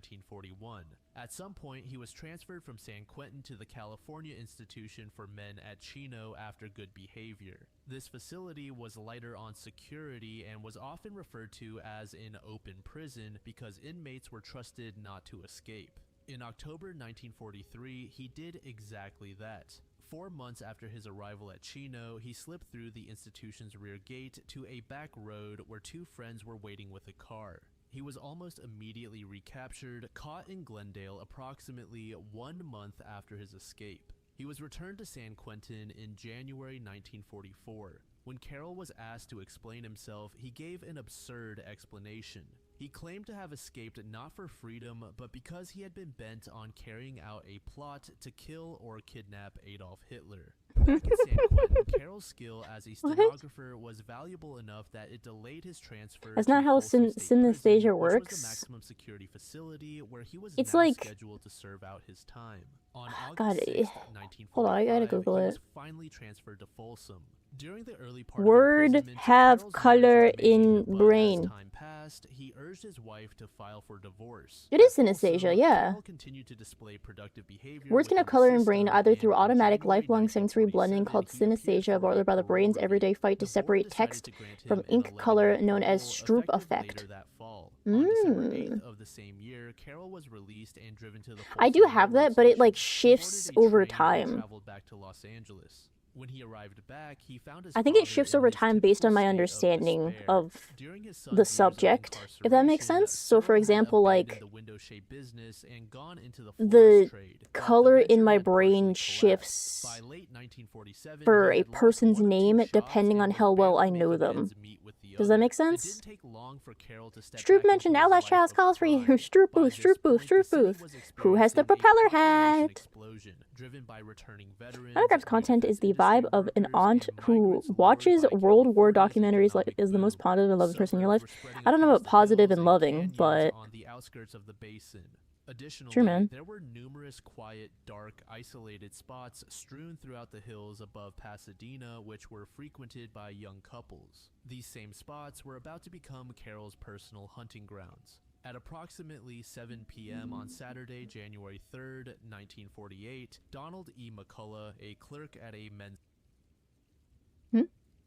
1941. At some point, he was transferred from San Quentin to the California Institution for Men at Chino after good behavior. This facility was lighter on security and was often referred to as an open prison because inmates were trusted not to escape. In October 1943, he did exactly that. 4 months after his arrival at Chino, he slipped through the institution's rear gate to a back road where two friends were waiting with a car. He was almost immediately recaptured, caught in Glendale approximately 1 month after his escape. He was returned to San Quentin in January 1944. When Carroll was asked to explain himself, he gave an absurd explanation. He claimed to have escaped not for freedom, but because he had been bent on carrying out a plot to kill or kidnap Adolf Hitler. Back in San Quentin, Carroll's skill as a stenographer was valuable enough that it delayed his transfer. That's to not how Folsom State synesthesia Prison, which was works. the maximum security facility where he was It's now like- scheduled to serve out his time. On God, August 6, 1945, hold on, I gotta Google he it. was finally transferred to Folsom. During the early part Word of imprisonment, have Carroll's color marriage remained, in but brain. As time passed, he urged his wife to file for divorce. It is At synesthesia, Folsom, yeah. Carroll continued to display productive behavior Words can have within the color in brain system, either and through in automatic January lifelong sensory blending 1947, called he appeared synesthesia, for a or by the brain's parole everyday review. fight to The board separate decided text to grant from him an ink 11-year color known as parole, Stroop effective effect. later that fall. On December 8th Mm. of the same year, Carroll was released and driven to the I do Folsom have railroad that, but it like station. He boarded shifts a over train and time. traveled back to Los Angeles. When he arrived back, he found his I think it father shifts in over his time based on typical my state of understanding despair. of During his son's the years of subject, if that makes incarceration, sense. So, for Searle had example, abandoned like the window shade business and gone into the the florist trade, but the color in venture my had partially brain collapsed. shifts By late 1947, for he a had lost person's one of two name shots depending and on was how well barely I know making them. ends meet with the Does that other. make It sense? didn't take long for Carroll to step Stroop back mentioned into his Outlash life House of calls for you. crime. Stroop By booth, this Stroop booth, point, the Stroop city booth. was Who has the experiencing a propeller population hat? explosion, driven by returning veterans, Autograph's new content defense is the industry vibe of an workers, aunt and who migrants lured watches by World War California's documentaries like economic is the most boom. positive and loving person in your life. Suburbs were spreading I don't know across about the positive hills and loving, canyons but on the outskirts of the basin. Additionally, sure, man. there were numerous quiet, dark, isolated spots strewn throughout the hills above Pasadena which were frequented by young couples. These same spots were about to become Carroll's personal hunting grounds. At approximately 7 p.m. on Saturday, January 3rd, 1948, Donald E. McCullough, a clerk at a men's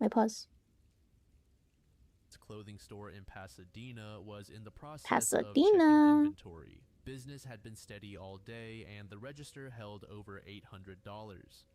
I pause. clothing store in Pasadena, was in the process of Pasadena. checking inventory. Business had been steady all day, and the register held over $800.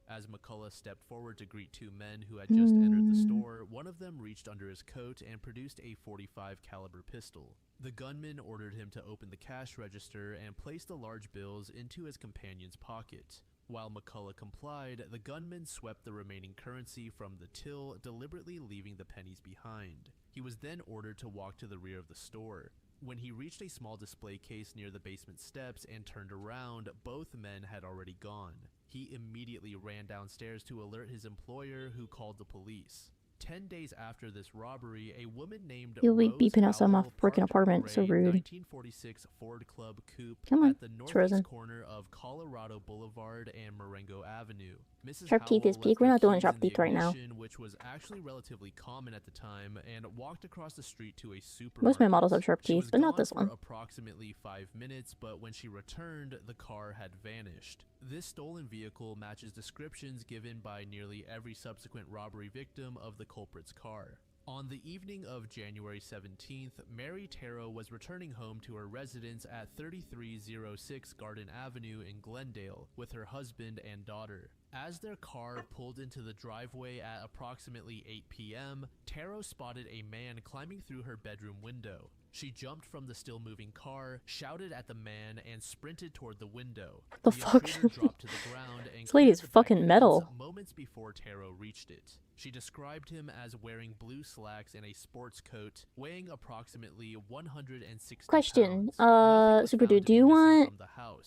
As McCullough stepped forward to greet two men who had just entered the store, one of them reached under his coat and produced a .45 caliber pistol. The gunman ordered him to open the cash register and place the large bills into his companion's pocket. While McCullough complied, the gunman swept the remaining currency from the till, deliberately leaving the pennies behind. He was then ordered to walk to the rear of the store. When he reached a small display case near the basement steps and turned around, both men had already gone. He immediately ran downstairs to alert his employer, who called the police. 10 days after this robbery, a woman named You'll be Rose beeping outside my Howell freaking parked her apartment, so gray rude. 1946 Ford Club Coupe Come on, at the it's northeast frozen. corner of Colorado Boulevard and Marengo Avenue. Mrs. Sharp teeth Howell is peak. left We're her not doing keys sharp in the teeth right now. ignition, which was actually relatively common at the time, and walked across the street to a supermarket. Most of my models have sharp She teeth, was but not gone this for one. approximately 5 minutes, but when she returned, the car had vanished. This stolen vehicle matches descriptions given by nearly every subsequent robbery victim of the culprit's car. On the evening of January 17th, Mary Taro was returning home to her residence at 3306 Garden Avenue in Glendale with her husband and daughter. As their car pulled into the driveway at approximately 8 p.m., Taro spotted a man climbing through her bedroom window. She jumped from the still-moving car, shouted at the man, and sprinted toward the window. The fuck? Dropped to the ground and This lady's fucking metal. Moments before Taro reached it. She described him as wearing blue slacks and a sports coat, weighing approximately 160 Question, pounds. Super Dude, do you want,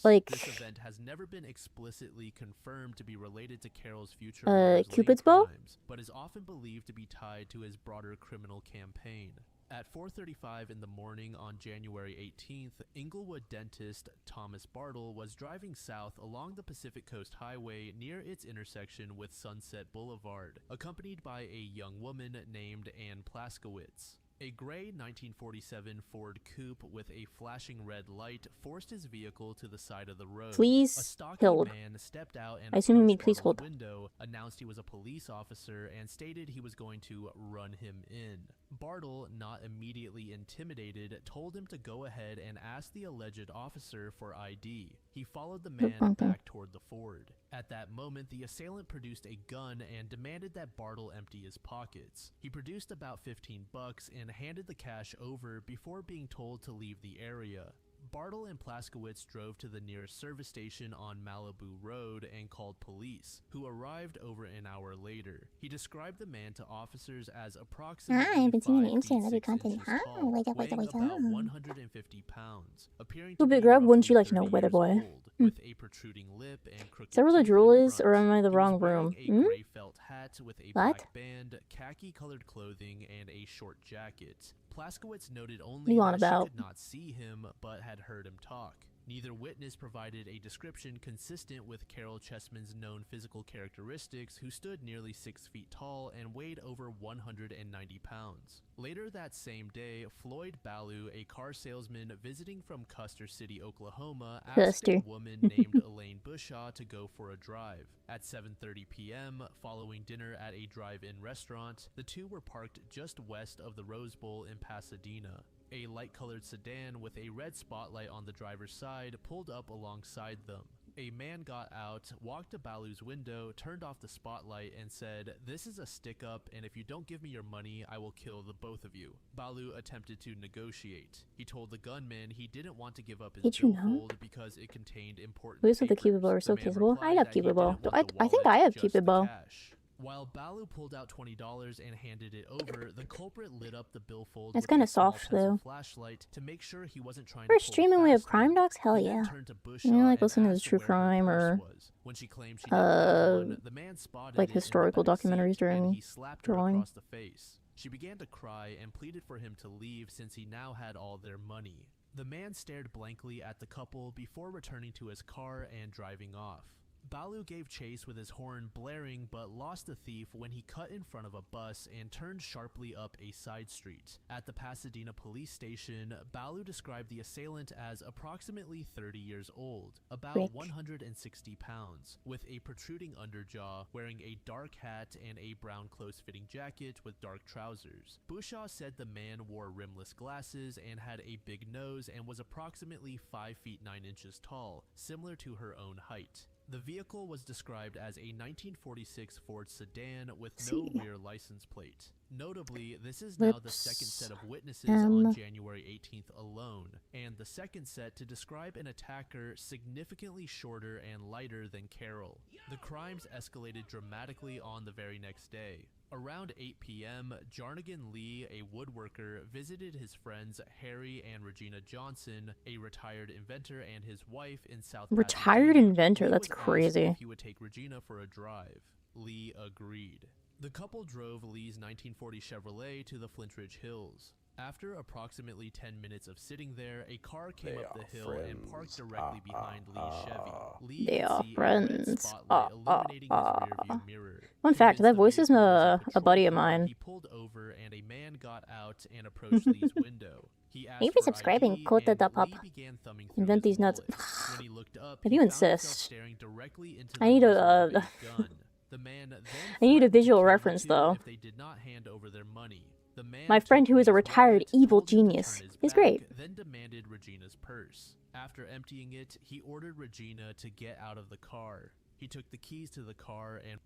like, this event has never been explicitly confirmed to be related to Carol's future Cupid's bow? crimes, but is often believed to be tied to his broader criminal campaign. At 4:35 in the morning on January 18th, Inglewood dentist Thomas Bartle was driving south along the Pacific Coast Highway near its intersection with Sunset Boulevard, accompanied by a young woman named Ann Plaskowitz. A gray 1947 Ford Coupe with a flashing red light forced his vehicle to the side of the road. Please a stocky hold. man stepped out and I assume you mean approached please hold. Bartle's window, announced he was a police officer, and stated he was going to run him in. Bartle, not immediately intimidated, told him to go ahead and ask the alleged officer for ID. He followed the man back toward the Ford. At that moment, the assailant produced a gun and demanded that Bartle empty his pockets. He produced about $15 and handed the cash over before being told to leave the area. Bartle and Plaskowitz drove to the nearest service station on Malibu Road and called police, who arrived over an hour later. He described the man to officers as approximately 5 feet 6 inches tall, weighing about 150 pounds, appearing to be Grub, wouldn't you like to know, roughly weather 30 boy? years old, with a protruding lip and crooked Is that where the teeth drool in is, or front. am I in the He was wrong wearing room? a gray felt hat with a What? black band, khaki-colored clothing, and a short jacket. Plaskowitz noted What only you on that about? she could not see him, but had heard him talk. Neither witness provided a description consistent with Carol Chessman's known physical characteristics, who stood nearly 6 feet tall and weighed over 190 pounds. Later that same day, Floyd Ballou, a car salesman visiting from Custer City, Oklahoma, asked a woman named Elaine Bushaw to go for a drive. At 7:30 p.m., following dinner at a drive-in restaurant, the two were parked just west of the Rose Bowl in Pasadena. A light-colored sedan with a red spotlight on the driver's side pulled up alongside them. A man got out, walked to Ballou's window, turned off the spotlight, and said, "This is a stick-up, and if you don't give me your money, I will kill the both of you." Ballou attempted to negotiate. He told the gunman he didn't want to give up his billfold because it contained important Who's with the papers. Cupid bow are so The man kissable? I replied have that he Cupid bow. didn't want the I think wallet, I have just Cupid the bow. cash. While Ballou pulled out $20 and handed it over, the culprit lit up the billfold That's with kinda a small soft, pencil though. flashlight to make sure he wasn't trying For a to pull streaming way of fast crime enough. docs? Hell He then yeah. turned to Bushaw You know, like and listening to asked true where her crime purse or was. When she claimed she didn't have one, the man spotted like it in the historical back seat, documentaries and during he slapped her drawing. across the face. She began to cry and pleaded for him to leave since he now had all their money. The man stared blankly at the couple before returning to his car and driving off. Ballou gave chase with his horn blaring but lost the thief when he cut in front of a bus and turned sharply up a side street. At the Pasadena police station, Ballou described the assailant as approximately 30 years old, about 160 pounds, with a protruding underjaw, wearing a dark hat and a brown close-fitting jacket with dark trousers. Bushaw said the man wore rimless glasses and had a big nose and was approximately 5 feet 9 inches tall, similar to her own height. The vehicle was described as a 1946 Ford sedan with no rear license plate. Notably, this is now the second set of witnesses on January 18th alone, and the second set to describe an attacker significantly shorter and lighter than Carol. The crimes escalated dramatically on the very next day. Around 8 p.m., Jarnigan Lee, a woodworker, visited his friends Harry and Regina Johnson, a retired inventor, and his wife in South Retired Pasadena. inventor? Lee That's was asked crazy. if he would take Regina for a drive. Lee agreed. The couple drove Lee's 1940 Chevrolet to the Flintridge Hills. After approximately 10 minutes of sitting there, a car came up the hill and parked directly behind Lee's Chevy. Lee They could are see a red friends. spotlight illuminating his rearview mirror. Fun fact, that Convinced the voice is vehicle was a buddy of patrol car, mine. He pulled over and a man got out and approached Lee's window. He asked Thank you for for subscribing. ID, Quote that and up. Lee began thumbing through Invent his these nuts. wallet. When he looked up, If he you found himself insist. staring directly into I the need muzzle of a gun. The man then I need a threatened to visual kill the reference, two though. if they did not hand over their money. The man My friend took who is a Lee's retired wallet, evil told him to turn genius. his He's back, great. Then demanded Regina's purse. After emptying it, he ordered Regina to get out of the car. He took the keys to the car and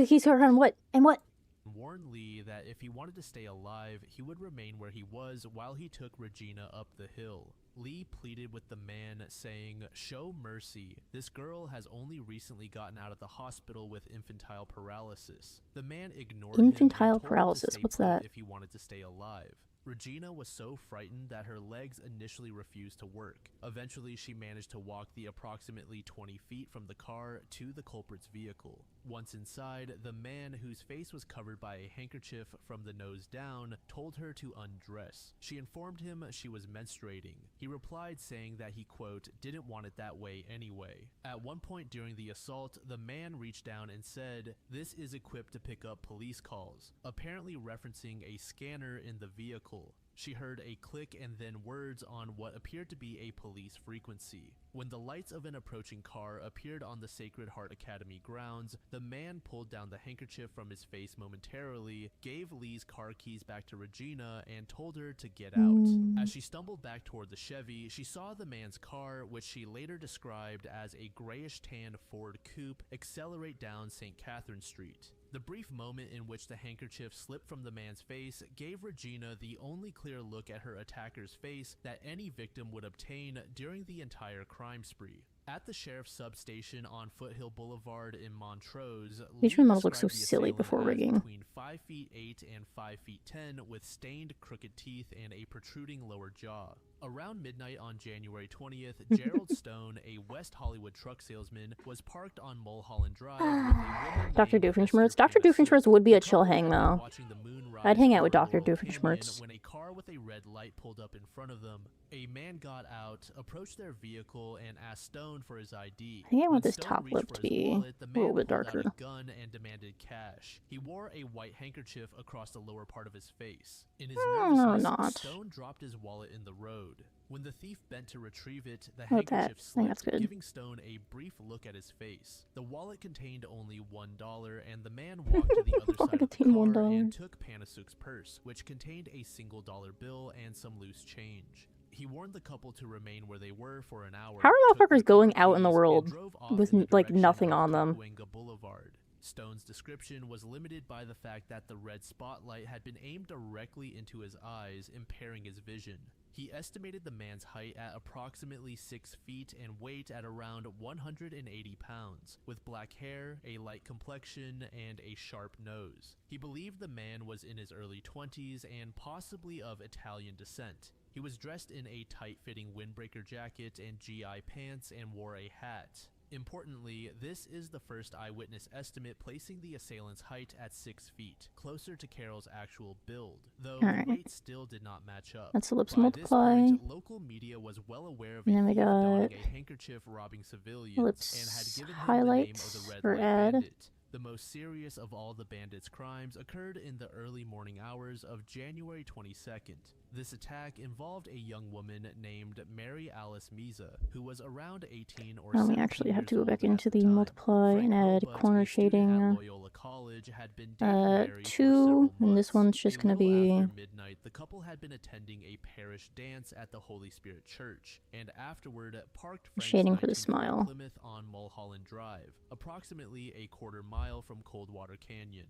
He's on what? And what? warned Lee that if he wanted to stay alive, he would remain where he was while he took Regina up the hill. Lee pleaded with the man, saying, "Show mercy. This girl has only recently gotten out of the hospital with infantile paralysis." The man ignored him and Infantile told him to paralysis, stay what's put that? if he wanted to stay alive. Regina was so frightened that her legs initially refused to work. Eventually, she managed to walk the approximately 20 feet from the car to the culprit's vehicle. Once inside, the man, whose face was covered by a handkerchief from the nose down, told her to undress. She informed him she was menstruating. He replied saying that he, quote, "didn't want it that way anyway." At one point during the assault, the man reached down and said, "This is equipped to pick up police calls," apparently referencing a scanner in the vehicle. She heard a click and then words on what appeared to be a police frequency. When the lights of an approaching car appeared on the Sacred Heart Academy grounds, the man pulled down the handkerchief from his face momentarily, gave Lee's car keys back to Regina, and told her to get out. As she stumbled back toward the Chevy, she saw the man's car, which she later described as a grayish-tan Ford coupe, accelerate down St. Catherine Street. The brief moment in which the handkerchief slipped from the man's face gave Regina the only clear look at her attacker's face that any victim would obtain during the entire crime spree. At the sheriff's substation on Foothill Boulevard in Montrose, Lee Each one looks so described the silly assailant before as rigging. between 5 feet 8 and 5 feet 10 with stained crooked teeth and a protruding lower jaw. Around midnight on January 20th, Gerald Stone, a West Hollywood truck salesman, was parked on Mulholland Drive with a woman Dr. named Doofenshmirtz. Esther Dr. Penisu. Doofenshmirtz would be a The chill couple hang, had been though. watching the moon rise I'd hang out over with Dr. Laurel Doofenshmirtz. Canyon when a car with a red light pulled up in front of them. A man got out, approached their vehicle, and asked Stone for his ID. I think I want When this Stone top reached lip for to his be wallet, the a little man bit pulled out darker. a gun and demanded cash. He wore a white handkerchief across the lower part of his face. In his nervousness, not. Stone dropped his wallet in the road. When the thief bent to retrieve it, the that. handkerchief I think slipped, that's good. giving Stone a brief look at his face. The wallet contained only $1, and the man walked to the other side of the contained car $1. and took Panasuk's purse, which contained a single dollar bill and some loose change. He warned the couple to remain where they were for an hour. How are took their motherfuckers going car out in the keys, world and drove off with, in the like, direction nothing of on them? Cahuenga Boulevard. Stone's description was limited by the fact that the red spotlight had been aimed directly into his eyes, impairing his vision. He estimated the man's height at approximately 6 feet and weight at around 180 pounds, with black hair, a light complexion, and a sharp nose. He believed the man was in his early 20s and possibly of Italian descent. He was dressed in a tight-fitting windbreaker jacket and GI pants and wore a hat. Importantly, this is the first eyewitness estimate placing the assailant's height at 6 feet, closer to Carol's actual build, though Alright. the weight still did not match up. Let's ellipse By multiply. this point, local media was well aware of a And then we thief donning got a handkerchief robbing civilians ellipse and had given him highlights the name of the Red for Light ad. Bandit. The most serious of all the bandits' crimes occurred in the early morning hours of January 22nd. This attack involved a young woman named Mary Alice Meza, who was around 18 or 17 We actually have to go years back old into at the time. multiply Frank and add Robut, corner a student shading. at Loyola College, had been dating Mary for 2, several and this months. one's just A gonna little be after midnight, the couple had been attending a parish dance at the Holy Spirit Church, and afterward parked Frank's shading for the 1940 smile. Plymouth on Mulholland Drive, approximately a quarter mile from Coldwater Canyon.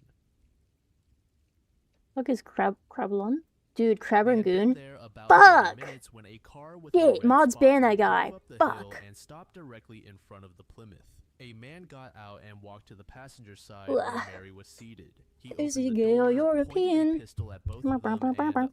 Fuck is Crablon? Dude, Crab They had been Rangoon? there about Fuck! 30 minutes when a car with a Shit, red mods banned that spotlight guy. drove up the hill Fuck. and stopped directly in front of the Plymouth. A man got out and walked to the passenger side Ugh. where Mary was seated. He Is opened he the gay or door, European? pointed a pistol at both of them, and, like always, demanded money.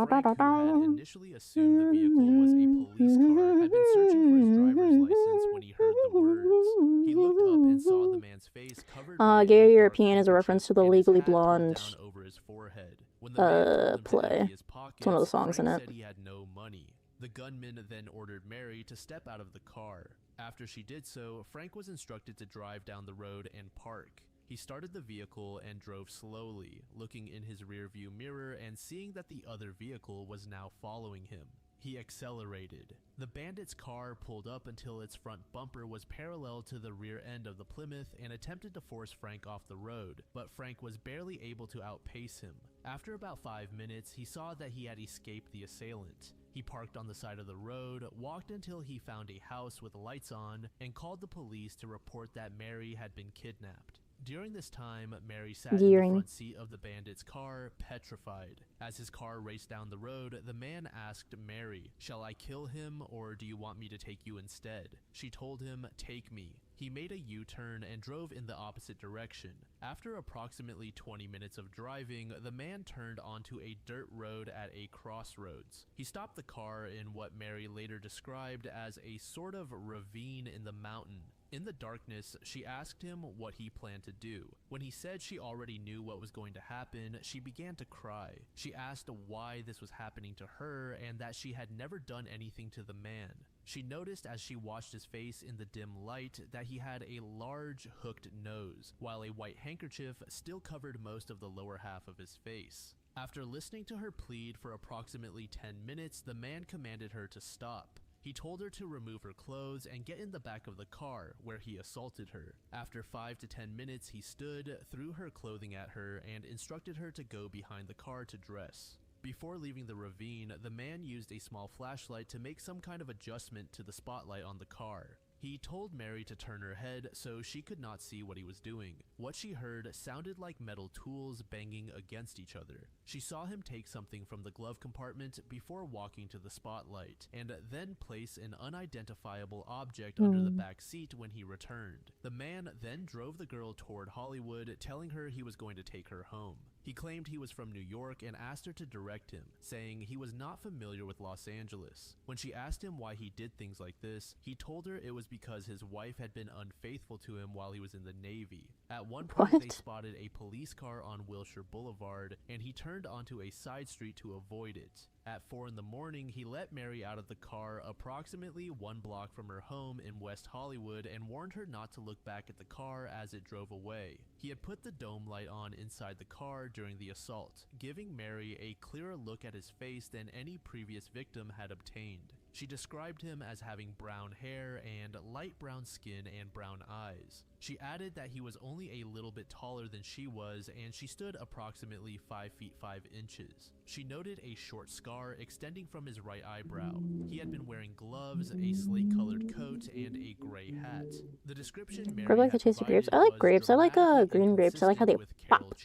Frank, who had initially assumed the vehicle was a police car, had been searching for his driver's license when he heard the words. He looked up and saw the man's face covered by Gay a dark European is a reference to the handkerchief and his Legally hat pulled Blonde, down over his forehead. When the man told him to play. empty his pockets, It's one of the songs in Frank it. said he had no money. The gunman then ordered Mary to step out of the car. After she did so, Frank was instructed to drive down the road and park. He started the vehicle and drove slowly, looking in his rearview mirror and seeing that the other vehicle was now following him. He accelerated. The bandit's car pulled up until its front bumper was parallel to the rear end of the Plymouth and attempted to force Frank off the road, but Frank was barely able to outpace him. After about 5 minutes, he saw that he had escaped the assailant. He parked on the side of the road, walked until he found a house with lights on, and called the police to report that Mary had been kidnapped. During this time, Mary sat in the front seat of the bandit's car, petrified. As his car raced down the road, the man asked Mary, "Shall I kill him, or do you want me to take you instead?" She told him, "Take me." He made a U-turn and drove in the opposite direction. After approximately 20 minutes of driving, the man turned onto a dirt road at a crossroads. He stopped the car in what Mary later described as a sort of ravine in the mountain. In the darkness, she asked him what he planned to do. When he said she already knew what was going to happen, she began to cry. She asked why this was happening to her and that she had never done anything to the man. She noticed as she watched his face in the dim light that he had a large hooked nose, while a white handkerchief still covered most of the lower half of his face. After listening to her plead for approximately 10 minutes, the man commanded her to stop. He told her to remove her clothes and get in the back of the car, where he assaulted her. After 5 to 10 minutes, he stood, threw her clothing at her, and instructed her to go behind the car to dress. Before leaving the ravine, the man used a small flashlight to make some kind of adjustment to the spotlight on the car. He told Mary to turn her head so she could not see what he was doing. What she heard sounded like metal tools banging against each other. She saw him take something from the glove compartment before walking to the spotlight, and then place an unidentifiable object under the back seat when he returned. The man then drove the girl toward Hollywood, telling her he was going to take her home. He claimed he was from New York and asked her to direct him, saying he was not familiar with Los Angeles. When she asked him why he did things like this, he told her it was because his wife had been unfaithful to him while he was in the Navy. At one point, they spotted a police car on Wilshire Boulevard, and he turned onto a side street to avoid it. At 4 in the morning, he let Mary out of the car approximately 1 block from her home in West Hollywood and warned her not to look back at the car as it drove away. He had put the dome light on inside the car during the assault, giving Mary a clearer look at his face than any previous victim had obtained. She described him as having brown hair and light brown skin and brown eyes. She added that he was only a little bit taller than she was, and she stood approximately 5 feet 5 inches. She noted a short scar extending from his right eyebrow. He had been wearing gloves, a slate-colored coat, and a gray hat. The description Mary like the taste of grapes. I like grapes. I like green grapes. I like how they pop.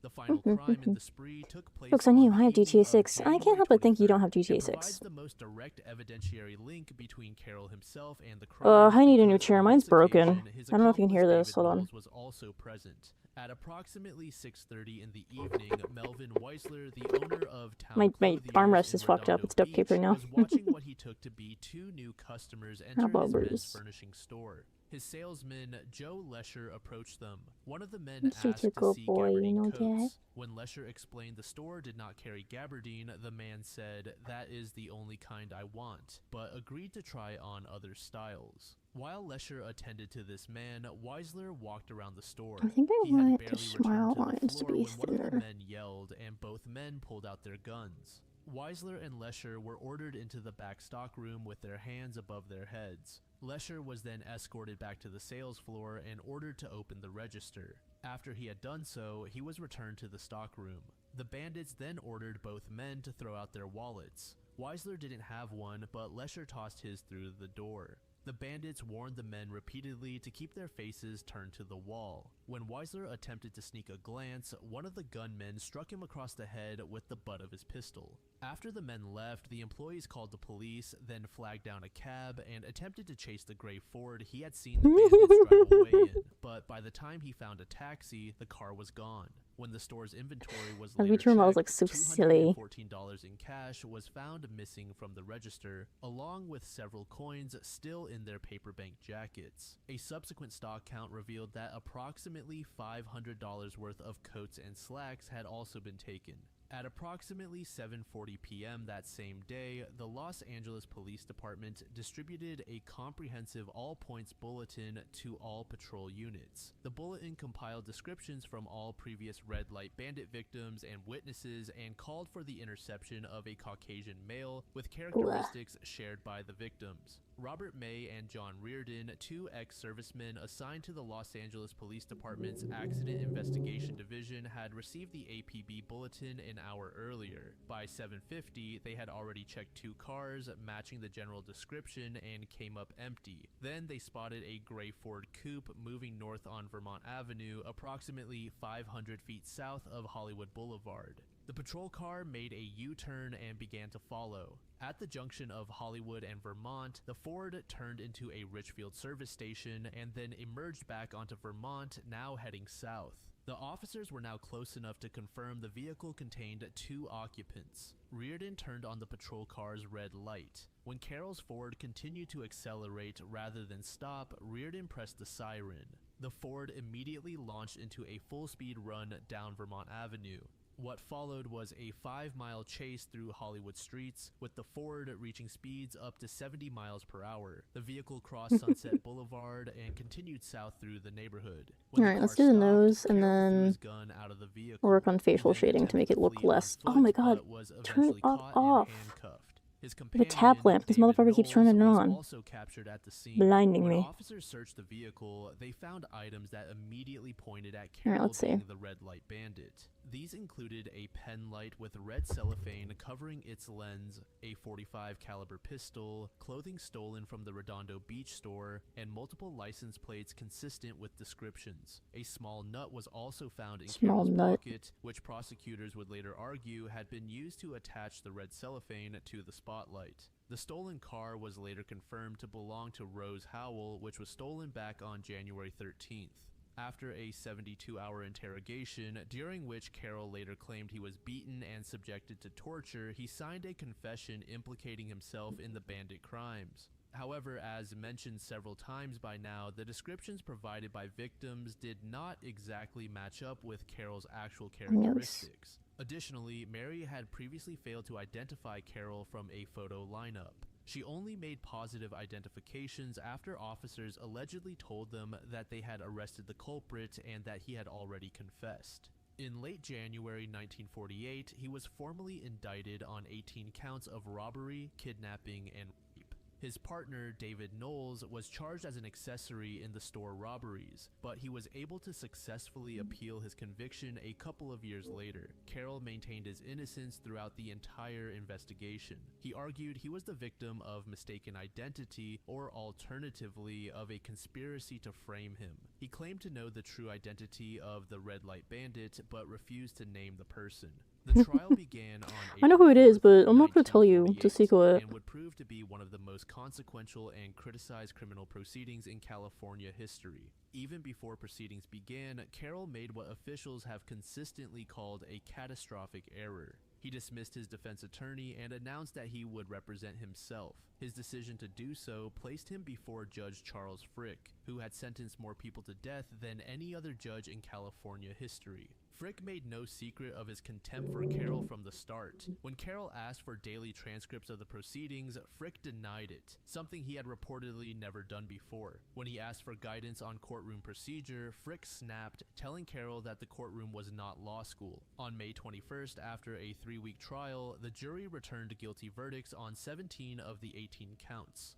The final crime in the spree took place. Folks, I knew I have GTA 6. I can't help but think you don't have GTA 6. The most direct evidentiary link between Carroll himself and the crime. I need a new chair. Mine's broken. I don't know if you can hear this. Hold on. Was also present. At approximately 6:30 in the evening, Melvin Weisler, the owner of Town My Clothiers armrest in is fucked up. Redondo It's duct tape right now. was watching what he took to be 2 new customers enter his men's furnishing store. His salesman, Joe Lesher, approached them. One of the men asked to see gabardine coats. When Lesher explained the store did not carry gabardine, the man said, "That is the only kind I want," but agreed to try on other styles. While Lesher attended to this man, Weisler walked around the store. I think I He had want barely the smile returned to the lines to floor be when one of the thinner. men yelled, and both men pulled out their guns. Weisler and Lesher were ordered into the back stock room with their hands above their heads. Lesher was then escorted back to the sales floor and ordered to open the register. After he had done so, he was returned to the stock room. The bandits then ordered both men to throw out their wallets. Weisler didn't have one, but Lesher tossed his through the door. The bandits warned the men repeatedly to keep their faces turned to the wall. When Weisler attempted to sneak a glance, one of the gunmen struck him across the head with the butt of his pistol. After the men left, the employees called the police, then flagged down a cab and attempted to chase the gray Ford he had seen the bandits drive away in. But by the time he found a taxi, the car was gone. When the store's inventory was later checked, like so silly. $214 in cash was found missing from the register, along with several coins still in their paper bank jackets. A subsequent stock count revealed that approximately $500 worth of coats and slacks had also been taken. At approximately 7:40 p.m. that same day, the Los Angeles Police Department distributed a comprehensive all-points bulletin to all patrol units. The bulletin compiled descriptions from all previous red light bandit victims and witnesses and called for the interception of a Caucasian male with characteristics shared by the victims. Robert May and John Reardon, two ex-servicemen assigned to the Los Angeles Police Department's Accident Investigation Division, had received the APB bulletin an hour earlier. By 7:50, they had already checked 2 cars matching the general description and came up empty. Then they spotted a gray Ford coupe moving north on Vermont Avenue, approximately 500 feet south of Hollywood Boulevard. The patrol car made a U-turn and began to follow. At the junction of Hollywood and Vermont, the Ford turned into a Richfield service station and then emerged back onto Vermont, now heading south. The officers were now close enough to confirm the vehicle contained 2 occupants. Reardon turned on the patrol car's red light. When Carroll's Ford continued to accelerate rather than stop, Reardon pressed the siren. The Ford immediately launched into a full-speed run down Vermont Avenue. What followed was a 5-mile chase through Hollywood streets, with the Ford reaching speeds up to 70 miles per hour. The vehicle crossed Sunset Boulevard and continued south through the neighborhood. Alright, let's do the nose and then work on facial shading to make it look less. Oh my god, turn it off. The tap lamp, this motherfucker keeps turning it on. Blinding me. When officers searched the vehicle, they found items that immediately pointed at Carroll being the red light bandit. These included a pen light with red cellophane covering its lens, a .45 caliber pistol, clothing stolen from the Redondo Beach store, and multiple license plates consistent with descriptions. A small nut was also found in Carroll's pocket, which prosecutors would later argue had been used to attach the red cellophane to the spotlight. The stolen car was later confirmed to belong to Rose Howell, which was stolen back on January 13th. After a 72-hour interrogation, during which Carroll later claimed he was beaten and subjected to torture, he signed a confession implicating himself in the bandit crimes. However, as mentioned several times by now, the descriptions provided by victims did not exactly match up with Carroll's actual characteristics. Additionally, Mary had previously failed to identify Carroll from a photo lineup. She only made positive identifications after officers allegedly told them that they had arrested the culprit and that he had already confessed. In late January 1948, he was formally indicted on 18 counts of robbery, kidnapping, and rape. His partner, David Knowles, was charged as an accessory in the store robberies, but he was able to successfully appeal his conviction a couple of years later. Carroll maintained his innocence throughout the entire investigation. He argued he was the victim of mistaken identity, or alternatively, of a conspiracy to frame him. He claimed to know the true identity of the Red Light Bandit, but refused to name the person. The trial began on I know who it is, but I'm not going to tell you to secret it. And would prove to be one of the most consequential and criticized criminal proceedings in California history. Even before proceedings began, Carroll made what officials have consistently called a catastrophic error. He dismissed his defense attorney and announced that he would represent himself. His decision to do so placed him before Judge Charles Frick, who had sentenced more people to death than any other judge in California history. Frick made no secret of his contempt for Carroll from the start. When Carroll asked for daily transcripts of the proceedings, Frick denied it, something he had reportedly never done before. When he asked for guidance on courtroom procedure, Frick snapped, telling Carroll that the courtroom was not law school. On May 21st, after a 3-week trial, the jury returned guilty verdicts on 17 of the 18 counts.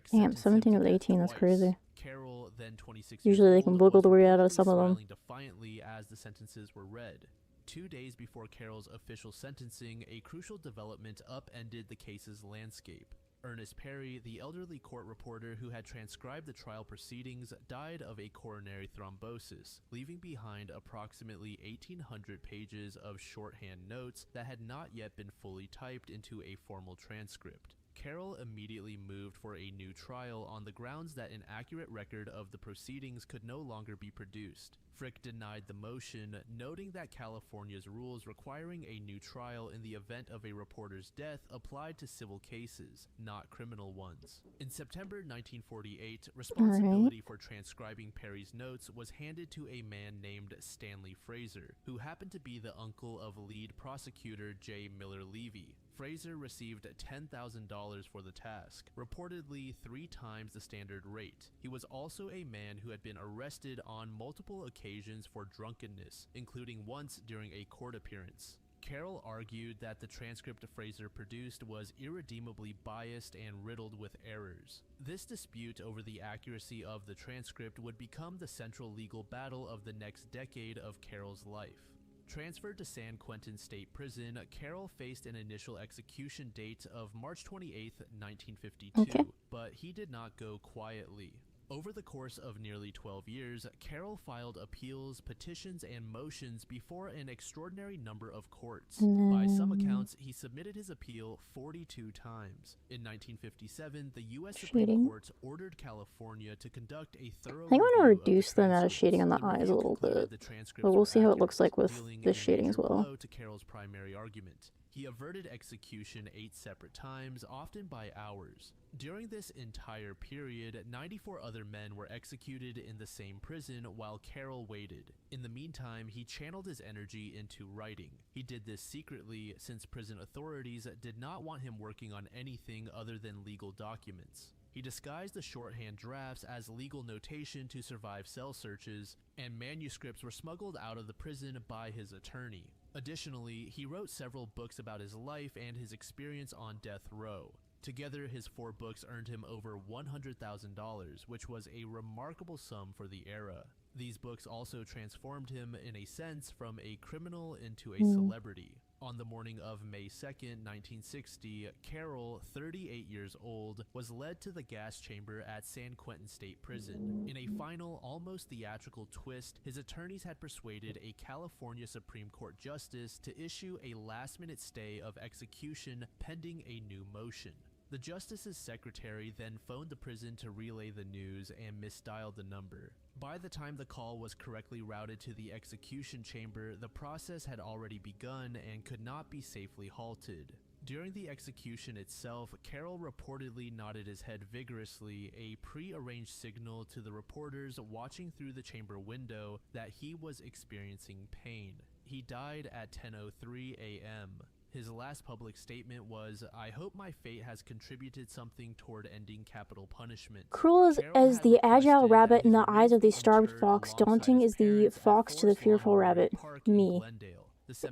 Damn, 17 of the 18, that's crazy. Carroll, then 26 Usually they can wiggle the way out of some of them. Defiantly as the sentences were read. 2 days before Carroll's official sentencing, a crucial development upended the case's landscape. Ernest Perry, the elderly court reporter who had transcribed the trial proceedings, died of a coronary thrombosis, leaving behind approximately 1,800 pages of shorthand notes that had not yet been fully typed into a formal transcript. Carroll immediately moved for a new trial on the grounds that an accurate record of the proceedings could no longer be produced. Frick denied the motion, noting that California's rules requiring a new trial in the event of a reporter's death applied to civil cases, not criminal ones. In September 1948, responsibility for transcribing Perry's notes was handed to a man named Stanley Fraser, who happened to be the uncle of lead prosecutor J. Miller Levy. Fraser received $10,000 for the task, reportedly 3 times the standard rate. He was also a man who had been arrested on multiple occasions for drunkenness, including once during a court appearance. Carroll argued that the transcript Fraser produced was irredeemably biased and riddled with errors. This dispute over the accuracy of the transcript would become the central legal battle of the next decade of Carroll's life. Transferred to San Quentin State Prison, Carroll faced an initial execution date of March 28, 1952, but he did not go quietly. Over the course of nearly 12 years, Carroll filed appeals, petitions, and motions before an extraordinary number of courts. By some accounts, he submitted his appeal 42 times. In 1957, the U.S. Supreme Court ordered California to conduct a thorough I think I'm review going to of the reduce the amount of transcripts. shading on the The eyes a review little concluded bit, the transcripts but we'll were see how it accurate, looks like with dealing this a shading as major well. blow to Carroll's primary argument. He averted execution 8 separate times, often by hours. During this entire period, 94 other men were executed in the same prison while Carroll waited. In the meantime, he channeled his energy into writing. He did this secretly since prison authorities did not want him working on anything other than legal documents. He disguised the shorthand drafts as legal notation to survive cell searches, and manuscripts were smuggled out of the prison by his attorney. Additionally, he wrote several books about his life and his experience on death row. Together, his 4 books earned him over $100,000, which was a remarkable sum for the era. These books also transformed him, in a sense, from a criminal into a celebrity. On the morning of May 2nd, 1960, Carroll, 38 years old, was led to the gas chamber at San Quentin State Prison. In a final, almost theatrical twist, his attorneys had persuaded a California Supreme Court justice to issue a last-minute stay of execution pending a new motion. The justice's secretary then phoned the prison to relay the news and misdialed the number. By the time the call was correctly routed to the execution chamber, the process had already begun and could not be safely halted. During the execution itself, Carroll reportedly nodded his head vigorously, a pre-arranged signal to the reporters watching through the chamber window that he was experiencing pain. He died at 10:03 a.m. His last public statement was, "I hope my fate has contributed something toward ending capital punishment." Cruel as the agile rabbit in the eyes of the starved fox, daunting is the fox to the fearful rabbit. Me.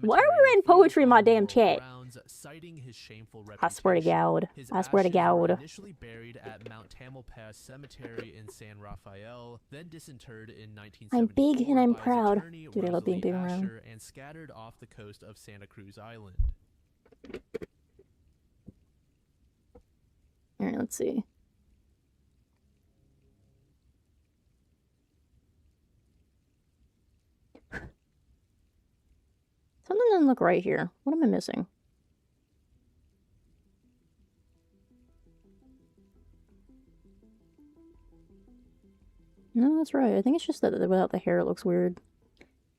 Why are we writing poetry in my damn chat? I swear to God. I swear to God. Initially buried at Mount Tamalpais Cemetery in San Rafael, then disinterred in 1974. I'm big and I'm by his proud. attorney, Dude, I love being big Rosalie around. Asher, and scattered off the coast of Santa Cruz Island. Alright, let's see. Something doesn't look right here. What am I missing? No, that's right. I think it's just that without the hair it looks weird.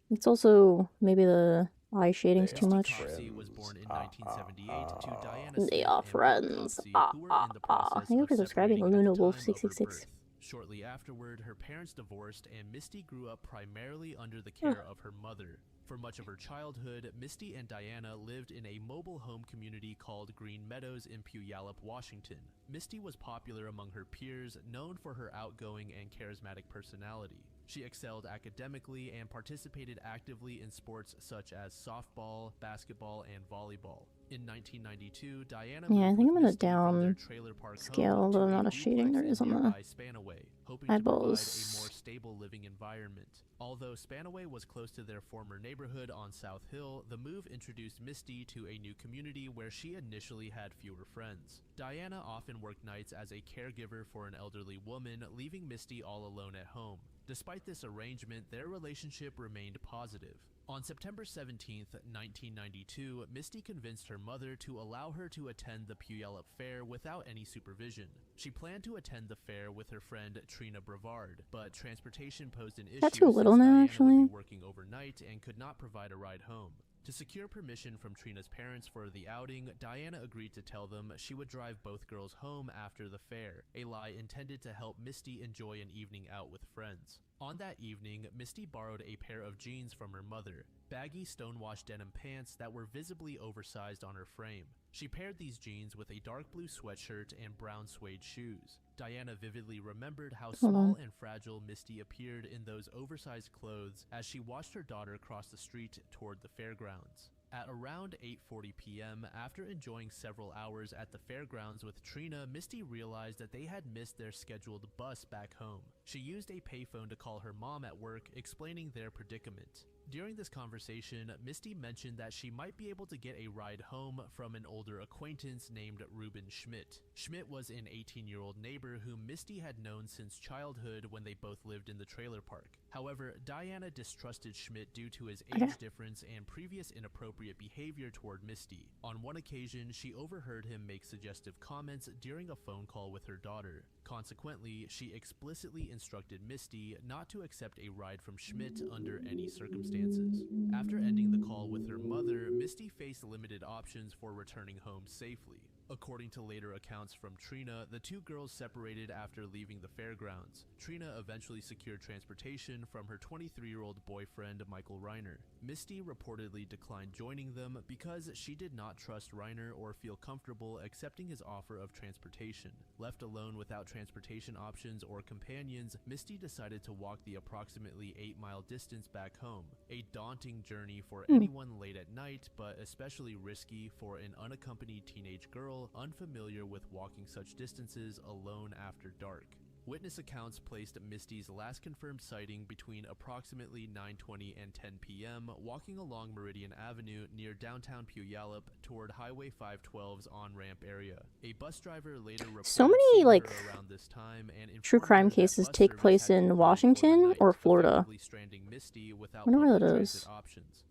It's also maybe the eye shading's too much. Topsy was born in 1978 to Diana They Smith are and friends. Topsy, who were in the process Thank you of for subscribing, separating at Luna the Wolf time of her 666. birth. Shortly afterward, her parents divorced and Misty grew up primarily under the care of her mother. For much of her childhood, Misty and Diana lived in a mobile home community called Green Meadows in Puyallup, Washington. Misty was popular among her peers, known for her outgoing and charismatic personality. She excelled academically and participated actively in sports such as softball, basketball, and volleyball. In 1992, Diana Yeah, I moved think I'm with gonna Misty from their down trailer park scale home the to amount a of shading there duplex is on in the nearby Spanaway, hoping to provide a eyeballs. more stable living environment. Although Spanaway was close to their former neighborhood on South Hill, the move introduced Misty to a new community where she initially had fewer friends. Diana often worked nights as a caregiver for an elderly woman, leaving Misty all alone at home. Despite this arrangement, their relationship remained positive. On September 17th, 1992, Misty convinced her mother to allow her to attend the Puyallup Fair without any supervision. She planned to attend the fair with her friend Trina Brevard, but transportation posed an issue That's too little since now, Diana actually. would be working overnight and could not provide a ride home. To secure permission from Trina's parents for the outing, Diana agreed to tell them she would drive both girls home after the fair, a lie intended to help Misty enjoy an evening out with friends. On that evening, Misty borrowed a pair of jeans from her mother, baggy stonewashed denim pants that were visibly oversized on her frame. She paired these jeans with a dark blue sweatshirt and brown suede shoes. Diana vividly remembered how small and fragile Misty appeared in those oversized clothes as she watched her daughter cross the street toward the fairgrounds. At around 8:40 p.m., after enjoying several hours at the fairgrounds with Trina, Misty realized that they had missed their scheduled bus back home. She used a payphone to call her mom at work, explaining their predicament. During this conversation, Misty mentioned that she might be able to get a ride home from an older acquaintance named Reuben Schmidt. Schmidt was an 18-year-old neighbor whom Misty had known since childhood when they both lived in the trailer park. However, Diana distrusted Schmidt due to his age difference and previous inappropriate behavior toward Misty. On one occasion, she overheard him make suggestive comments during a phone call with her daughter. Consequently, she explicitly instructed Misty not to accept a ride from Schmidt under any circumstances. After ending the call with her mother, Misty faced limited options for returning home safely. According to later accounts from Trina, the two girls separated after leaving the fairgrounds. Trina eventually secured transportation from her 23-year-old boyfriend, Michael Reiner. Misty reportedly declined joining them because she did not trust Reiner or feel comfortable accepting his offer of transportation. Left alone without transportation options or companions, Misty decided to walk the approximately 8-mile distance back home. A daunting journey for anyone late at night, but especially risky for an unaccompanied teenage girl unfamiliar with walking such distances alone after dark. Witness accounts placed Misty's last confirmed sighting between approximately 9:20 and 10 p.m. walking along Meridian Avenue near downtown Puyallup toward Highway 512's on-ramp area. A bus driver later reported So many, seeing like, her around this time and true informed crime her that cases bus take service place had in concluded for the Washington night, or Florida. effectively stranding Misty without Wonder where public that transit is. options.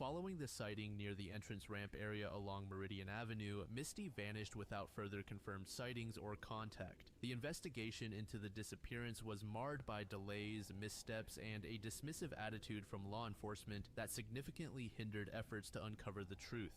Following the sighting near the entrance ramp area along Meridian Avenue, Misty vanished without further confirmed sightings or contact. The investigation into the disappearance was marred by delays, missteps, and a dismissive attitude from law enforcement that significantly hindered efforts to uncover the truth.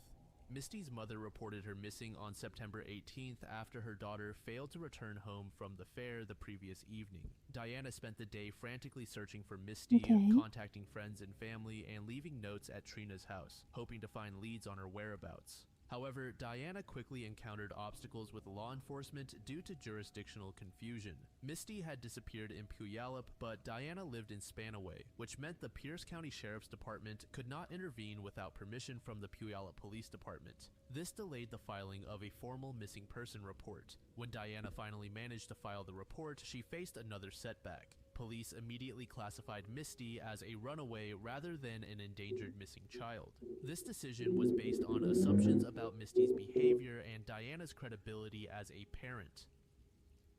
Misty's mother reported her missing on September 18th after her daughter failed to return home from the fair the previous evening. Diana spent the day frantically searching for Misty, contacting friends and family, and leaving notes at Trina's house, hoping to find leads on her whereabouts. However, Diana quickly encountered obstacles with law enforcement due to jurisdictional confusion. Misty had disappeared in Puyallup, but Diana lived in Spanaway, which meant the Pierce County Sheriff's Department could not intervene without permission from the Puyallup Police Department. This delayed the filing of a formal missing person report. When Diana finally managed to file the report, she faced another setback. Police immediately classified Misty as a runaway rather than an endangered missing child. This decision was based on assumptions about Misty's behavior and Diana's credibility as a parent.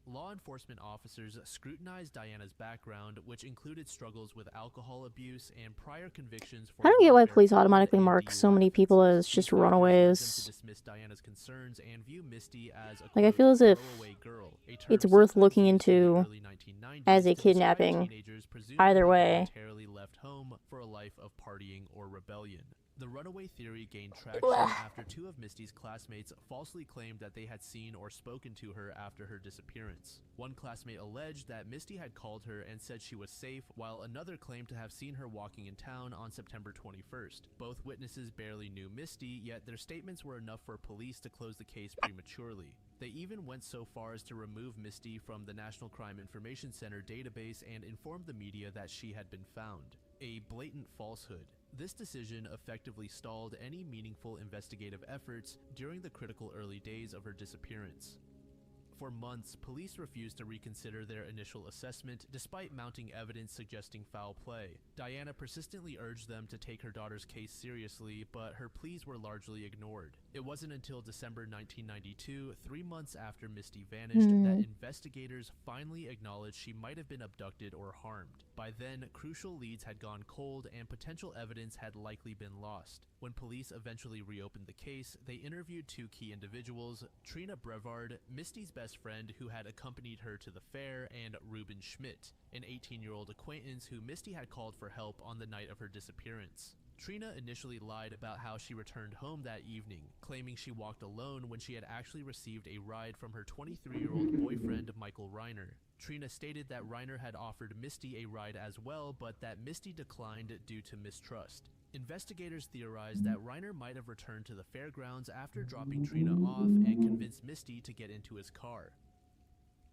Law enforcement officers scrutinized Diana's background, which included struggles with alcohol abuse and prior convictions for I don't get why welfare police fraud automatically and mark so DUI many people offenses. as just These factors led them to runaways. dismiss Diana's concerns and view Misty as a Like, I quote, feel as if throwaway girl, a term it's worth sometimes looking used in the into early 1990s as a to describe kidnapping. teenagers presumed Either to have way. voluntarily left home for a life of partying or rebellion. The runaway theory gained traction after two of Misty's classmates falsely claimed that they had seen or spoken to her after her disappearance. One classmate alleged that Misty had called her and said she was safe, while another claimed to have seen her walking in town on September 21st. Both witnesses barely knew Misty, yet their statements were enough for police to close the case prematurely. They even went so far as to remove Misty from the National Crime Information Center database and informed the media that she had been found. A blatant falsehood. This decision effectively stalled any meaningful investigative efforts during the critical early days of her disappearance. For months, police refused to reconsider their initial assessment despite mounting evidence suggesting foul play. Diana persistently urged them to take her daughter's case seriously, but her pleas were largely ignored. It wasn't until December 1992, 3 months after Misty vanished, that investigators finally acknowledged she might have been abducted or harmed. By then, crucial leads had gone cold and potential evidence had likely been lost. When police eventually reopened the case, they interviewed 2 key individuals, Trina Brevard, Misty's best friend who had accompanied her to the fair, and Ruben Schmidt, an 18-year-old acquaintance who Misty had called for help on the night of her disappearance. Trina initially lied about how she returned home that evening, claiming she walked alone when she had actually received a ride from her 23-year-old boyfriend, Michael Reiner. Trina stated that Reiner had offered Misty a ride as well, but that Misty declined due to mistrust. Investigators theorized that Reiner might have returned to the fairgrounds after dropping Trina off and convinced Misty to get into his car.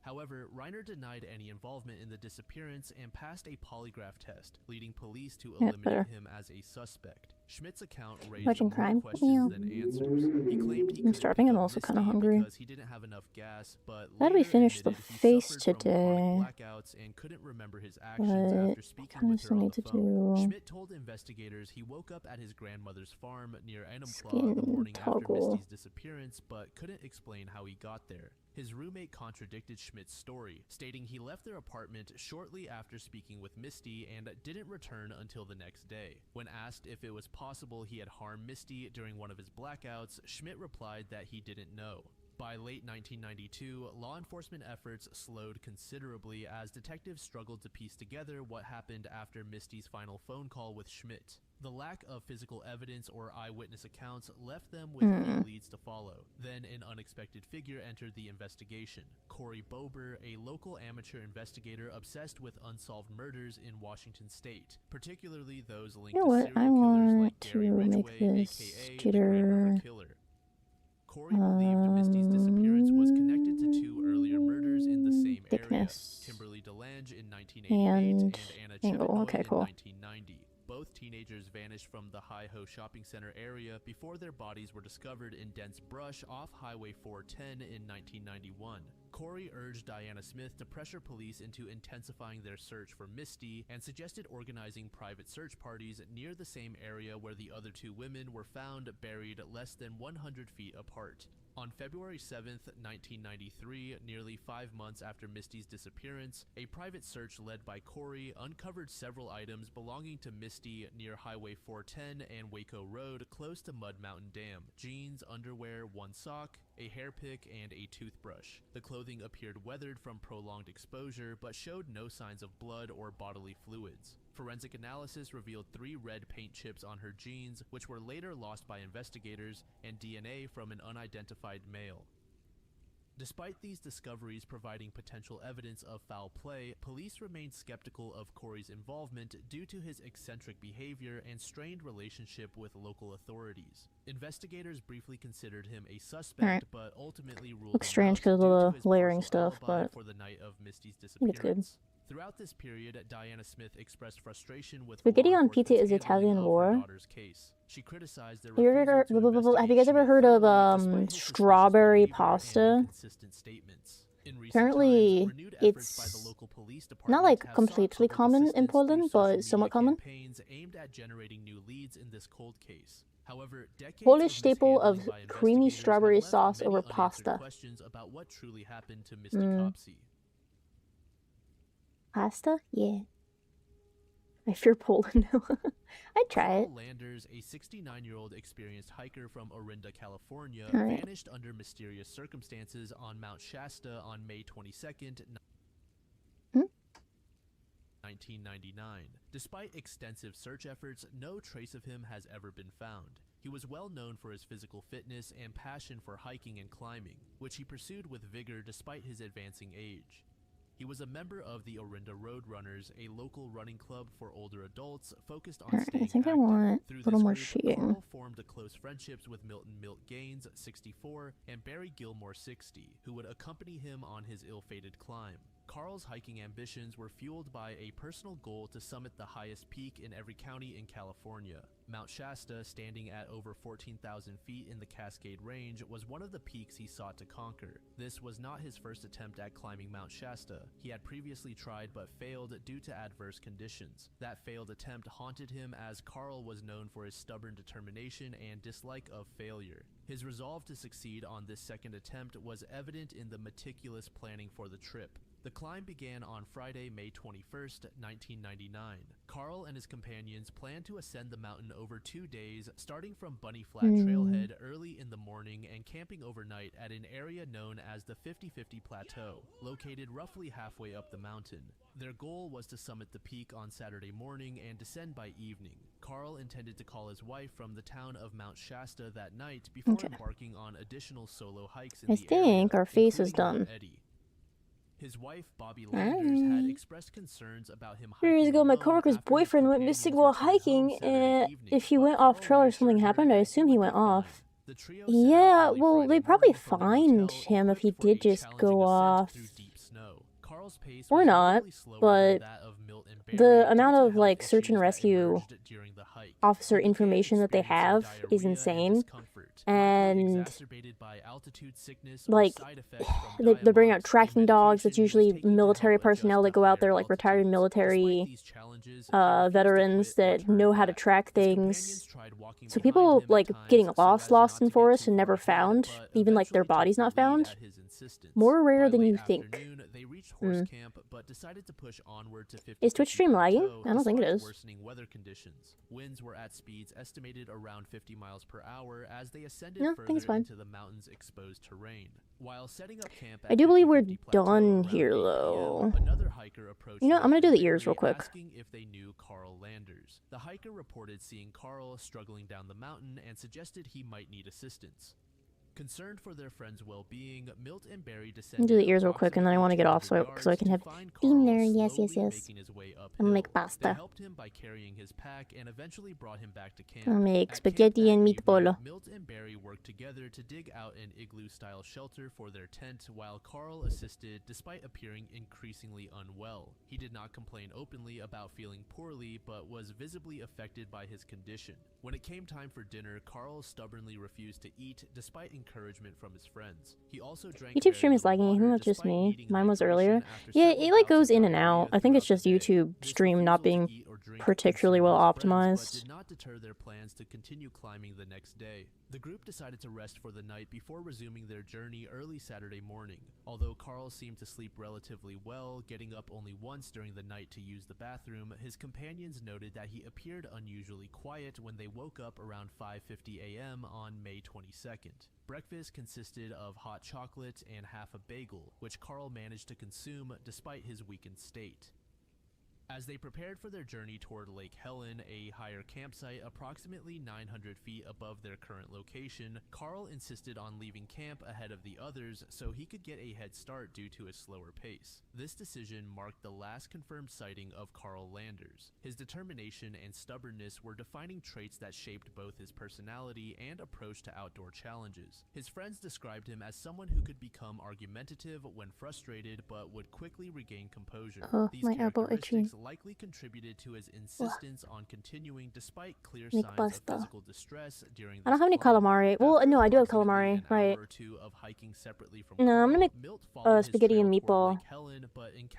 However, Reiner denied any involvement in the disappearance and passed a polygraph test, leading police to eliminate him as a suspect. Schmidt's account raised more questions than answers. He claimed he I'm starving. I'm also kind of hungry. Because he didn't have enough gas, but How do we finish the face today? Blackouts and couldn't remember his actions after speaking with her on the phone. Schmidt told investigators he woke up at his grandmother's farm near Enumclaw the morning after Misty's disappearance, but couldn't explain how he got there. His roommate contradicted Schmidt's story, stating he left their apartment shortly after speaking with Misty and didn't return until the next day. When asked if it was possible he had harmed Misty during one of his blackouts, Schmidt replied that he didn't know. By late 1992, law enforcement efforts slowed considerably as detectives struggled to piece together what happened after Misty's final phone call with Schmidt. The lack of physical evidence or eyewitness accounts left them with few leads to follow. Then an unexpected figure entered the investigation. Corey Bober, a local amateur investigator obsessed with unsolved murders in Washington state, particularly those linked to serial killers like Gary Ridgway, aka the Green River Killer. Corey believed Misty's disappearance was connected to 2 earlier murders in the same area, Kimberly DeLange in 1988 and Anna Chivinoy in 1990. Both teenagers vanished from the Hi-Ho shopping center area before their bodies were discovered in dense brush off Highway 410 in 1991. Corey urged Diana Smith to pressure police into intensifying their search for Misty and suggested organizing private search parties near the same area where the other 2 women were found buried less than 100 feet apart. On February 7, 1993, nearly 5 months after Misty's disappearance, a private search led by Corey uncovered several items belonging to Misty near Highway 410 and Waco Road close to Mud Mountain Dam: jeans, underwear, 1 sock, a hair pick, and a toothbrush. The clothing appeared weathered from prolonged exposure but showed no signs of blood or bodily fluids. Forensic analysis revealed 3 red paint chips on her jeans, which were later lost by investigators, and DNA from an unidentified male. Despite these discoveries providing potential evidence of foul play, police remained skeptical of Corey's involvement due to his eccentric behavior and strained relationship with local authorities. Investigators briefly considered him a suspect, but ultimately ruled looks strange because of the layering stuff, but for the night of Misty's it's good. disappearance. Throughout this period, Diana Smith expressed frustration with Spaghetti on pizza is Italian war. She criticized their have you guys ever heard of strawberry pasta? Apparently, it's not like completely common in Poland, but somewhat common. Aimed at generating new leads in this cold case. However, Polish staple of creamy strawberry sauce over pasta. Questions about what truly happened to Misty Copsey. Pasta? Yeah. I fear Poland now. I'd try it. Landers, a 69-year-old experienced hiker from Orinda, California, vanished under mysterious circumstances on Mount Shasta on May 22nd, 1999. Despite extensive search efforts, no trace of him has ever been found. He was well known for his physical fitness and passion for hiking and climbing, which he pursued with vigor despite his advancing age. He was a member of the Orinda Road Runners, a local running club for older adults focused on staying I think active. I want Through a little more group, shooting. Carl formed close friendships with Milton Milt Gaines, 64, and Barry Gilmore, 60, who would accompany him on his ill-fated climb. Carl's hiking ambitions were fueled by a personal goal to summit the highest peak in every county in California. Mount Shasta, standing at over 14,000 feet in the Cascade Range, was one of the peaks he sought to conquer. This was not his first attempt at climbing Mount Shasta. He had previously tried but failed due to adverse conditions. That failed attempt haunted him as Carl was known for his stubborn determination and dislike of failure. His resolve to succeed on this second attempt was evident in the meticulous planning for the trip. The climb began on Friday, May 21st, 1999. Carl and his companions planned to ascend the mountain over 2 days, starting from Bunny Flat Trailhead early in the morning and camping overnight at an area known as the 50-50 Plateau, located roughly halfway up the mountain. Their goal was to summit the peak on Saturday morning and descend by evening. Carl intended to call his wife from the town of Mount Shasta that night before embarking on additional solo hikes in the area. I think our face is done. Eddie. His wife, Bobby Landers, had expressed concerons about him hiking. Years ago, my coworker's boyfriend went missing while hiking, and if he went off trail or something happened, I assume he went off. Yeah, well, they probably find him if he did just go off. Or not, but the amount of, like, search and rescue officer information that they have is insane. And, like, they bring out tracking dogs. It's usually military personnel that go out there, like retired military veterans that know how to track things. So people, like, getting lost in forests and never found, even, like, their bodies not found, more rare than you think. Is Twitch stream lagging? I don't think it is. Winds were at speeds estimated around 50 miles per hour as they ascended further into the mountain's exposed terrain. While setting up camp I do believe we're done here, though. Another hiker approached, you know, I'm gonna do the ears real quick. Asking if they knew Carl Landers. The hiker reported seeing Carl struggling down the mountain and suggested he might need assistance. Concerned for their friend's well-being, Milt and Barry descended. Do the ears real quick, and then I want to get off so I can have dinner. Yes. I'll make pasta. Helped him by carrying his pack and eventually brought him back to camp. I'll make spaghetti and meatball. Milt and Barry worked together to dig out an igloo-style shelter for their tent, while Carl assisted despite appearing increasingly unwell. He did not complain openly about feeling poorly, but was visibly affected by his condition. When it came time for dinner, Carl stubbornly refused to eat despite encouragement from his friends. He also drank YouTube stream is lagging. I think that's just me. Mine was earlier. Yeah, it like goes in and out. I think it's just YouTube stream not being particularly well optimized. Did not deter their plans to continue climbing the next day. The group decided to rest for the night before resuming their journey early Saturday morning. Although Carl seemed to sleep relatively well, getting up only once during the night to use the bathroom, his companions noted that he appeared unusually quiet when they woke up around 5:50 a.m. on May 22nd. Breakfast consisted of hot chocolate and half a bagel, which Carl managed to consume despite his weakened state. As they prepared for their journey toward Lake Helen, a higher campsite approximately 900 feet above their current location, Carl insisted on leaving camp ahead of the others so he could get a head start due to his slower pace. This decision marked the last confirmed sighting of Carl Landers. His determination and stubbornness were defining traits that shaped both his personality and approach to outdoor challenges. His friends described him as someone who could become argumentative when frustrated but would quickly regain composure. Oh, These my elbow itchy. likely contributed to his insistence on continuing despite clear signs of physical distress during I don't have any calamari. Well, no, I do have calamari, right. No, I'm gonna make spaghetti and meatball. I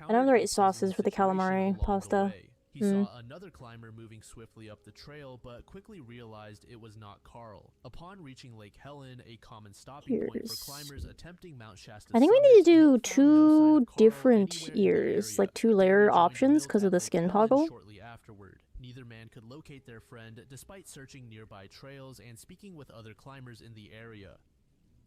don't have the right sauces for the calamari pasta. He saw another climber moving swiftly up the trail, but quickly realized it was not Carl. Upon reaching Lake Helen, a common stopping point for climbers attempting Mount Shasta, I think we need to do 2 different ears, like 2 layer options because of the skin toggle. Shortly afterward, neither man could locate their friend despite searching nearby trails and speaking with other climbers in the area.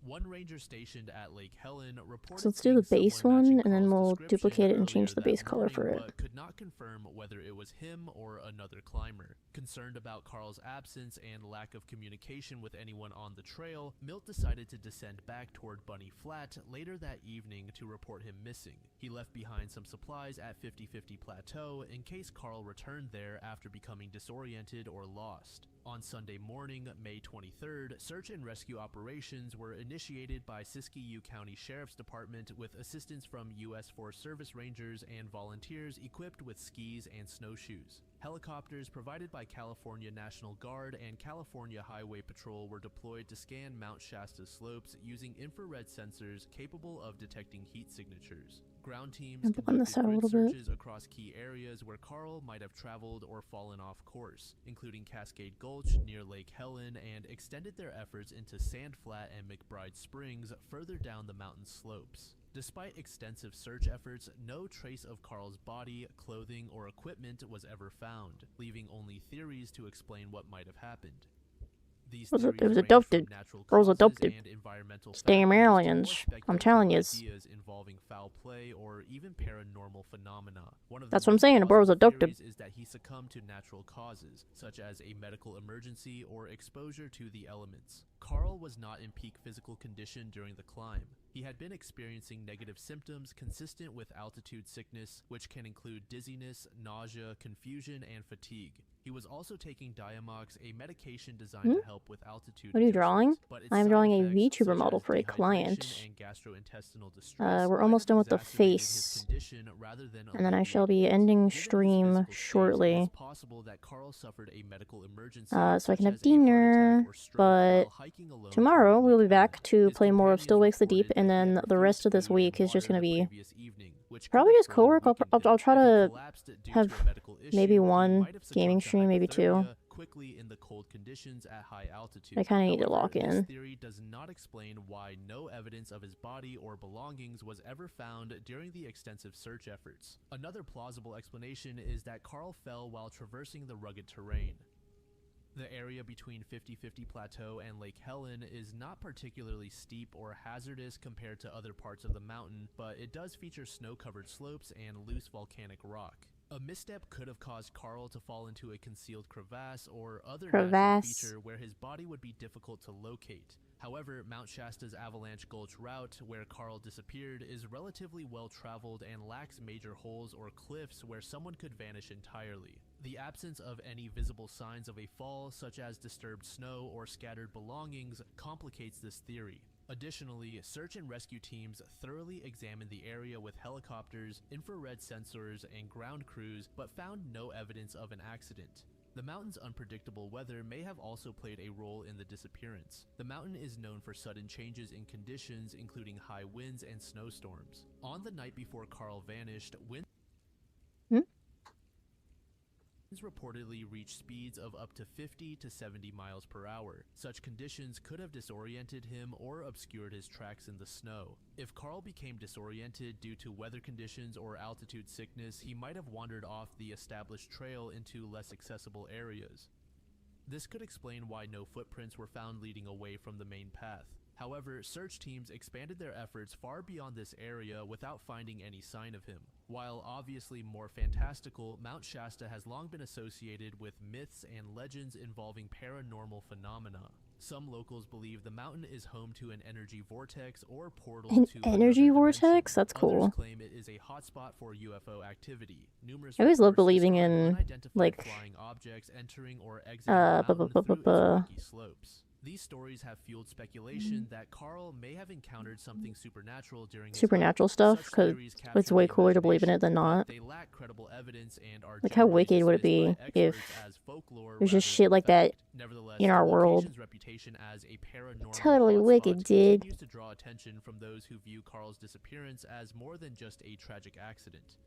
One ranger stationed at Lake Helen reported so let's do the base one, and then we'll duplicate it and change the base color for it. But could not confirm whether it was him or another climber. Concerned about Carl's absence and lack of communication with anyone on the trail, Milt decided to descend back toward Bunny Flat later that evening to report him missing. He left behind some supplies at 50-50 Plateau in case Carl returned there after becoming disoriented or lost. On Sunday morning, May 23rd, search and rescue operations were initiated by Siskiyou County Sheriff's Department with assistance from U.S. Forest Service Rangers and volunteers equipped with skis and snowshoes. Helicopters provided by California National Guard and California Highway Patrol were deployed to scan Mount Shasta's slopes using infrared sensors capable of detecting heat signatures. Ground teams conducted grid searches across key areas where Carl might have traveled or fallen off course, including Cascade Gulch near Lake Helen, and extended their efforts into Sand Flat and McBride Springs further down the mountain slopes. Despite extensive search efforts, no trace of Carl's body, clothing, or equipment was ever found, leaving only theories to explain what might have happened. These it was adopted. Girl's adopted. It's damn aliens. I'm telling you. Involving foul play or even paranormal phenomena. That's what I'm saying. The boy was adopted. Is that he succumbed to natural causes, such as a medical emergency or exposure to the elements. Carl was not in peak physical condition during the climb. He had been experiencing negative symptoms consistent with altitude sickness, which can include dizziness, nausea, confusion, and fatigue. He was also taking Diamox, a medication designed to help with altitude. What are you drawing? I'm drawing a VTuber model for a client. We're almost done with the face. And then I shall be ending stream shortly. So I can have dinner, but tomorrow we'll be back to play more of Still Wakes the Deep, and then the rest of this week is just going to be probably just co-work. I'll try to have maybe one gaming stream, maybe two. I kind of need to lock in. This theory does not explain why no evidence of his body or belongings was ever found during the extensive search efforts. Another plausible explanation is that Carl fell while traversing the rugged terrain. The area between 50-50 Plateau and Lake Helen is not particularly steep or hazardous compared to other parts of the mountain, but it does feature snow-covered slopes and loose volcanic rock. A misstep could have caused Carl to fall into a concealed crevasse or other natural feature where his body would be difficult to locate. However, Mount Shasta's Avalanche Gulch route, where Carl disappeared, is relatively well-traveled and lacks major holes or cliffs where someone could vanish entirely. The absence of any visible signs of a fall, such as disturbed snow or scattered belongings, complicates this theory. Additionally, search and rescue teams thoroughly examined the area with helicopters, infrared sensors, and ground crews, but found no evidence of an accident. The mountain's unpredictable weather may have also played a role in the disappearance. The mountain is known for sudden changes in conditions, including high winds and snowstorms. On the night before Carl vanished, winds reportedly reached speeds of up to 50 to 70 miles per hour. Such conditions could have disoriented him or obscured his tracks in the snow. If Carl became disoriented due to weather conditions or altitude sickness, he might have wandered off the established trail into less accessible areas. This could explain why no footprints were found leading away from the main path. However, search teams expanded their efforts far beyond this area without finding any sign of him. While obviously more fantastical, Mount Shasta has long been associated with myths and legends involving paranormal phenomena. Some locals believe the mountain is home to an energy vortex or portal to an energy vortex? That's cool. Others claim it is a hotspot for UFO activity. I always love believing in like flying objects entering or exiting the mountain through its rocky slopes. These stories have fueled speculation that Carl may have encountered something supernatural during supernatural stuff, because it's way cooler to believe in it than not. They lack credible evidence and are like, how wicked would it be if there's just shit like that in our world? Totally wicked, dude. Continues to draw attention from those who view Carl's disappearance as more than just a tragic accident.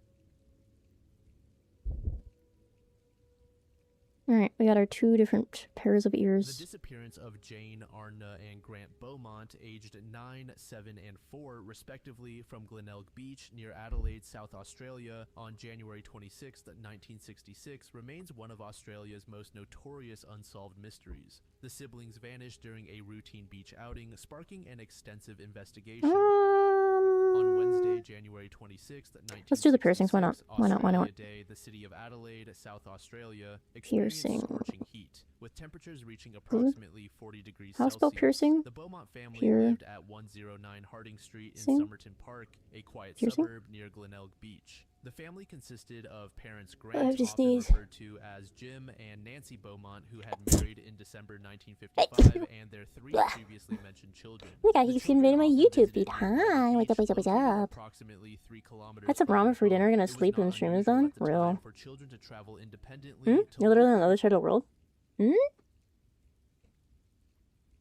Alright, we got our two different pairs of ears. The disappearance of Jane, Arna, and Grant Beaumont, aged 9, 7, and 4, respectively, from Glenelg Beach near Adelaide, South Australia, on January 26, 1966, remains one of Australia's most notorious unsolved mysteries. The siblings vanished during a routine beach outing, sparking an extensive investigation. On Wednesday, January 26, 1966, let's do the piercings. Why not? Why not? Why not? Day, the city of Adelaide, South Australia, Piercing. Scorching heat, with temperatures reaching approximately 40 degrees How Celsius. spell piercing? The Beaumont family lived at 109 Harding Street in Somerton Park, a quiet suburb near Glenelg Beach. The family consisted of parents I Grant, have to often sneeze. referred to as Jim, and Nancy Beaumont, who had married in December 1955, and their 3 previously mentioned children. Look, I The keep children getting my often YouTube visited feed. nearby Hi, what's up, beach, what's located up? approximately 3 kilometers Had some from ramen their for dinner, home. gonna It was sleep when not the stream is unusual done? at the time Real. for children to travel independently Hmm? to You're literally on the local other side of the world? Hmm?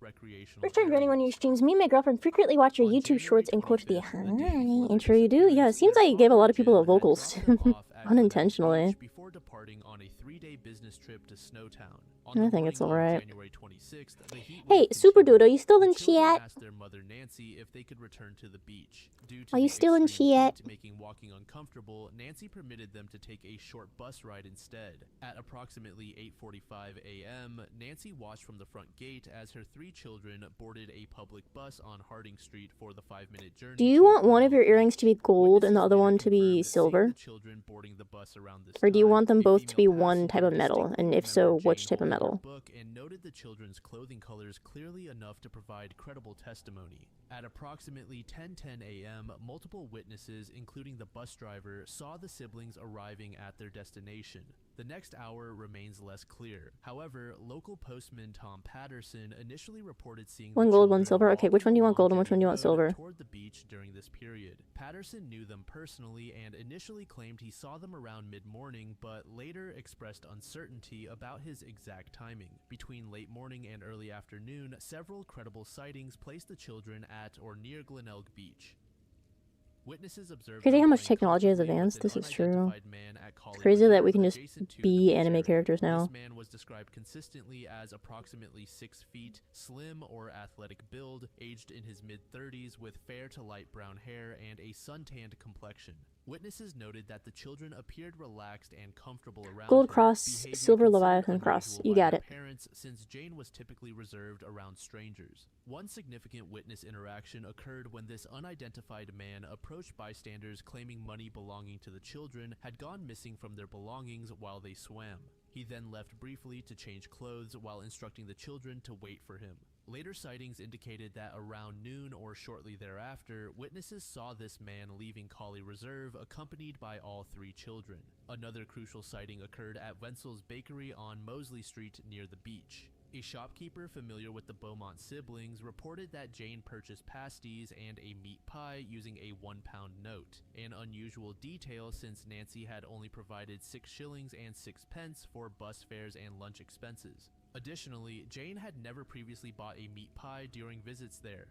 recreational First time joining one of your areas. streams, me and my girlfriend frequently watch your On YouTube January shorts and quote the 25th, hi. the day before their I'm sure you do. Yeah, it disappearance, seems their like you gave a lot of people father, a vocals. Jim, had dropped them off at Glenelg Unintentionally. Beach before departing on a 3-day business trip to Snowtown. On I the think it's morning of alright. January 26th, the heat Hey, wave Super continued. Dude, are you still The in children chat? asked their mother Nancy if they could return to the beach. Due to Are you the still in extreme chat? heat making walking uncomfortable, Nancy permitted them to take a short bus ride instead. At approximately 8:45 a.m., Nancy watched from the front gate as her 3 children boarded a public bus on Harding Street for the 5-minute journey. Do you want one of your earrings to be gold and the other one to be silver? Or do you want them both to be one type of metal? And if so, which type of metal? And noted the children's clothing colors clearly enough to provide credible testimony. At approximately 10:10 a.m., multiple witnesses, including the bus driver, saw the siblings arriving at their destination. The next hour remains less clear. However, local postman Tom Patterson initially reported seeing One the gold, one children silver. Okay, which one do you want walking gold and which one do you want along Jenny silver? Road toward the beach during this period. Patterson knew them personally and initially claimed he saw them around mid-morning, but later expressed uncertainty about his exact timing. Between late morning and early afternoon, several credible sightings placed the children at or near Glenelg Beach. Witnesses observed Crazy them how much playing technology has comfortably with advanced. an This is true. unidentified man at Collie It's crazy that we Reserve can just adjacent to the be beach anime area. characters now. This man was described consistently as approximately 6 feet, slim or athletic build, aged in his mid-30s with fair to light brown hair and a sun-tanned complexion. Witnesses noted that the children appeared relaxed and comfortable around Gold him, cross, behavior silver considered Leviathan cross. unusual You by got their it. parents, since Jane was typically reserved around strangers. One significant witness interaction occurred when this unidentified man approached bystanders claiming money belonging to the children had gone missing from their belongings while they swam. He then left briefly to change clothes while instructing the children to wait for him. Later sightings indicated that around noon or shortly thereafter, witnesses saw this man leaving Collie Reserve accompanied by all 3 children. Another crucial sighting occurred at Wenzel's Bakery on Mosley Street near the beach. A shopkeeper familiar with the Beaumont siblings reported that Jane purchased pasties and a meat pie using a 1-pound note, an unusual detail since Nancy had only provided 6 shillings and 6 pence for bus fares and lunch expenses. Additionally, Jane had never previously bought a meat pie during visits there.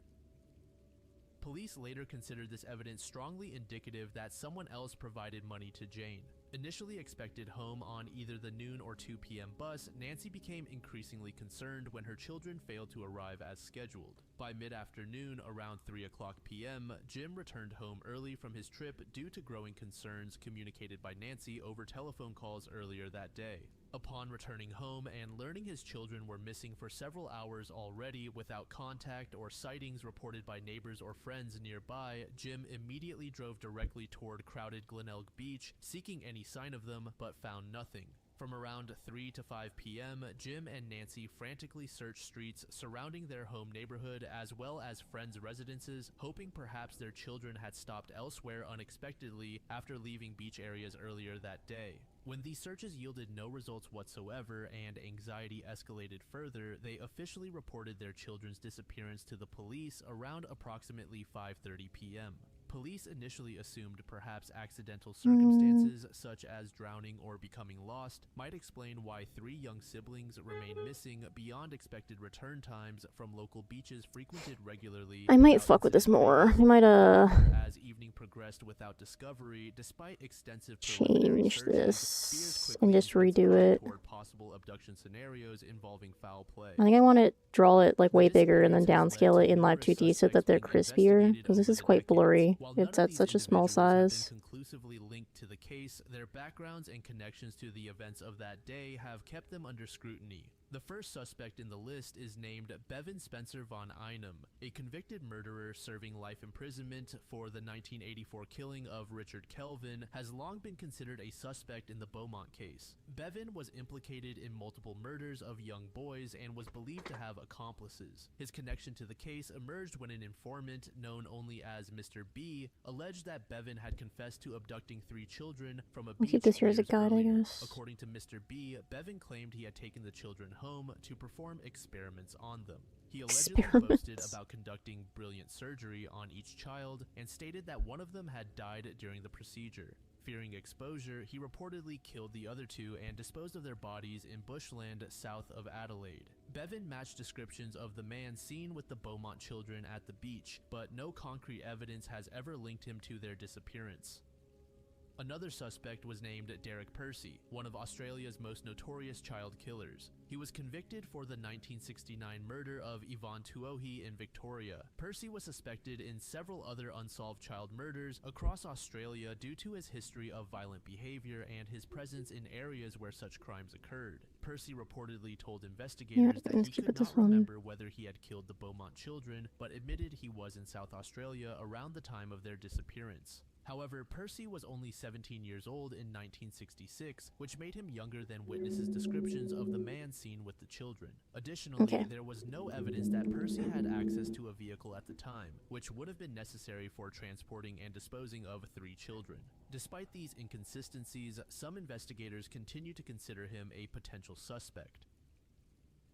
Police later considered this evidence strongly indicative that someone else provided money to Jane. Initially expected home on either the noon or 2 p.m. bus, Nancy became increasingly concerned when her children failed to arrive as scheduled. By mid-afternoon, around 3 o'clock p.m., Jim returned home early from his trip due to growing concerns communicated by Nancy over telephone calls earlier that day. Upon returning home and learning his children were missing for several hours already without contact or sightings reported by neighbors or friends nearby, Jim immediately drove directly toward crowded Glenelg Beach, seeking any sign of them, but found nothing. From around 3 to 5 p.m., Jim and Nancy frantically searched streets surrounding their home neighborhood as well as friends' residences, hoping perhaps their children had stopped elsewhere unexpectedly after leaving beach areas earlier that day. When these searches yielded no results whatsoever and anxiety escalated further, they officially reported their children's disappearance to the police around approximately 5:30 p.m. Police initially assumed perhaps accidental circumstances such as drowning or becoming lost might explain why 3 young siblings remained missing beyond expected return times from local beaches frequented regularly. I might fuck with this more. I might, As evening progressed without discovery, despite extensive preliminary change searches, this fears and quickly just redo intensified it. toward possible abduction scenarios involving foul play. I think I want to draw it like way The bigger and then disappearance has led downscale to it in Live numerous 2D so that they're suspects crispier, being because this investigated is over quite the blurry. decades. While none It's of at these such a small individuals have been size. conclusively linked to the case, their backgrounds and connections to the events of that day have kept them under scrutiny. The first suspect in the list is named Bevan Spencer von Einem, a convicted murderer serving life imprisonment for the 1984 killing of Richard Kelvin, has long been considered a suspect in the Beaumont case. Bevan was implicated in multiple murders of young boys and was believed to have accomplices. His connection to the case emerged when an informant, known only as Mr. B, alleged that Bevan had confessed to abducting 3 children from a beach. Keep this here as a guide, I guess. According to Mr. B, Bevan claimed he had taken the children home to perform experiments on them. He allegedly boasted about conducting brilliant surgery on each child and stated that one of them had died during the procedure. Fearing exposure, he reportedly killed the other 2 and disposed of their bodies in bushland south of Adelaide. Bevan matched descriptions of the man seen with the Beaumont children at the beach, but no concrete evidence has ever linked him to their disappearance. Another suspect was named Derek Percy, one of Australia's most notorious child killers. He was convicted for the 1969 murder of Yvonne Tuohy in Victoria. Percy was suspected in several other unsolved child murders across Australia due to his history of violent behavior and his presence in areas where such crimes occurred. Percy reportedly told investigators that he could not remember whether he had killed the Beaumont children, but admitted he was in South Australia around the time of their disappearance. However, Percy was only 17 years old in 1966, which made him younger than witnesses' descriptions of the man seen with the children. Additionally, there was no evidence that Percy had access to a vehicle at the time, which would have been necessary for transporting and disposing of 3 children. Despite these inconsistencies, some investigators continue to consider him a potential suspect.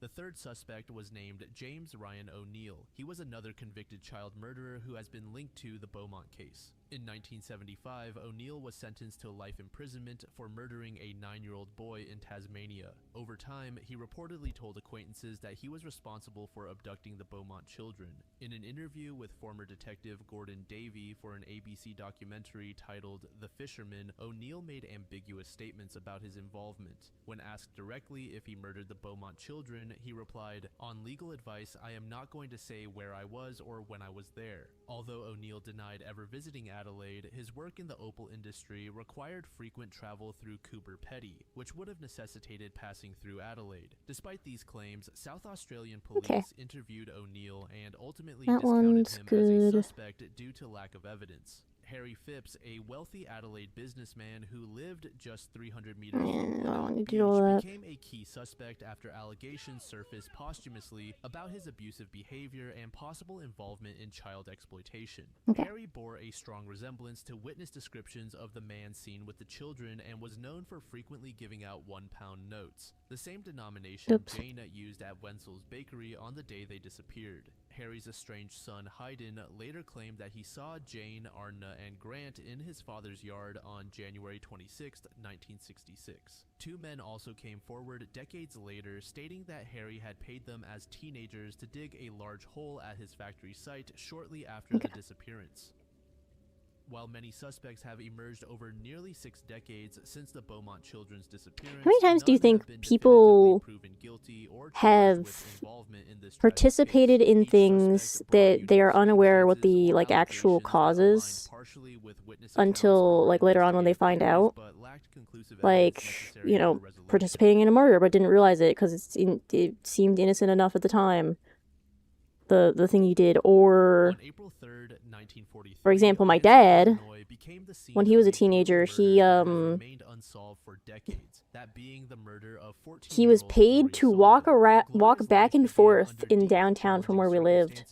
The third suspect was named James Ryan O'Neill. He was another convicted child murderer who has been linked to the Beaumont case. In 1975, O'Neill was sentenced to life imprisonment for murdering a 9-year-old boy in Tasmania. Over time, he reportedly told acquaintances that he was responsible for abducting the Beaumont children. In an interview with former detective Gordon Davey for an ABC documentary titled The Fisherman, O'Neill made ambiguous statements about his involvement. When asked directly if he murdered the Beaumont children, he replied, "On legal advice, I am not going to say where I was or when I was there." Although O'Neill denied ever visiting Adelaide, his work in the opal industry required frequent travel through Coober Pedy, which would have necessitated passing through Adelaide. Despite these claims, South Australian police interviewed O'Neill and ultimately discounted him as a suspect due to lack of evidence. Harry Phipps, a wealthy Adelaide businessman who lived just 300 meters from the beach, became a key suspect after allegations surfaced posthumously about his abusive behavior and possible involvement in child exploitation. Harry bore a strong resemblance to witness descriptions of the man seen with the children and was known for frequently giving out £1 notes, the same denomination Jane used at Wenzel's Bakery on the day they disappeared. Harry's estranged son Hayden later claimed that he saw Jane, Arna, and Grant in his father's yard on January 26, 1966. 2 men also came forward decades later stating that Harry had paid them as teenagers to dig a large hole at his factory site shortly after the disappearance. While many suspects have emerged over nearly 6 decades since the Beaumont children's disappearance, how many times do you think people have participated in things that they are unaware what the actual causes until later on when they find out? Participating in a murder but didn't realize it because it seemed innocent enough at the time. The thing you did, or for example, my dad, when he was a teenager, he was paid to walk back and forth in downtown from where we lived.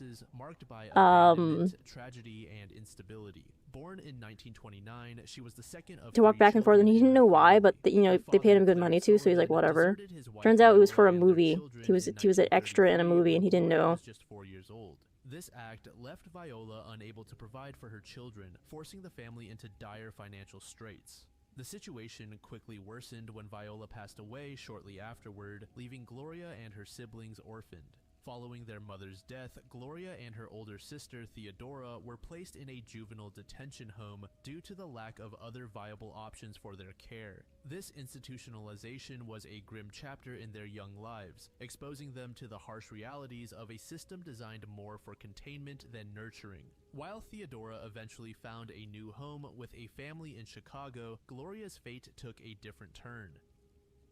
Born in 1929, she was the second of to walk back and forth, and he didn't know why, but they paid him good money too, so he's like, whatever. Turns out it was for a movie. He was an extra in a movie, and he didn't know. Just 4 years old. This act left Viola unable to provide for her children, forcing the family into dire financial straits. The situation quickly worsened when Viola passed away shortly afterward, leaving Gloria and her siblings orphaned. Following their mother's death, Gloria and her older sister Theodora were placed in a juvenile detention home due to the lack of other viable options for their care. This institutionalization was a grim chapter in their young lives, exposing them to the harsh realities of a system designed more for containment than nurturing. While Theodora eventually found a new home with a family in Chicago, Gloria's fate took a different turn.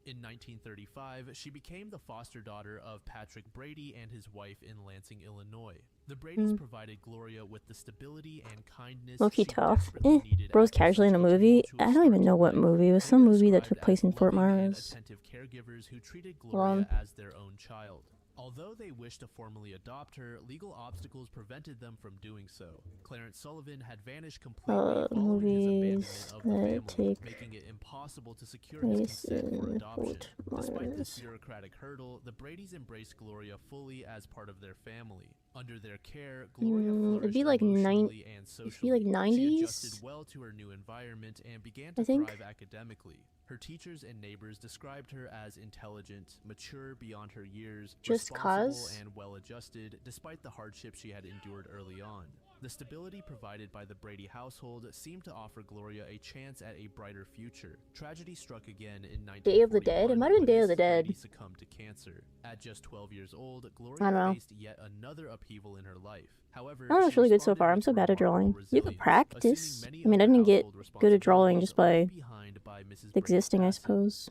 In 1935, she became the foster daughter of Patrick Brady and his wife in Lansing, Illinois. The Bradys provided Gloria with the stability and kindness Low-key she tough. desperately needed Bro's after casually in a such a movie. I tumultuous don't even start know to what life. movie. It was They some were movie that took described place as in Fort loving and Myers. attentive caregivers who treated Gloria as their own child. Although they wished to formally adopt her, legal obstacles prevented them from doing so. Clarence Sullivan had vanished completely following his Movies abandonment of the family, that take making it impossible to secure his place consent for in adoption. Fort Despite this Myers. bureaucratic hurdle, the Bradys embraced Gloria fully as part of their family. Under their care, Gloria flourished It'd be like emotionally and it'd socially. be like She 90s. adjusted well to her new environment and began I to think. thrive academically. Her teachers and neighbors described her as intelligent, mature beyond her years, Just responsible cause? and well-adjusted despite the hardships she had endured early on. The stability provided by the Brady household seemed to offer Gloria a chance at a brighter future. Tragedy struck again in 1941. Day of the Dead? It might have been when Day of the Mrs. Dead. Brady succumbed to cancer. At just 12 years old, I don't Gloria know. faced yet another upheaval in her life. However, Oh, that's she really good so responded far. I'm with so bad at drawing. remarkable You could resilience, practice. assuming many I mean, I of her didn't get household good at drawing just by responsibilities left behind by Mrs. Brady's existing, I passing. suppose.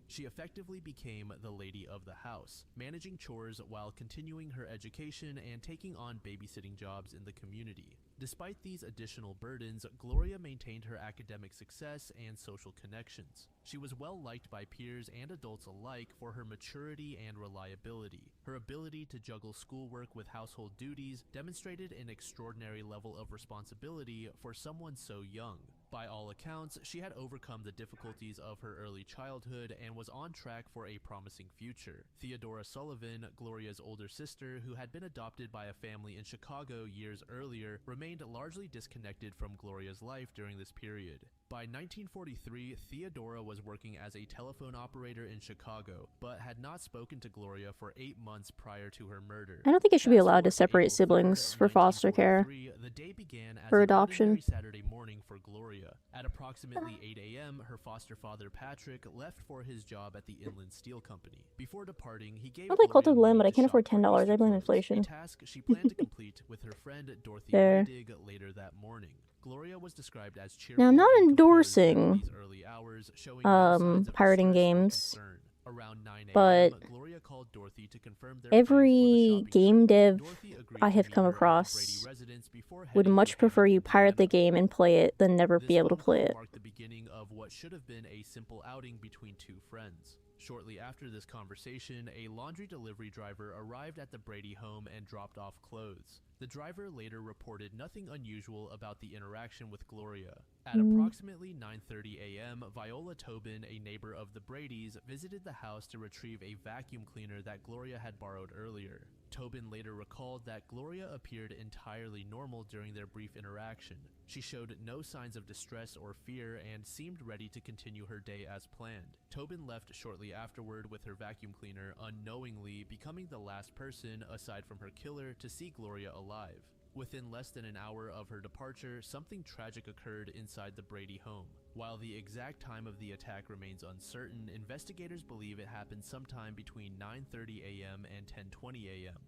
She effectively became the lady of the house, managing chores while continuing her education and taking on babysitting jobs in the community. Despite these additional burdens, Gloria maintained her academic success and social connections. She was well liked by peers and adults alike for her maturity and reliability. Her ability to juggle schoolwork with household duties demonstrated an extraordinary level of responsibility for someone so young. By all accounts, she had overcome the difficulties of her early childhood and was on track for a promising future. Theodora Sullivan, Gloria's older sister, who had been adopted by a family in Chicago years earlier, remained largely disconnected from Gloria's life during this period. By 1943, Theodora was working as a telephone operator in Chicago, but had not spoken to Gloria for 8 months prior to her murder. I don't think it should be Fast allowed to forward separate April 3rd, siblings for foster care. 1943, the day began as For an adoption. ordinary Saturday morning for Gloria. At approximately 8 a.m., her foster father Patrick left for his job at the Inland Steel Company. Before departing, he gave I like Cult of the Gloria Lamb, but money I to can't shop afford for $10. Easter I blame clothes, inflation. a task she planned to complete with her friend Dorothy There. Leidig later that morning. Gloria was described as cheerful Now, I'm not and composed during endorsing these early hours, showing no signs of pirating distress or games, concern. Around 9 a.m., but Gloria called Dorothy to confirm their plans for the every shopping game trip. dev Dorothy agreed I to have meet come her at the across Brady residence before would heading to much prefer you Hamilton, pirate the Indiana. game and play it than never This be able to phone play call it. marked the beginning of what should have been a simple outing between two friends. Shortly after this conversation, a laundry delivery driver arrived at the Brady home and dropped off clothes. The driver later reported nothing unusual about the interaction with Gloria. At approximately 9:30 a.m., Viola Tobin, a neighbor of the Bradys, visited the house to retrieve a vacuum cleaner that Gloria had borrowed earlier. Tobin later recalled that Gloria appeared entirely normal during their brief interaction. She showed no signs of distress or fear and seemed ready to continue her day as planned. Tobin left shortly afterward with her vacuum cleaner, unknowingly becoming the last person, aside from her killer, to see Gloria alive. Within less than an hour of her departure, something tragic occurred inside the Brady home. While the exact time of the attack remains uncertain, investigators believe it happened sometime between 9:30 a.m. and 10:20 a.m.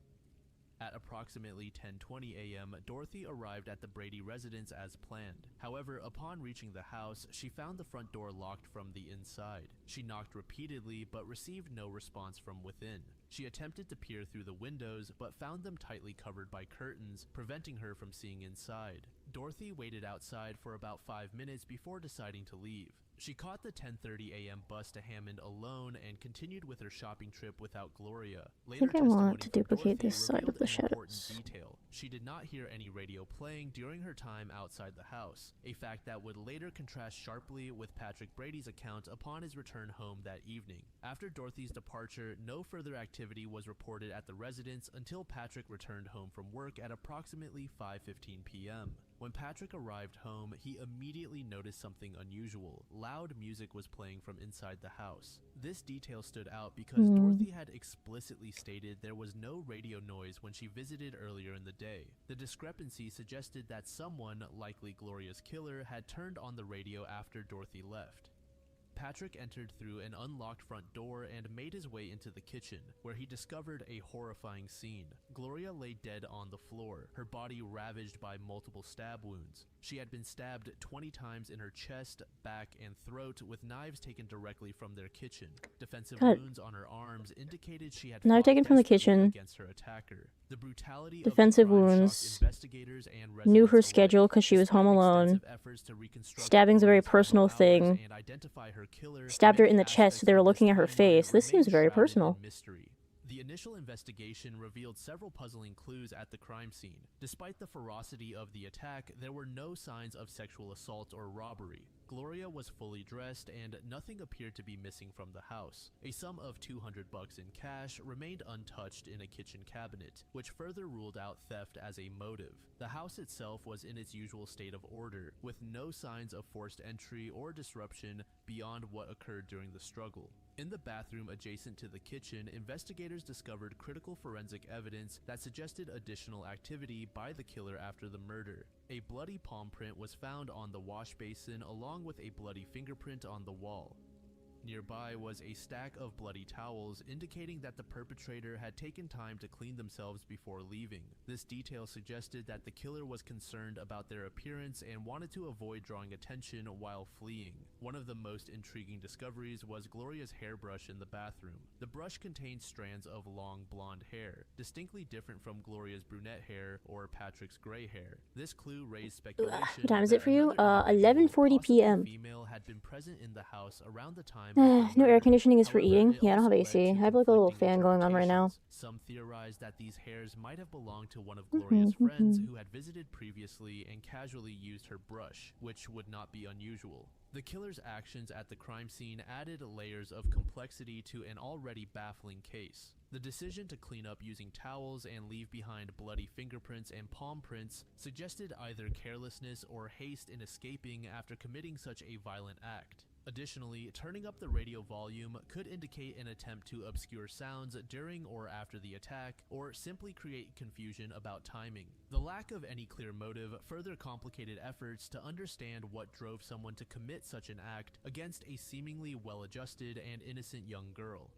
At approximately 10:20 a.m., Dorothy arrived at the Brady residence as planned. However, upon reaching the house, she found the front door locked from the inside. She knocked repeatedly but received no response from within. She attempted to peer through the windows but found them tightly covered by curtains, preventing her from seeing inside. Dorothy waited outside for about 5 minutes before deciding to leave. She caught the 10:30 a.m. bus to Hammond alone and continued with her shopping trip without Gloria. I think I want to duplicate this side of revealed the an important shadows. detail. She did not hear any radio playing during her time outside the house, a fact that would later contrast sharply with Patrick Brady's account upon his return home that evening. After Dorothy's departure, no further activity was reported at the residence until Patrick returned home from work at approximately 5:15 p.m. When Patrick arrived home, he immediately noticed something unusual. Loud music was playing from inside the house. This detail stood out because Dorothy had explicitly stated there was no radio noise when she visited earlier in the day. The discrepancy suggested that someone, likely Gloria's killer, had turned on the radio after Dorothy left. Patrick entered through an unlocked front door and made his way into the kitchen, where he discovered a horrifying scene. Gloria lay dead on the floor, her body ravaged by multiple stab wounds. She had been stabbed 20 times in her chest, back, and throat with knives taken directly from their kitchen. Defensive wounds on her arms indicated she had Knife taken from the kitchen against her attacker. The brutality defensive of the crime wounds, shocked investigators and knew her residents schedule alike. because she was home Despite alone. extensive efforts to reconstruct Stabbing's a very Gloria's personal final thing. hours and identify her killer, Stabbed her many in the chest, so they were aspects of looking at her this timeline face. This remain seems very shrouded in personal. mystery. The initial investigation revealed several puzzling clues at the crime scene. Despite the ferocity of the attack, there were no signs of sexual assault or robbery. Gloria was fully dressed and nothing appeared to be missing from the house. A sum of $200 in cash remained untouched in a kitchen cabinet, which further ruled out theft as a motive. The house itself was in its usual state of order, with no signs of forced entry or disruption beyond what occurred during the struggle. In the bathroom adjacent to the kitchen, investigators discovered critical forensic evidence that suggested additional activity by the killer after the murder. A bloody palm print was found on the wash basin along with a bloody fingerprint on the wall. Nearby was a stack of bloody towels, indicating that the perpetrator had taken time to clean themselves before leaving. This detail suggested that the killer was concerned about their appearance and wanted to avoid drawing attention while fleeing. One of the most intriguing discoveries was Gloria's hairbrush in the bathroom. The brush contained strands of long blonde hair, distinctly different from Gloria's brunette hair or Patrick's gray hair. This clue raised speculation. What time is it that for you? another individual, 11:40 p.m. possibly female, had been present in the house around the time. No air conditioning is for However, eating. it Yeah, I don't have also AC. led I to have like a little conflicting fan going on right now. interpretations. Some theorized that these hairs might have belonged to one of Gloria's friends who had visited previously and casually used her brush, which would not be unusual. The killer's actions at the crime scene added layers of complexity to an already baffling case. The decision to clean up using towels and leave behind bloody fingerprints and palm prints suggested either carelessness or haste in escaping after committing such a violent act. Additionally, turning up the radio volume could indicate an attempt to obscure sounds during or after the attack, or simply create confusion about timing. The lack of any clear motive further complicated efforts to understand what drove someone to commit such an act against a seemingly well-adjusted and innocent young girl.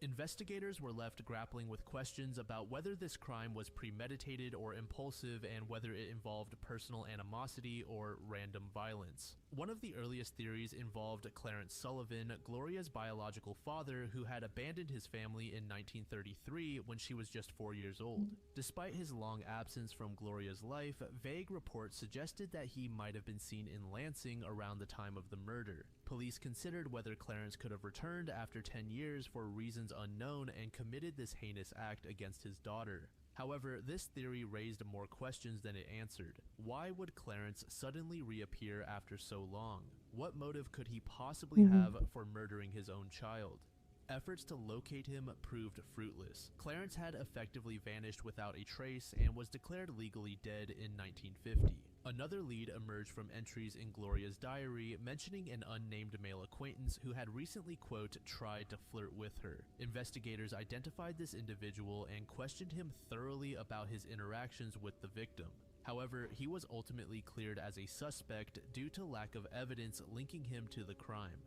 Investigators were left grappling with questions about whether this crime was premeditated or impulsive and whether it involved personal animosity or random violence. One of the earliest theories involved Clarence Sullivan, Gloria's biological father, who had abandoned his family in 1933 when she was just 4 years old. Despite his long absence from Gloria's life, vague reports suggested that he might have been seen in Lansing around the time of the murder. Police considered whether Clarence could have returned after 10 years for reasons unknown and committed this heinous act against his daughter. However, this theory raised more questions than it answered. Why would Clarence suddenly reappear after so long? What motive could he possibly have for murdering his own child? Efforts to locate him proved fruitless. Clarence had effectively vanished without a trace and was declared legally dead in 1950. Another lead emerged from entries in Gloria's diary mentioning an unnamed male acquaintance who had recently, quote, tried to flirt with her. Investigators identified this individual and questioned him thoroughly about his interactions with the victim. However, he was ultimately cleared as a suspect due to lack of evidence linking him to the crime.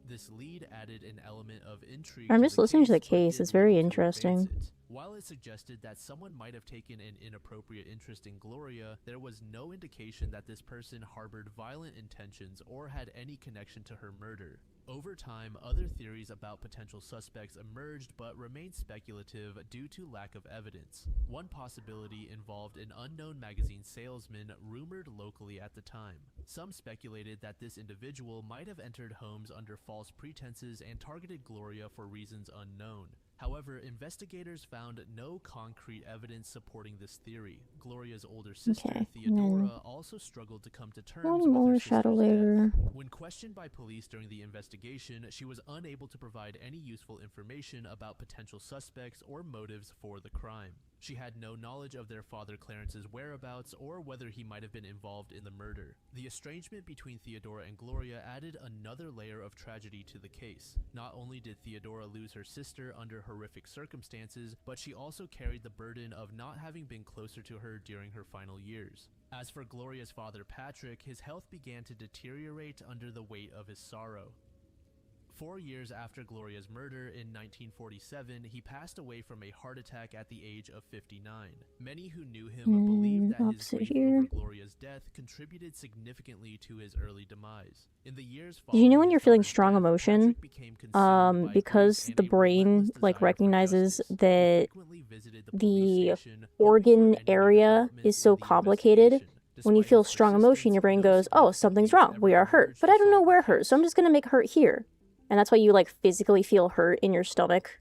This lead added an element of intrigue. I'm just listening to the but case. did It's very little to interesting. advance it. While it suggested that someone might have taken an inappropriate interest in Gloria, there was no indication that this person harbored violent intentions or had any connection to her murder. Over time, other theories about potential suspects emerged but remained speculative due to lack of evidence. One possibility involved an unknown magazine salesman rumored locally at the time. Some speculated that this individual might have entered homes under false pretenses and targeted Gloria for reasons unknown. However, investigators found no concrete evidence supporting this theory. Gloria's older sister, Okay, Theodora, also struggled to come to terms One with more her shadow sister's layer. death. When questioned by police during the investigation, she was unable to provide any useful information about potential suspects or motives for the crime. She had no knowledge of their father Clarence's whereabouts or whether he might have been involved in the murder. The estrangement between Theodora and Gloria added another layer of tragedy to the case. Not only did Theodora lose her sister under horrific circumstances, but she also carried the burden of not having been closer to her during her final years. As for Gloria's father Patrick, his health began to deteriorate under the weight of his sorrow. 4 years after Gloria's murder in 1947, he passed away from a heart attack at the age of 59. Many who knew him believed that his grief over Gloria's death contributed significantly to his early demise. In the years Did you know when following you're his feeling father's strong death, emotion, Patrick became consumed by because grief the and a brain relentless like desire for recognizes justice. He that frequently visited the police station, organ hoping for any area developments is so in the complicated. investigation. When you Despite feel his strong emotion, persistence, your brain no goes, oh, significant something's leads wrong. We ever are hurt. emerged But to I don't know solve the where hurt, so I'm case. just going to make hurt here. And that's why you like physically feel hurt in your stomach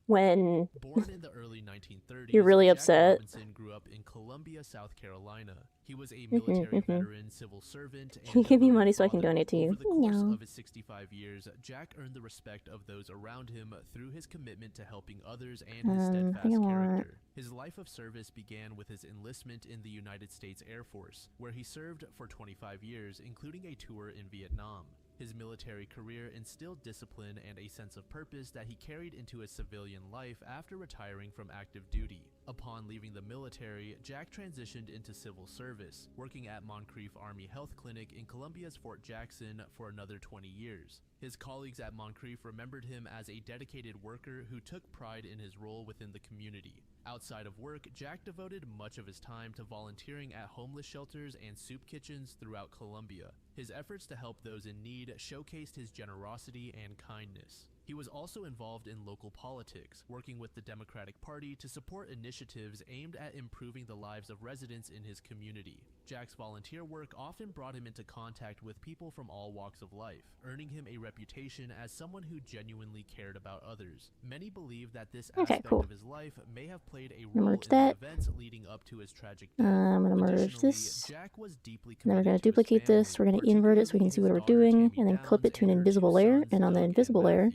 when Born in the early 1930s, you're really Jack upset. Robinson grew up in Columbia, South Carolina. He was a military veteran, civil servant, and Can you give me devoted money so I can father. donate to you? Over the course No. of his 65 years, Jack earned the respect of those around him through his commitment to helping others and his steadfast I want- character. His life of service began with his enlistment in the United States Air Force, where he served for 25 years, including a tour in Vietnam. His military career instilled discipline and a sense of purpose that he carried into his civilian life after retiring from active duty. Upon leaving the military, Jack transitioned into civil service, working at Moncrief Army Health Clinic in Columbia's Fort Jackson for another 20 years. His colleagues at Moncrief remembered him as a dedicated worker who took pride in his role within the community. Outside of work, Jack devoted much of his time to volunteering at homeless shelters and soup kitchens throughout Colombia. His efforts to help those in need showcased his generosity and kindness. He was also involved in local politics, working with the Democratic Party to support initiatives aimed at improving the lives of residents in his community. Jack's volunteer work often brought him into contact with people from all walks of life, earning him a reputation as someone who genuinely cared about others. Many believe that this aspect of his life may have played a role in the events leading up to his tragic death. I'm going to merge Additionally, this. Jack was deeply And then we're committed going to to his duplicate this. family, We're going to invert it so we can see what we're doing. And then clip it to an invisible layer. And on the invisible layer,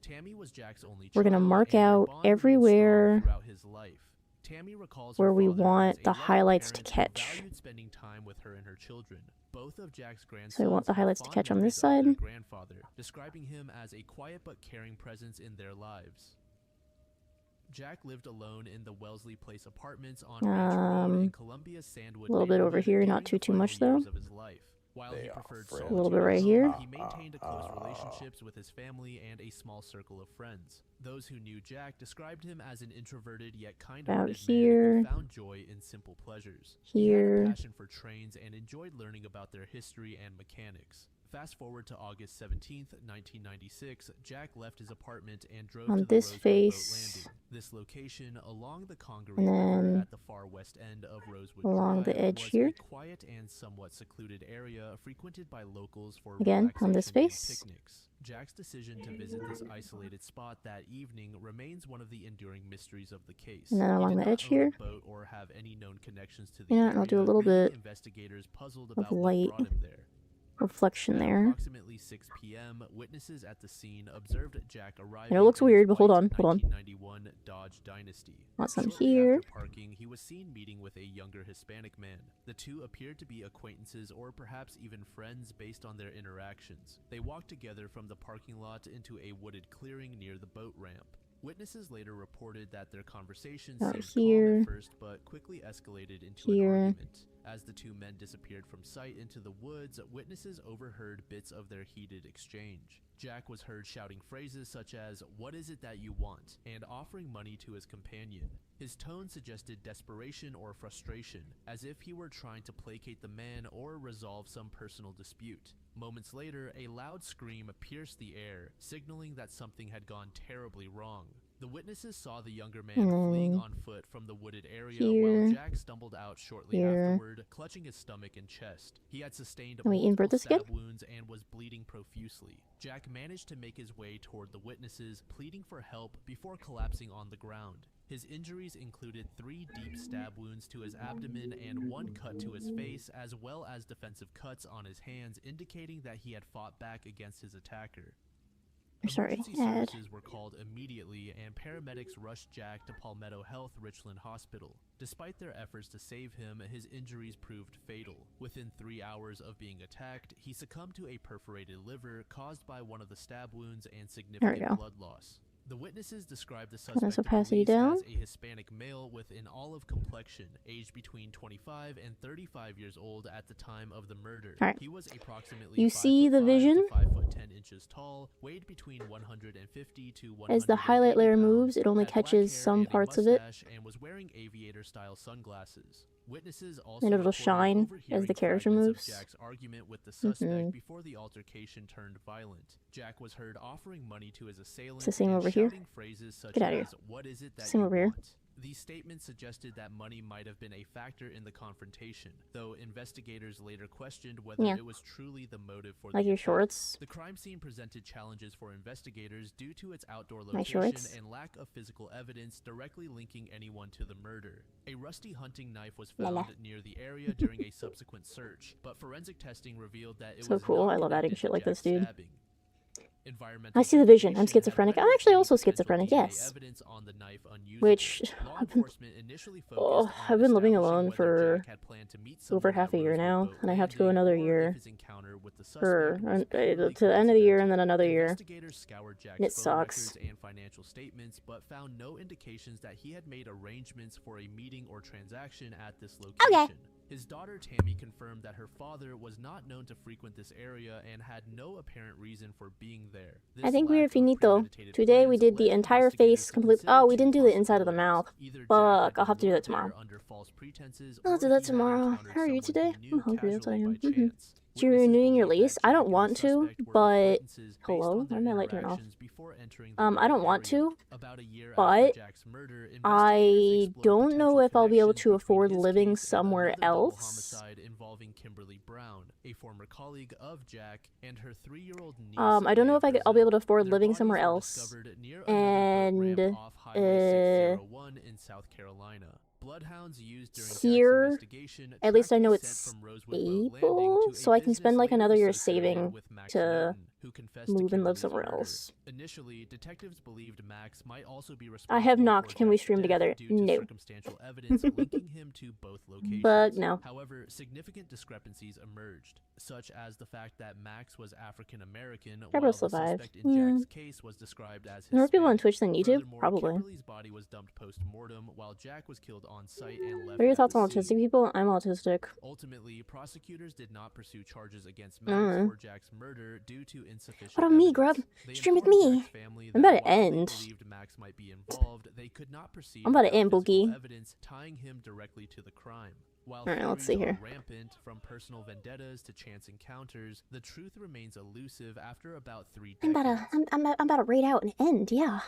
Tammy was Jack's only we're going to child, mark and their out bond remained everywhere strong throughout his life. Tammy recalls her where we father want as a the loving highlights to parent who catch. valued spending time with her and her children. Both of Jack's grandsons So I want the have highlights to fond catch on this memories of their side. grandfather, describing him as a quiet but caring presence in their lives. Jack lived alone in the Wellesley Place apartments on Ranch Road in Columbia's Sandwood A little bit over neighborhood here, during not the too final much though. years of his life. While They he are preferred friends. A little bit solitude right at here. home, he maintained close relationships with his family and a small circle of friends. Those who knew Jack described him as an introverted yet kind-hearted man here. who found joy in simple pleasures. Here. He had a passion for trains and enjoyed learning about their history and mechanics. Fast forward to August 17th, 1996, Jack left his apartment and drove On to the this Rosewood face. Boat Landing. This location along the Congaree And River then at the far west end of Rosewood along Drive the edge was here. a quiet and somewhat secluded area frequented by locals for Again, on this relaxation and face. picnics. Jack's decision to visit this isolated spot that evening remains one of the enduring mysteries of the case. And then He along did the not edge own a here. boat or have any known connections to the You know, area, I'll do a little leaving bit investigators puzzled of about what light brought him there. reflection At there. approximately 6 p.m., witnesses at the scene observed Jack arriving. And it looks in his weird, but hold white on, hold on. 1991 Dodge Dynasty. Want some Shortly here. after parking, he was seen meeting with a younger Hispanic man. The two appeared to be acquaintances or perhaps even friends based on their interactions. They walked together from the parking lot into a wooded clearing near the boat ramp. Witnesses later reported that their conversation Not seemed here. calm at first, but quickly escalated into Here. an argument. As the two men disappeared from sight into the woods, witnesses overheard bits of their heated exchange. Jack was heard shouting phrases such as, "What is it that you want?" and offering money to his companion. His tone suggested desperation or frustration, as if he were trying to placate the man or resolve some personal dispute. Moments later, a loud scream pierced the air, signaling that something had gone terribly wrong. The witnesses saw the younger man fleeing on foot from the wooded area while Jack stumbled out shortly afterward, clutching his stomach and chest. He had sustained multiple stab wounds and was bleeding profusely. Jack managed to make his way toward the witnesses, pleading for help before collapsing on the ground. His injuries included 3 deep stab wounds to his abdomen and 1 cut to his face, as well as defensive cuts on his hands, indicating that he had fought back against his attacker. Emergency services were called immediately, and paramedics rushed Jack to Palmetto Health Richland Hospital. Despite their efforts to save him, his injuries proved fatal. Within 3 hours of being attacked, he succumbed to a perforated liver caused by one of the stab wounds and significant blood loss. The witnesses described the Turn suspect this to opacity police down. as a Hispanic male with an olive complexion, aged between 25 and 35 years old at the time of the murder. All right. He was approximately You see the 5'5" vision? to 5'10" tall, weighed between 150 to 180 As the highlight layer pounds, moves, it only had black catches hair some and a parts of it. mustache, and was wearing aviator-style sunglasses. Witnesses also And it'll reported shine as overhearing the character fragments moves. of Jack's argument with the suspect Mhm. before the altercation turned violent. Jack was heard offering money to his assailant It's the same and over here. shouting phrases such Get outta as, here. "What is it that Same you over here. want?" These statements suggested that money might have been a factor in the confrontation, though investigators later questioned whether Yeah. it was truly the motive for Like the your attack. shorts. The crime scene presented challenges for investigators due to its outdoor My location shorts. and lack of physical evidence directly linking anyone to the murder. A rusty hunting knife was Lala. found near the area during a subsequent search, but forensic testing revealed that it So was cool. not I love adding connected shit to like this, Jack's dude. stabbing. Environmental I see the vision. I'm investigation had schizophrenic. I'm rendered actually any also potential schizophrenic, DNA yes. evidence on the knife unusable. Which Law I've been, enforcement initially focused on I've been living establishing alone whether for Jack had planned to meet over someone half at a year Rosewood now, Boat and I have to go Landing, another or if year his encounter with the for suspect was purely to the end of the year and then coincidental. another year. Investigators scoured Jack's And it phone sucks. records and financial statements, but found no indications that he had made arrangements for a meeting or transaction at this location. His daughter Tammy confirmed that her father was not known to frequent this area and had no apparent reason for being there. I This think we lack are of finito. premeditated Today we plans did the led entire investigators face to complete. consider Oh, we two didn't do the inside of the possibilities. mouth. Either Jack Fuck, had I'll have to do that lured tomorrow. there under false pretenses, I'll or do that he had tomorrow. encountered How are you someone today? he I'm knew hungry, that's what I casually am. by chance. So you're Witnesses renewing your believe that lease? I don't Jack and want the to, suspect were but acquaintances based hello, on their why my light turn off? interactions before entering the I don't Bay want Area. to, About a year but after Jack's murder, I investigators explored don't know potential if I'll be able connections to afford between his living case and somewhere another double else. homicide involving Kimberly Brown, a former colleague of Jack, and her 3-year-old niece. I don't know if I'll be able to afford Their living bodies somewhere were else. discovered near And another boat ramp off Highway 601 in South Carolina. Bloodhounds used during Here, Jack's investigation at least I know tracked a it's scent from Rosewood Boat Landing stable, to a so I can spend business like later another year associated saving with Max to Newton, who confessed to move and live Kimberly's somewhere murder. else. Initially, detectives believed Max might also be I responsible have knocked. for Can we Jack's stream death together? due to No. circumstantial evidence linking him to both locations. But no. However, significant discrepancies emerged, such as the fact that Max was African American, while Probably the survived. suspect in Jack's case was described as More people on Hispanic. Twitch than YouTube? Furthermore, Probably. Kimberly's body was dumped post-mortem, while Jack was killed on site and left What are your at thoughts the on scene. autistic people? I'm autistic. Ultimately, prosecutors did not pursue charges against I don't Max know. for Jack's murder due to insufficient What on me, evidence. Grub? They Stream with informed me. Jack's family I'm that about to while they end. believed Max might be involved, they could not proceed I'm about to without end, physical Boogie. evidence tying him directly to the crime. While Alright, let's theories see here. are rampant, from personal vendettas to chance encounters, the truth remains elusive after about 3 I'm decades. about to raid out and end. Yeah.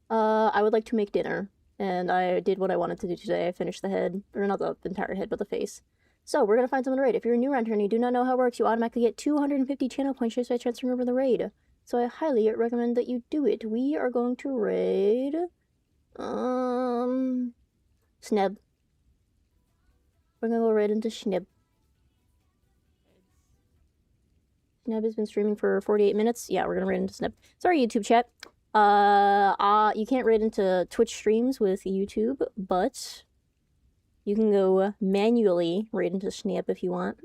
I would like to make dinner, and I did what I wanted to do today. I finished the head, or not the entire head, but the face. So we're gonna find someone to raid. If you're a new renter and you do not know how it works, you automatically get 250 channel points just by transferring over the raid. So I highly recommend that you do it. We are going to raid, Sneb. We're gonna go right into Sneb. Sneb has been streaming for 48 minutes. Yeah, we're gonna raid into Sneb. Sorry, YouTube chat. You can't raid into Twitch streams with YouTube, but you can go manually raid into Snap if you want.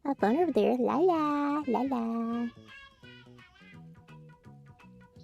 Have fun over there. La la, la la.